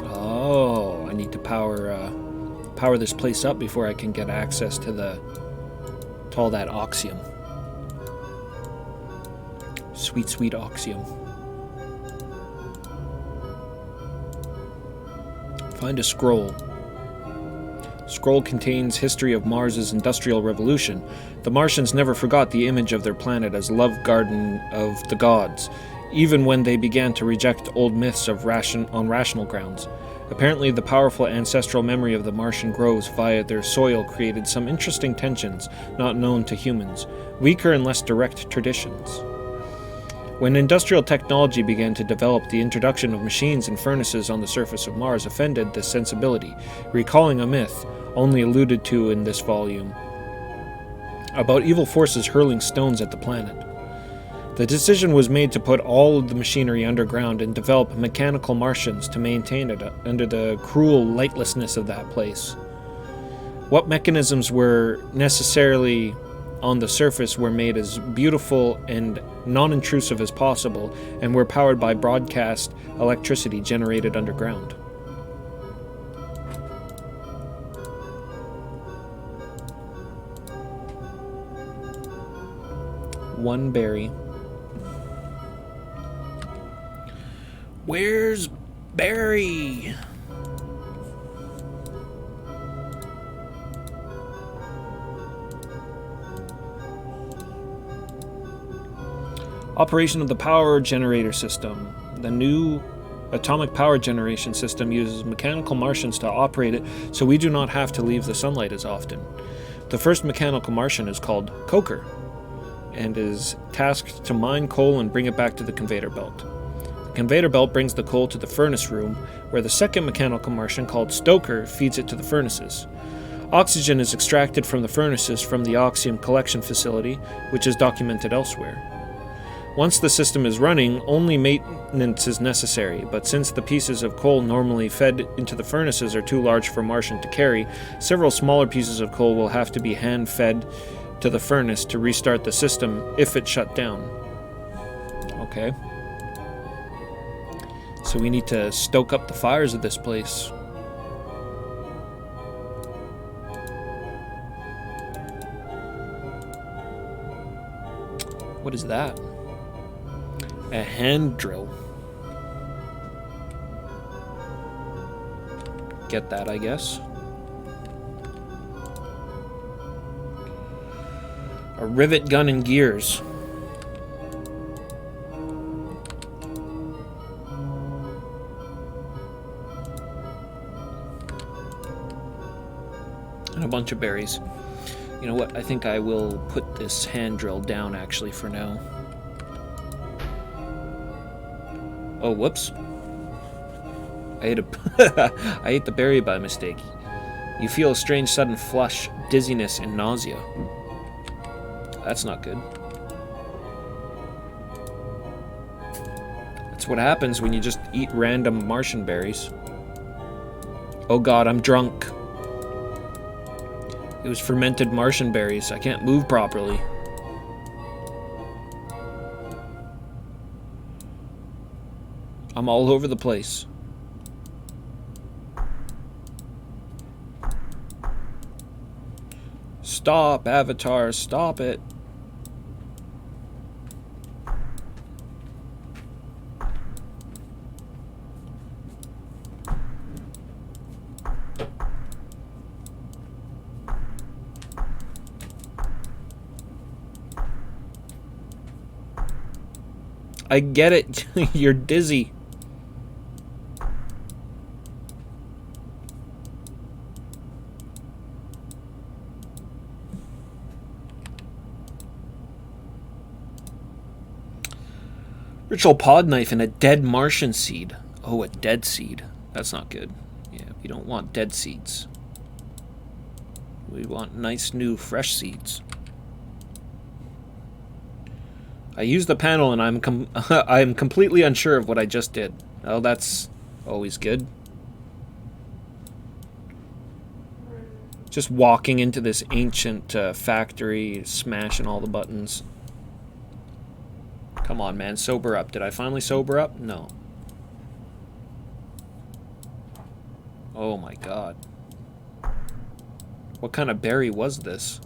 Oh, I need to power this place up before I can get access to all that oxium. Sweet, sweet oxium. Find a scroll. Scroll contains history of Mars's industrial revolution. The Martians never forgot the image of their planet as love garden of the gods, even when they began to reject old myths on rational grounds. Apparently, the powerful ancestral memory of the Martian groves via their soil created some interesting tensions not known to humans, weaker and less direct traditions. When industrial technology began to develop, the introduction of machines and furnaces on the surface of Mars offended this sensibility, recalling a myth, only alluded to in this volume, about evil forces hurling stones at the planet. The decision was made to put all of the machinery underground and develop mechanical Martians to maintain it under the cruel lightlessness of that place. What mechanisms were necessarily on the surface were made as beautiful and non-intrusive as possible and were powered by broadcast electricity generated underground. One berry. Where's Barry? Operation of the power generator system. The new atomic power generation system uses mechanical Martians to operate it, so we do not have to leave the sunlight as often. The first mechanical Martian is called Coker, and is tasked to mine coal and bring it back to the conveyor belt. The conveyor belt brings the coal to the furnace room, where the second mechanical Martian, called Stoker, feeds it to the furnaces. Oxygen is extracted from the furnaces from the Oxium collection facility, which is documented elsewhere. Once the system is running, only maintenance is necessary, but since the pieces of coal normally fed into the furnaces are too large for Martian to carry, several smaller pieces of coal will have to be hand-fed to the furnace to restart the system if it shut down. Okay. So we need to stoke up the fires of this place. What is that? A hand drill. Get that, I guess. A rivet gun and gears. And a bunch of berries. You know what? I think I will put this hand drill down actually for now. Oh, whoops. I ate the berry by mistake. You feel a strange sudden flush, dizziness, and nausea. That's not good. That's what happens when you just eat random Martian berries. Oh god, I'm drunk. It was fermented Martian berries. I can't move properly. I'm all over the place. Stop, Avatar, stop it. I get it. You're dizzy. Ritual pod knife and a dead Martian seed. Oh, a dead seed. That's not good. Yeah, we don't want dead seeds. We want nice, new, fresh seeds. I used the panel and I'm completely unsure of what I just did. Oh, that's always good. Just walking into this ancient factory, smashing all the buttons. Come on, man, sober up. Did I finally sober up? No. Oh my god. What kind of berry was this?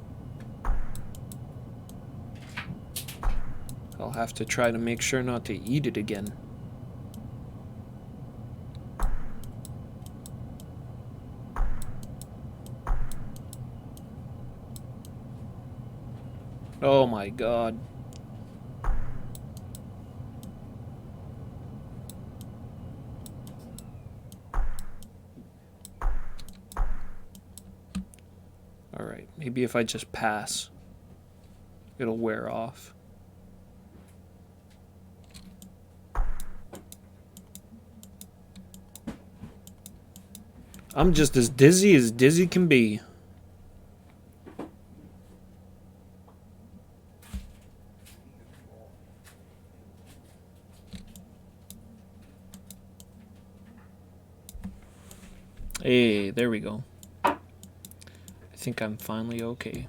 I'll have to try to make sure not to eat it again. Oh my god. Alright, maybe if I just pass, it'll wear off. I'm just as dizzy can be. Hey, there we go. I think I'm finally okay.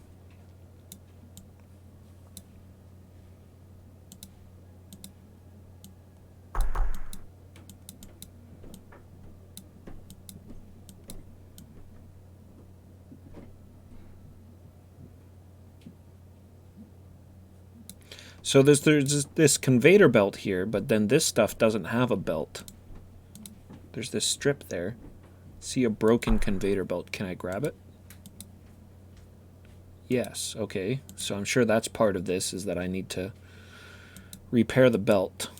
So there's this conveyor belt here, but then this stuff doesn't have a belt. There's this strip there. See a broken conveyor belt. Can I grab it? Yes, okay. So I'm sure that's part of this, is that I need to repair the belt.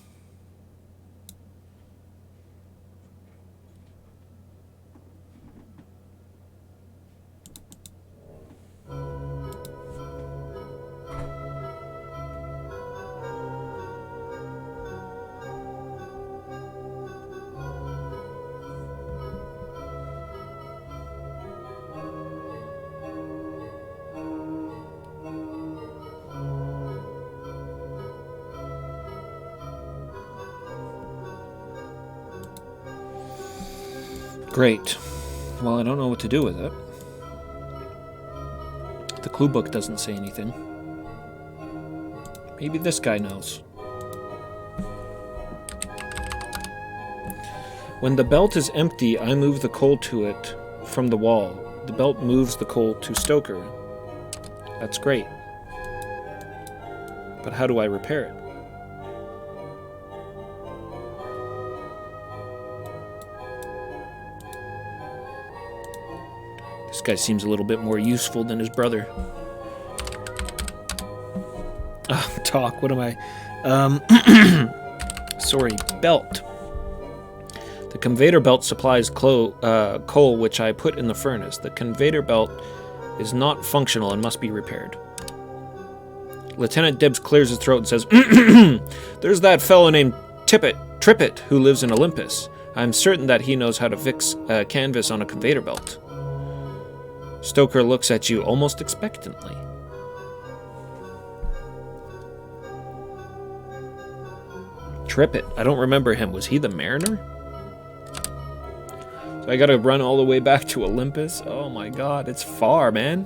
Great. Well, I don't know what to do with it. The clue book doesn't say anything. Maybe this guy knows. When the belt is empty, I move the coal to it from the wall. The belt moves the coal to Stoker. That's great. But how do I repair it? This guy seems a little bit more useful than his brother. Talk, what am I? Sorry, belt. The conveyor belt supplies coal, which I put in the furnace. The conveyor belt is not functional and must be repaired. Lieutenant Dibs clears his throat and says, There's that fellow named Trippet, who lives in Olympus. I'm certain that he knows how to fix canvas on a conveyor belt. Stoker looks at you almost expectantly. Trippet, I don't remember him. Was he the mariner? So I gotta run all the way back to Olympus? Oh my god, it's far, man.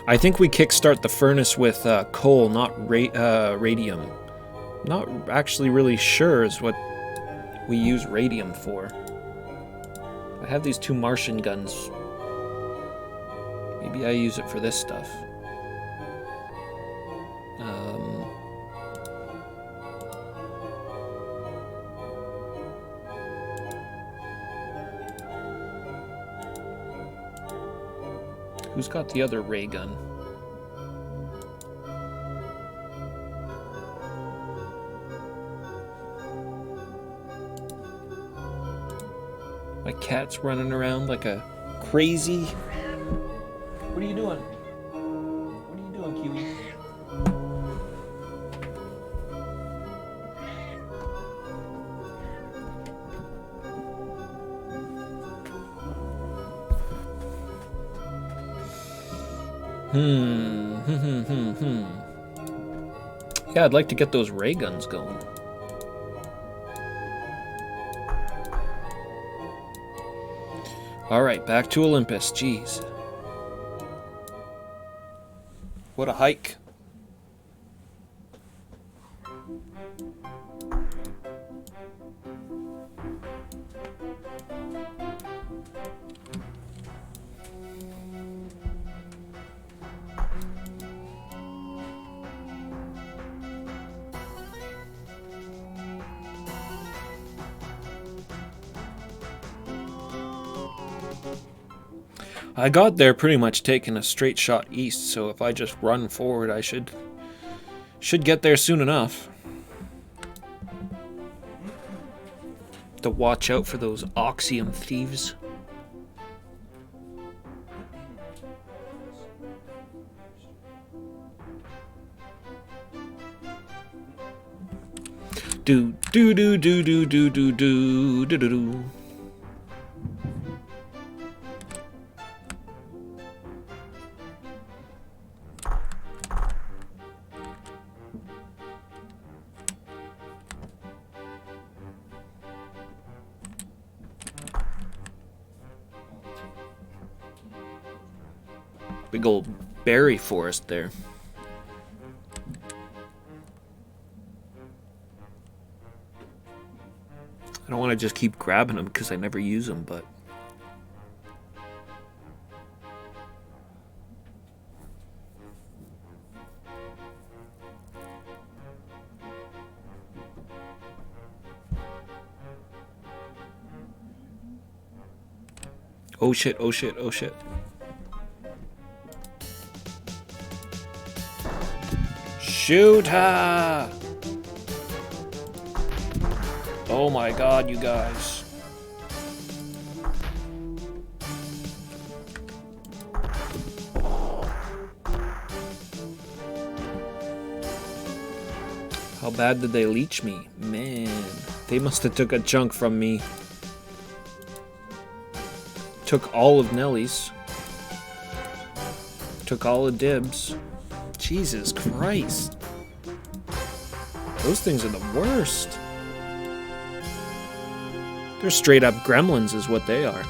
I think we kickstart the furnace with coal, not radium. Not actually really sure is what we use radium for. I have these 2 Martian guns. Maybe I use it for this stuff. Who's got the other ray gun? My cat's running around like a crazy. What are you doing? What are you doing, Kiwi? Yeah, I'd like to get those ray guns going. Alright, back to Olympus. Jeez. What a hike. I got there pretty much taking a straight shot east, so if I just run forward, I should get there soon enough. To watch out for those oxium thieves. Do do do do do do do do do do. Big old berry forest there. I don't want to just keep grabbing them because I never use them, but... Oh shit, oh shit, oh shit. Shoot her! Oh my god, you guys. How bad did they leech me? Man, they must have took a chunk from me. Took all of Nellie's. Took all of Dib's. Jesus Christ. Those things are the worst. They're straight up gremlins is what they are.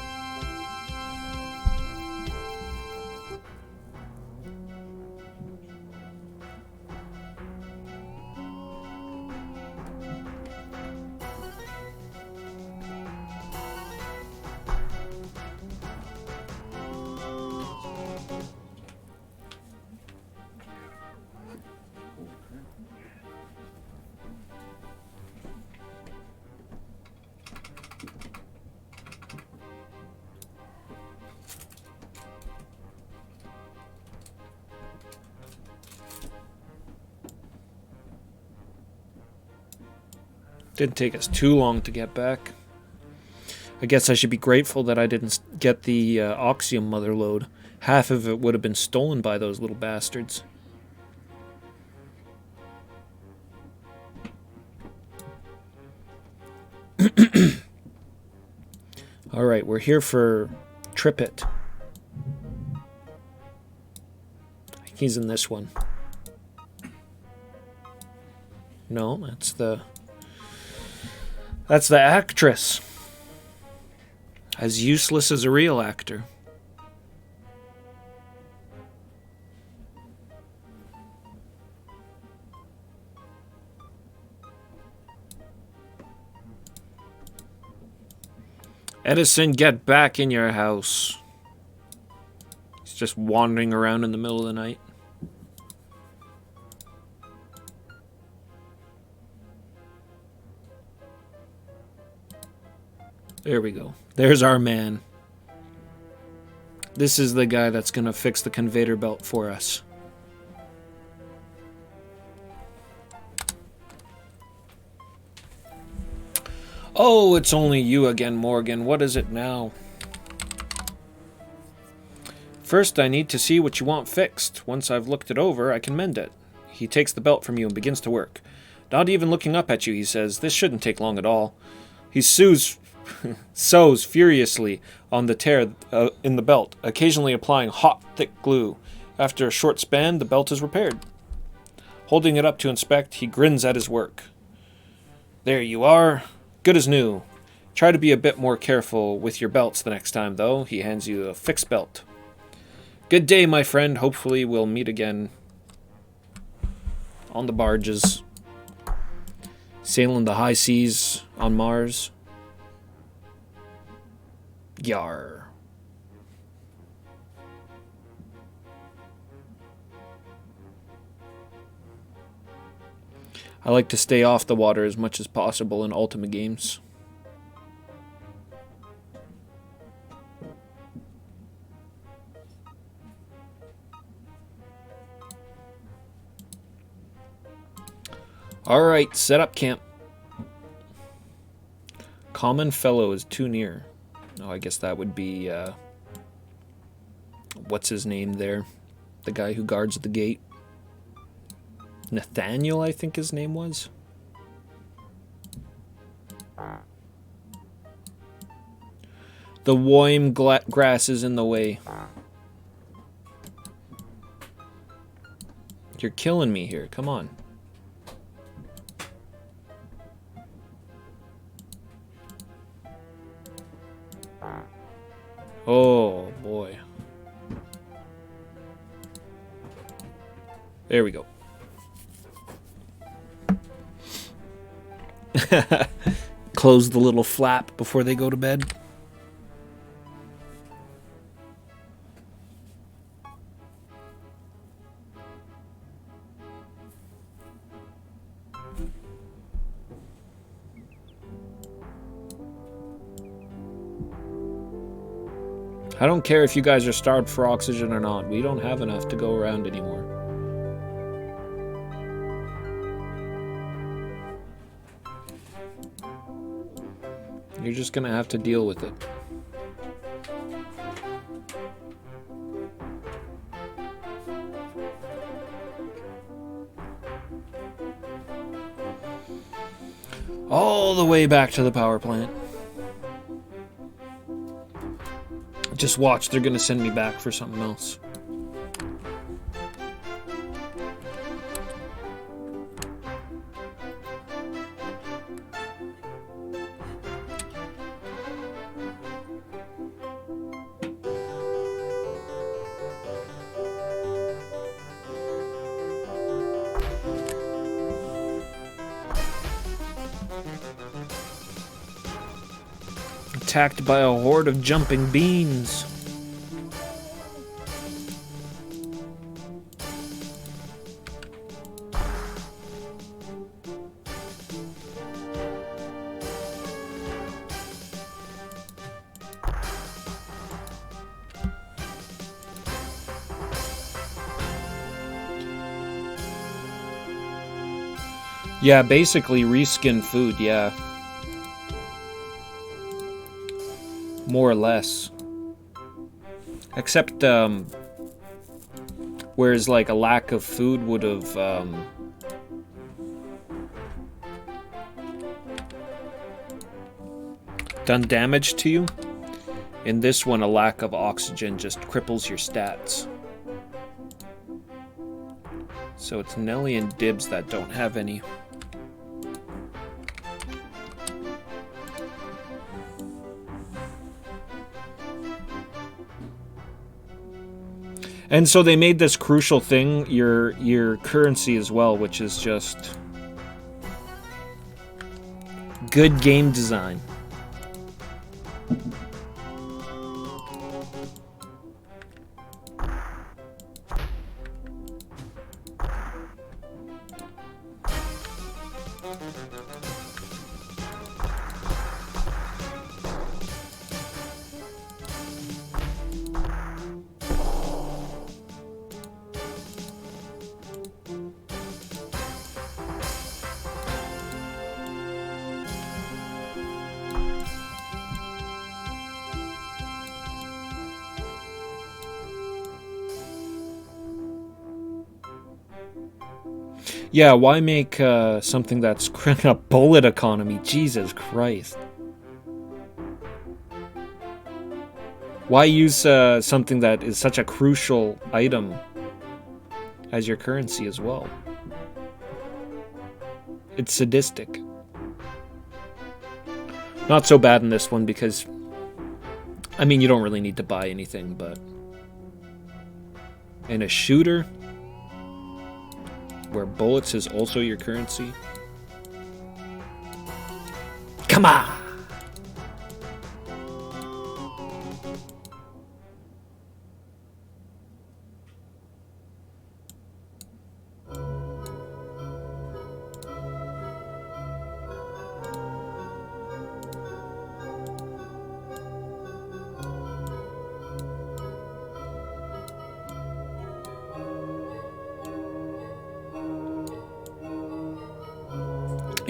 Didn't take us too long to get back. I guess I should be grateful that I didn't get the Oxium mother load. Half of it would have been stolen by those little bastards. Alright, we're here for Trippet. He's in this one. No, that's the actress. As useless as a real actor. Edison, get back in your house. He's just wandering around in the middle of the night. There we go. There's our man. This is the guy that's going to fix the conveyor belt for us. Oh, it's only you again, Morgan. What is it now? First, I need to see what you want fixed. Once I've looked it over, I can mend it. He takes the belt from you and begins to work. Not even looking up at you, he says, this shouldn't take long at all. He sews furiously on the tear in the belt, occasionally applying hot, thick glue. After a short span, the belt is repaired. Holding it up to inspect, he grins at his work. There you are. Good as new. Try to be a bit more careful with your belts the next time, though. He hands you a fixed belt. Good day, my friend. Hopefully we'll meet again on the barges. Sailing the high seas on Mars. Yar. I like to stay off the water as much as possible in Ultima games. Alright, set up camp. Common fellow is too near. Oh, I guess that would be, what's his name there? The guy who guards the gate. Nathaniel, I think his name was. The Woim grass is in the way. You're killing me here. Come on. Oh, boy. There we go. Close the little flap before they go to bed. I don't care if you guys are starved for oxygen or not. We don't have enough to go around anymore. You're just gonna have to deal with it. All the way back to the power plant. Just watch, they're gonna send me back for something else. Attacked by a horde of jumping beans. Yeah, basically reskin food, yeah. More or less. Except, whereas like a lack of food would have, done damage to you. In this one, a lack of oxygen just cripples your stats. So it's Nelly and Dibs that don't have any. And so they made this crucial thing, your currency as well, which is just good game design. Yeah, why make something that's a bullet economy? Jesus Christ. Why use something that is such a crucial item as your currency as well? It's sadistic. Not so bad in this one because, I mean, you don't really need to buy anything, but in a shooter where bullets is also your currency. Come on!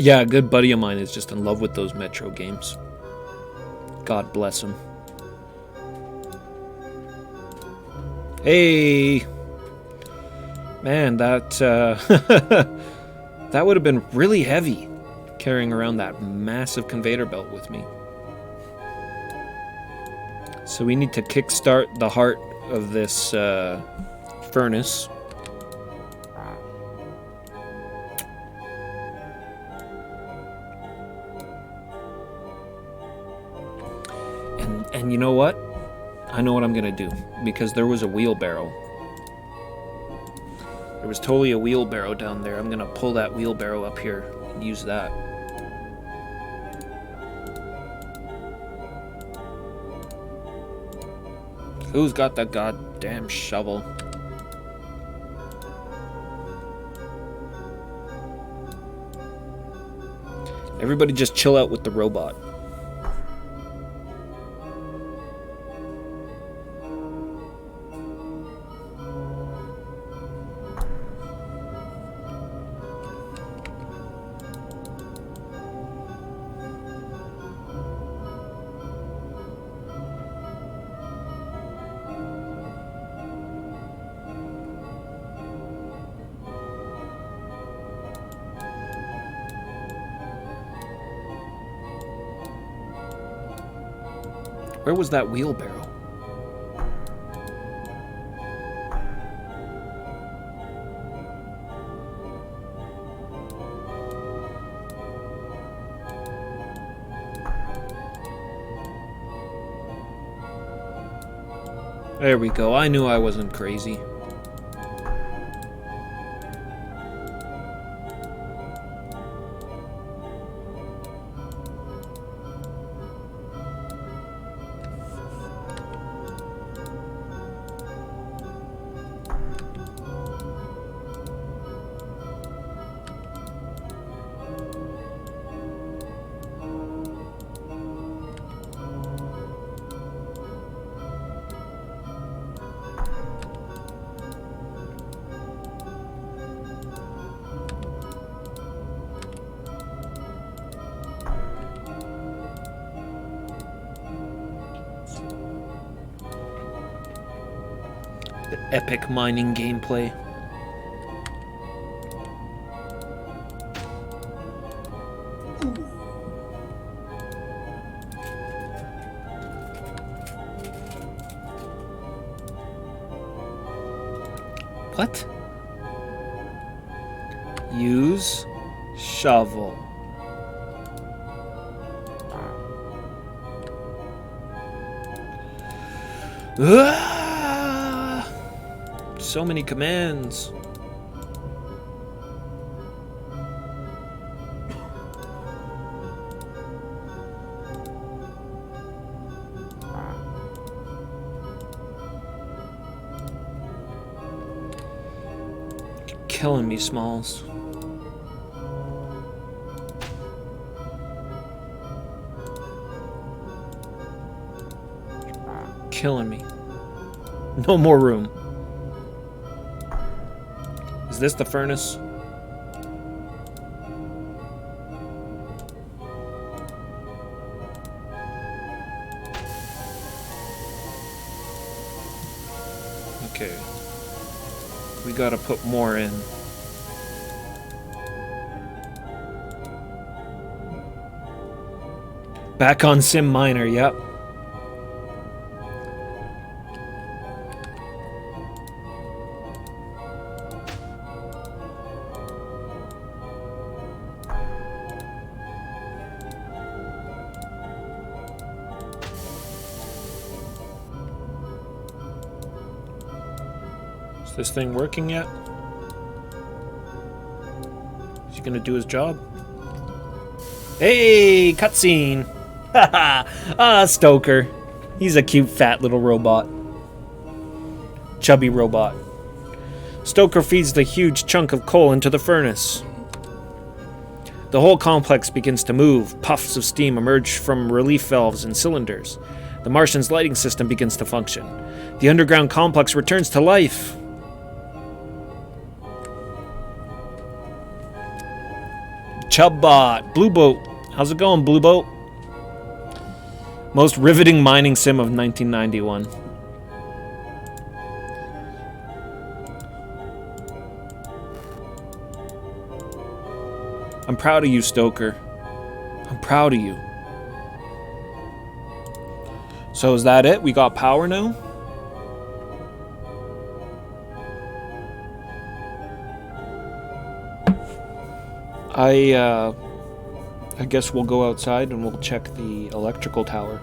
Yeah, a good buddy of mine is just in love with those Metro games. God bless him. Hey! Man, that that would have been really heavy, carrying around that massive conveyor belt with me. So we need to kickstart the heart of this furnace. And you know what? I know what I'm gonna do, because there was a wheelbarrow. There was totally a wheelbarrow down there. I'm gonna pull that wheelbarrow up here and use that. Who's got the goddamn shovel? Everybody just chill out with the robot. Where was that wheelbarrow? There we go. I knew I wasn't crazy. Epic mining gameplay. What? Use shovel. So many commands. You're killing me, Smalls. Killing me. No more room. Is this the furnace? Okay. We gotta put more in. Back on Sim Miner, yep. Is this thing working yet? Is he gonna do his job? Hey, cutscene! Haha! Stoker. He's a cute, fat little robot. Chubby robot. Stoker feeds the huge chunk of coal into the furnace. The whole complex begins to move. Puffs of steam emerge from relief valves and cylinders. The Martian's lighting system begins to function. The underground complex returns to life. Chubbot. Blue Boat. How's it going, Blue Boat? Most riveting mining sim of 1991. I'm proud of you, Stoker. I'm proud of you. So is that it? We got power now? I guess we'll go outside and we'll check the electrical tower.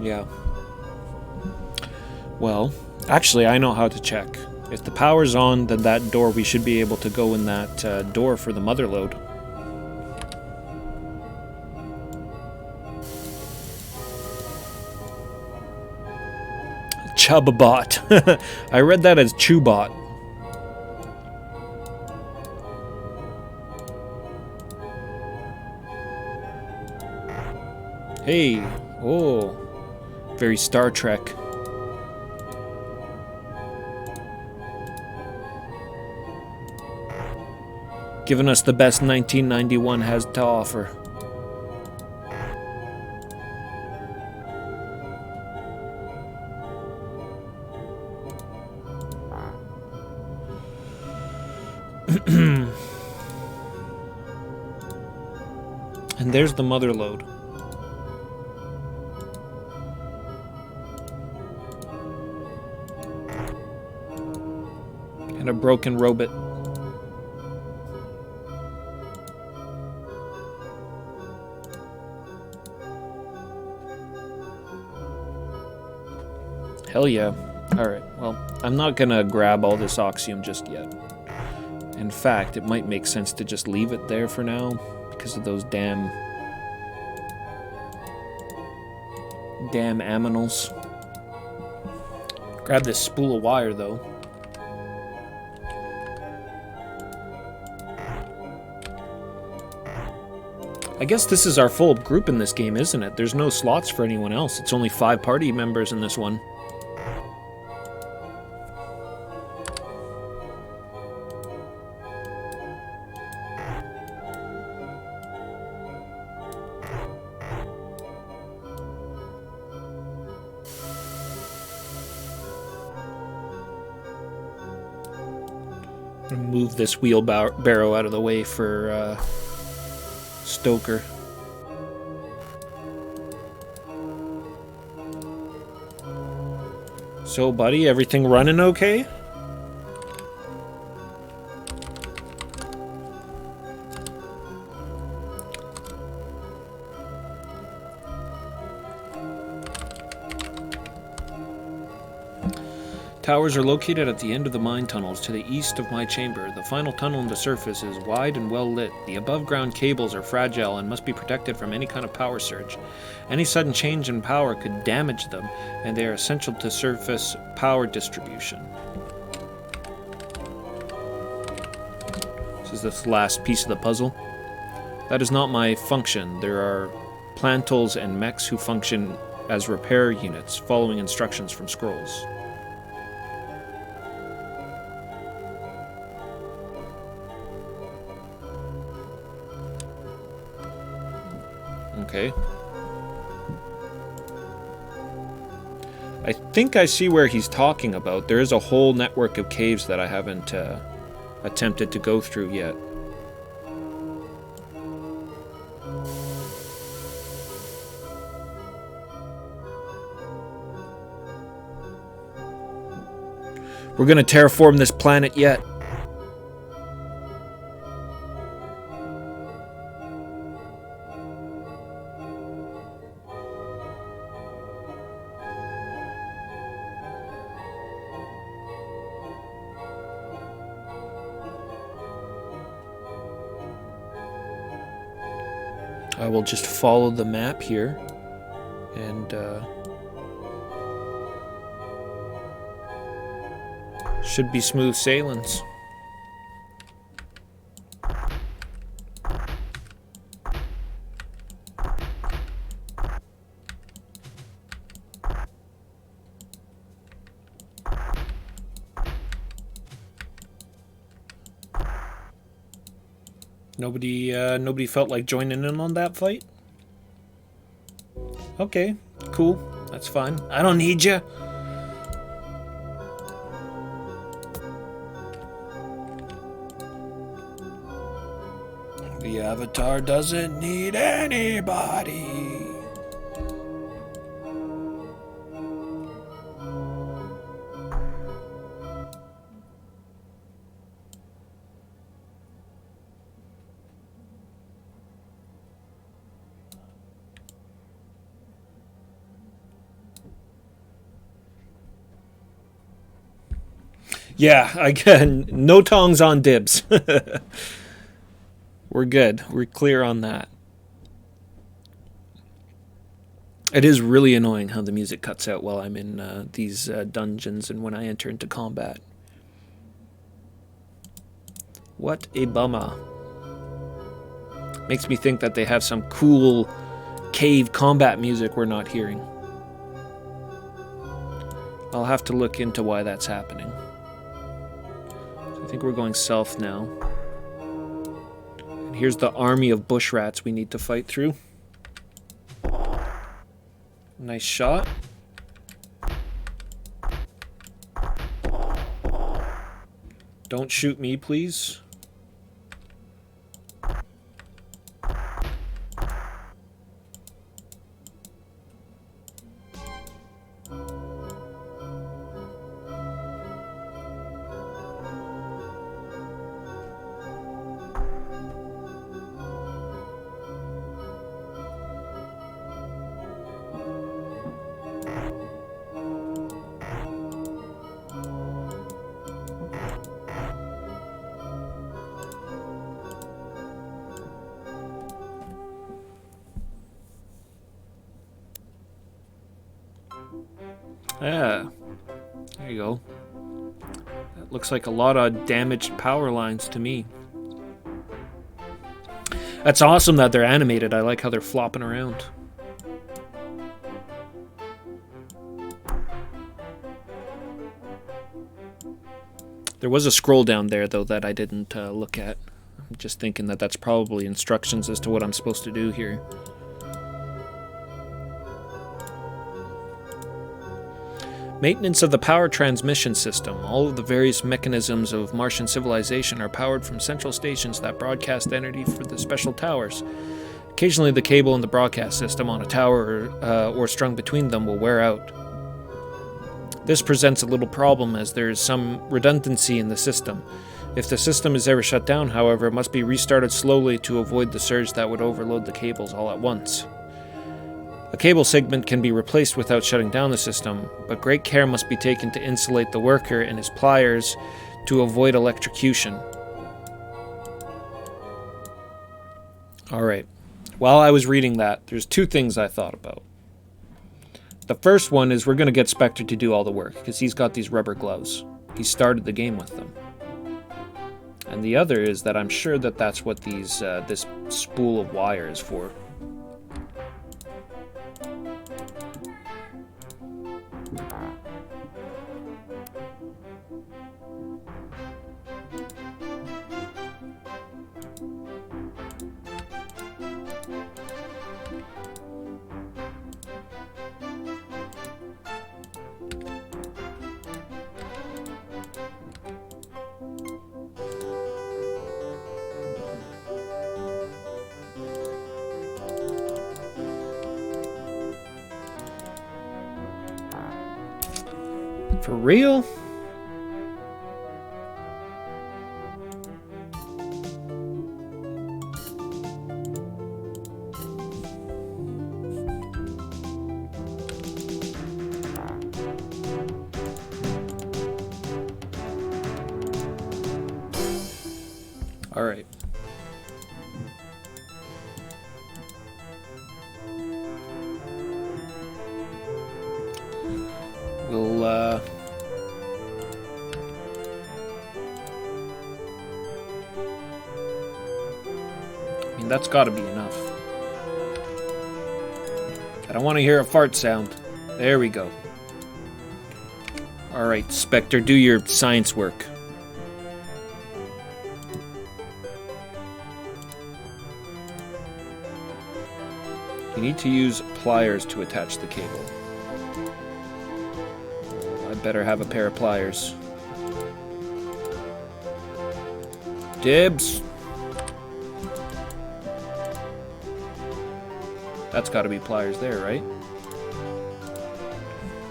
Yeah. Well, actually, I know how to check. If the power's on, then that door, we should be able to go in that door for the mother load. Chubbot. I read that as Chewbot. Hey. Oh. Very Star Trek. Giving us the best 1991 has to offer. And there's the mother load. And a broken robot. Hell yeah. Alright, well, I'm not gonna grab all this oxium just yet. In fact, it might make sense to just leave it there for now, because of those damn aminals. Grab this spool of wire, though. I guess this is our full group in this game, isn't it? There's no slots for anyone else. It's only 5 party members in this one. Move this wheelbarrow out of the way for Stoker. So, buddy, everything running okay? Towers are located at the end of the mine tunnels to the east of my chamber. The final tunnel on the surface is wide and well lit. The above-ground cables are fragile and must be protected from any kind of power surge. Any sudden change in power could damage them, and they are essential to surface power distribution. This is the last piece of the puzzle. That is not my function. There are plantals and mechs who function as repair units, following instructions from scrolls. Okay. I think I see where he's talking about. There is a whole network of caves that I haven't attempted to go through yet. We're gonna terraform this planet yet. I will just follow the map here, and should be smooth sailings. Nobody felt like joining in on that fight? Okay, cool. That's fine. I don't need you. The Avatar doesn't need anybody. Yeah, again, no tongs on dibs. We're good. We're clear on that. It is really annoying how the music cuts out while I'm in these dungeons and when I enter into combat. What a bummer. Makes me think that they have some cool cave combat music we're not hearing. I'll have to look into why that's happening. I think we're going south now. And here's the army of bush rats we need to fight through. Nice shot. Don't shoot me, please. Yeah, there you go. That looks like a lot of damaged power lines to me. That's awesome that they're animated. I like how they're flopping around. There was a scroll down there, though, that I didn't look at. I'm just thinking that that's probably instructions as to what I'm supposed to do here. Maintenance of the power transmission system. All of the various mechanisms of Martian civilization are powered from central stations that broadcast energy for the special towers. Occasionally the cable in the broadcast system on a tower or strung between them will wear out. This presents a little problem as there is some redundancy in the system. If the system is ever shut down, however, it must be restarted slowly to avoid the surge that would overload the cables all at once. A cable segment can be replaced without shutting down the system, but great care must be taken to insulate the worker and his pliers to avoid electrocution. Alright, while I was reading that, there's two things I thought about. The first one is we're going to get Spectre to do all the work, because he's got these rubber gloves. He started the game with them. And the other is that I'm sure that that's what these this spool of wire is for. For real? All right. We'll I mean, that's got to be enough. I don't want to hear a fart sound. There we go. All right, Spectre, do your science work. You need to use pliers to attach the cable. Oh, I better have a pair of pliers. Dibs! That's gotta be pliers there, right?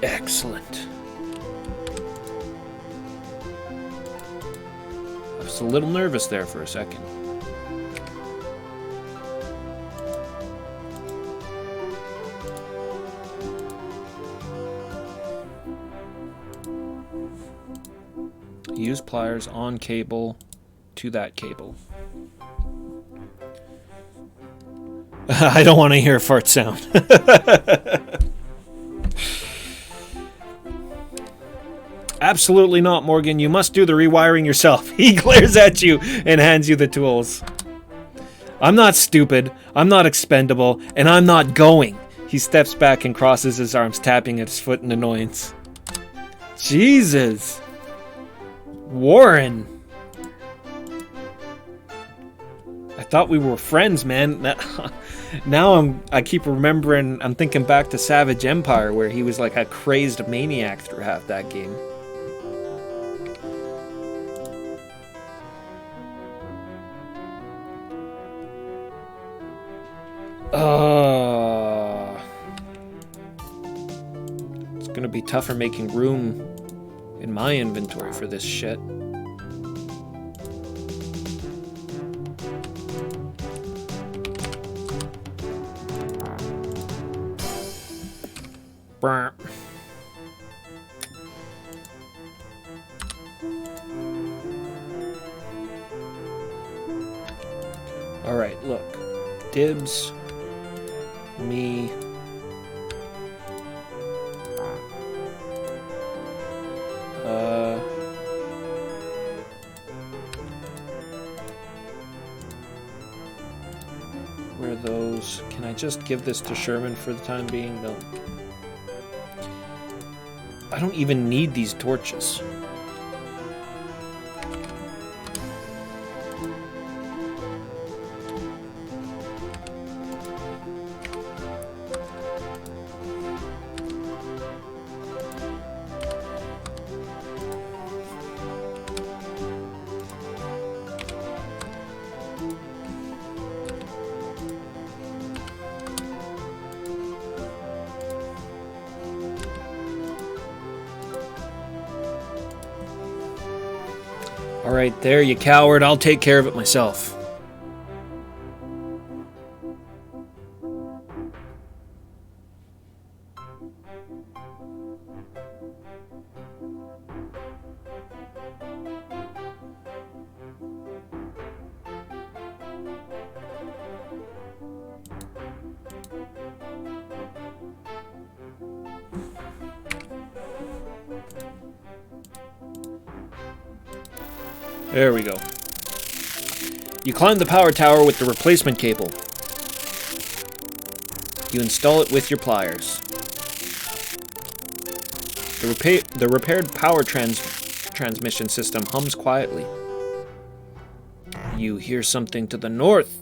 Excellent. I was a little nervous there for a second. Use pliers on cable to that cable. I don't want to hear a fart sound. Absolutely not, Morgan. You must do the rewiring yourself. He glares at you and hands you the tools. I'm not stupid, I'm not expendable, and I'm not going. He steps back and crosses his arms, tapping at his foot in annoyance. Jesus. Warren. I thought we were friends, man. Now I keep remembering, I'm thinking back to Savage Empire, where he was like a crazed maniac through half that game. It's gonna be tougher making room in my inventory for this shit. Brr. All right, look. Dibs. Me. Where are those? Can I just give this to Sherman for the time being? No. I don't even need these torches. Alright, there, you coward. I'll take care of it myself. There we go. You climb the power tower with the replacement cable. You install it with your pliers. The repaired power transmission system hums quietly. You hear something to the north.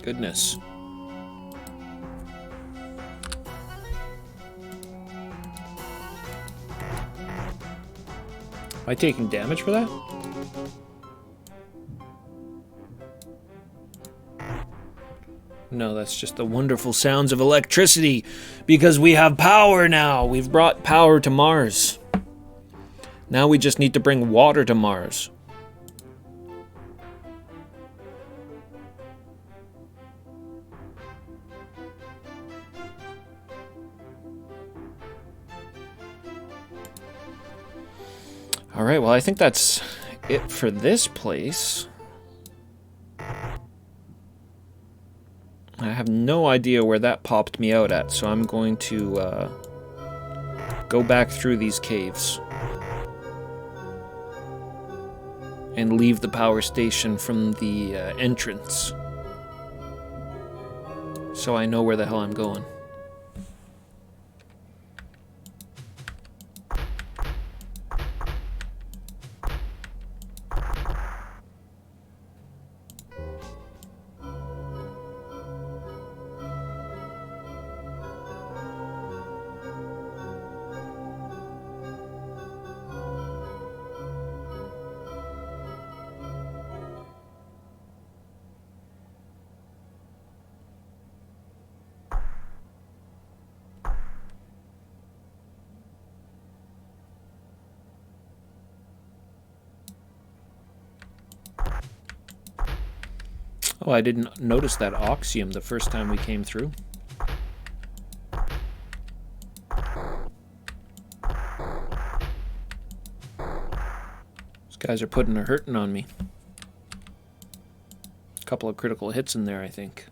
Goodness. Am I taking damage for that? No, that's just the wonderful sounds of electricity, because we have power now. We've brought power to Mars. Now we just need to bring water to Mars. All right, well, I think that's it for this place. I have no idea where that popped me out at, so I'm going to go back through these caves and leave the power station from the entrance, so I know where the hell I'm going. Oh, I didn't notice that Oxium the first time we came through. These guys are putting a hurting on me. A couple of critical hits in there, I think.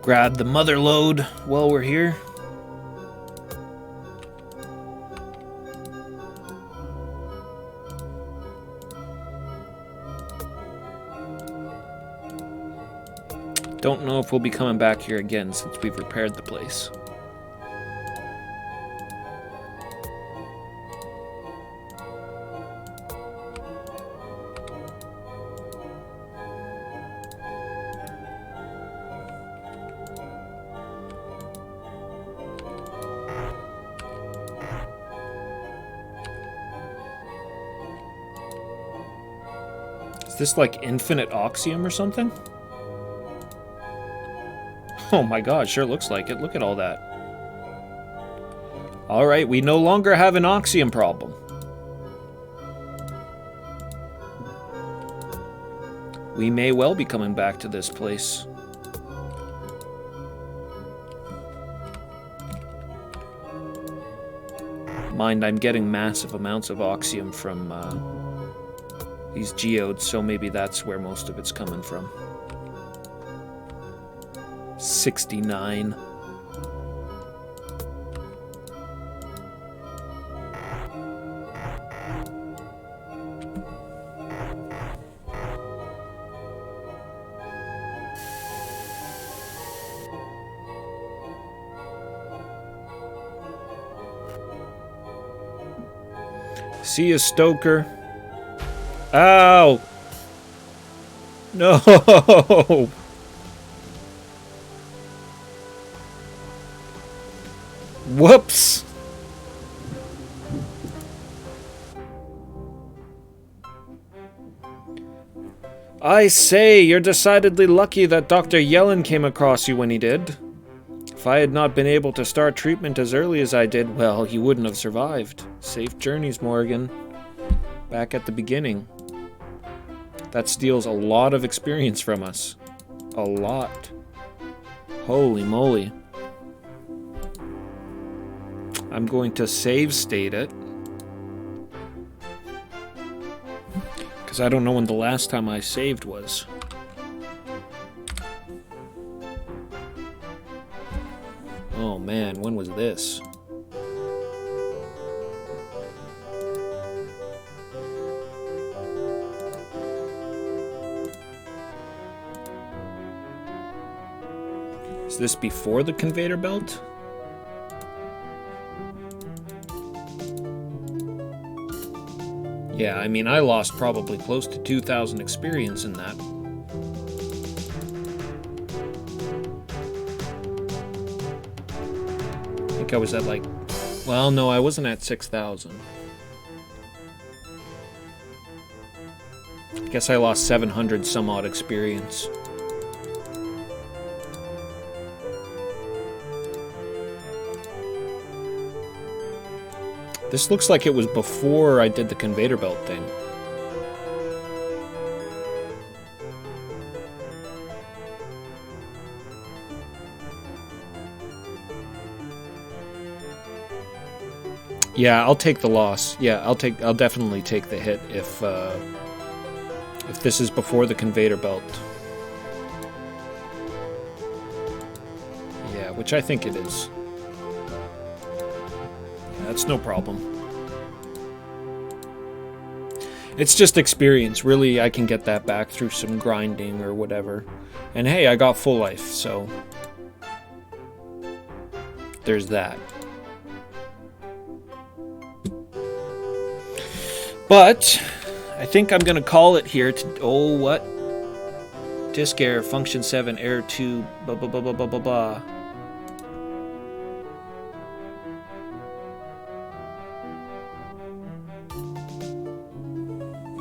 Grab the mother load while we're here. Don't know if we'll be coming back here again since we've repaired the place. Is this like infinite Oxium or something? Oh my god, sure looks like it. Look at all that. Alright, we no longer have an Oxium problem. We may well be coming back to this place. Mind, I'm getting massive amounts of Oxium from these geodes, so maybe that's where most of it's coming from. 69. See you, Stoker. Ow! No! Whoops! I say, you're decidedly lucky that Dr. Yellen came across you when he did. If I had not been able to start treatment as early as I did, well, you wouldn't have survived. Safe journeys, Morgan. Back at the beginning. That steals a lot of experience from us. A lot. Holy moly. I'm going to save state it. Because I don't know when the last time I saved was. Oh man, when was this? Is this before the conveyor belt? Yeah, I mean, I lost probably close to 2,000 experience in that. I think I was at like... Well, no, I wasn't at 6,000. I guess I lost 700 some odd experience. This looks like it was before I did the conveyor belt thing. Yeah, I'll take the loss. Yeah, I'll definitely take the hit if this is before the conveyor belt. Yeah, which I think it is. That's no problem. It's just experience. Really, I can get that back through some grinding or whatever. And hey, I got full life, so there's that. But I think I'm gonna call it here. Oh, what? Disk error, function 7, error 2, blah blah blah blah blah blah blah.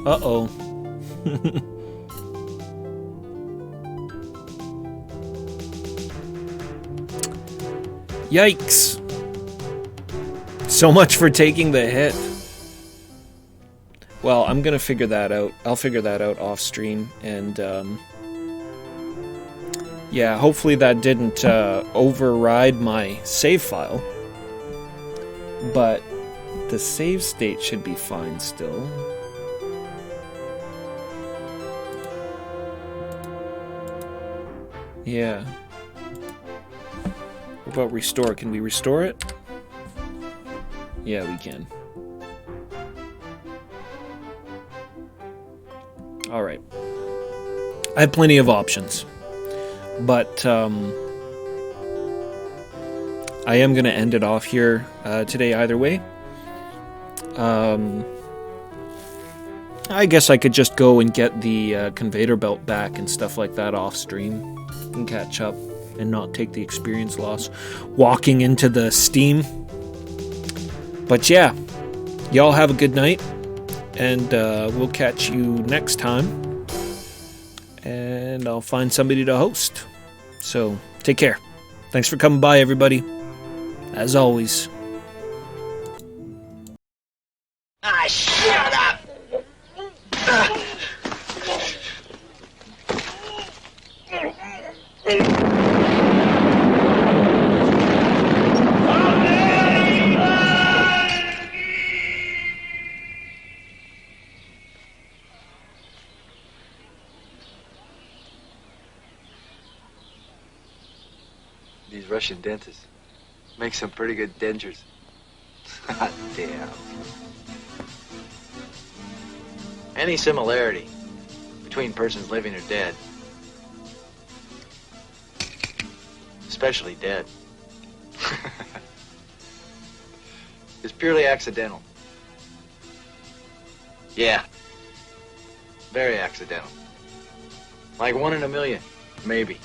Uh-oh. Yikes. So much for taking the hit. Well, I'm gonna figure that out. I'll figure that out off stream, and yeah, hopefully that didn't override my save file. But the save state should be fine still. Yeah. What about restore? Can we restore it? Yeah, we can. Alright. I have plenty of options. But I am going to end it off here today either way. I guess I could just go and get the conveyor belt back and stuff like that off stream and catch up and not take the experience loss walking into the Steam. But yeah, y'all have a good night, and we'll catch you next time, and I'll find somebody to host. So take care. Thanks for coming by, everybody, as always. Ah, shut up! These Russian dentists make some pretty good dentures. Damn. Any similarity between persons living or dead, especially dead, is purely accidental. Yeah. Very accidental. Like 1 in a million, maybe.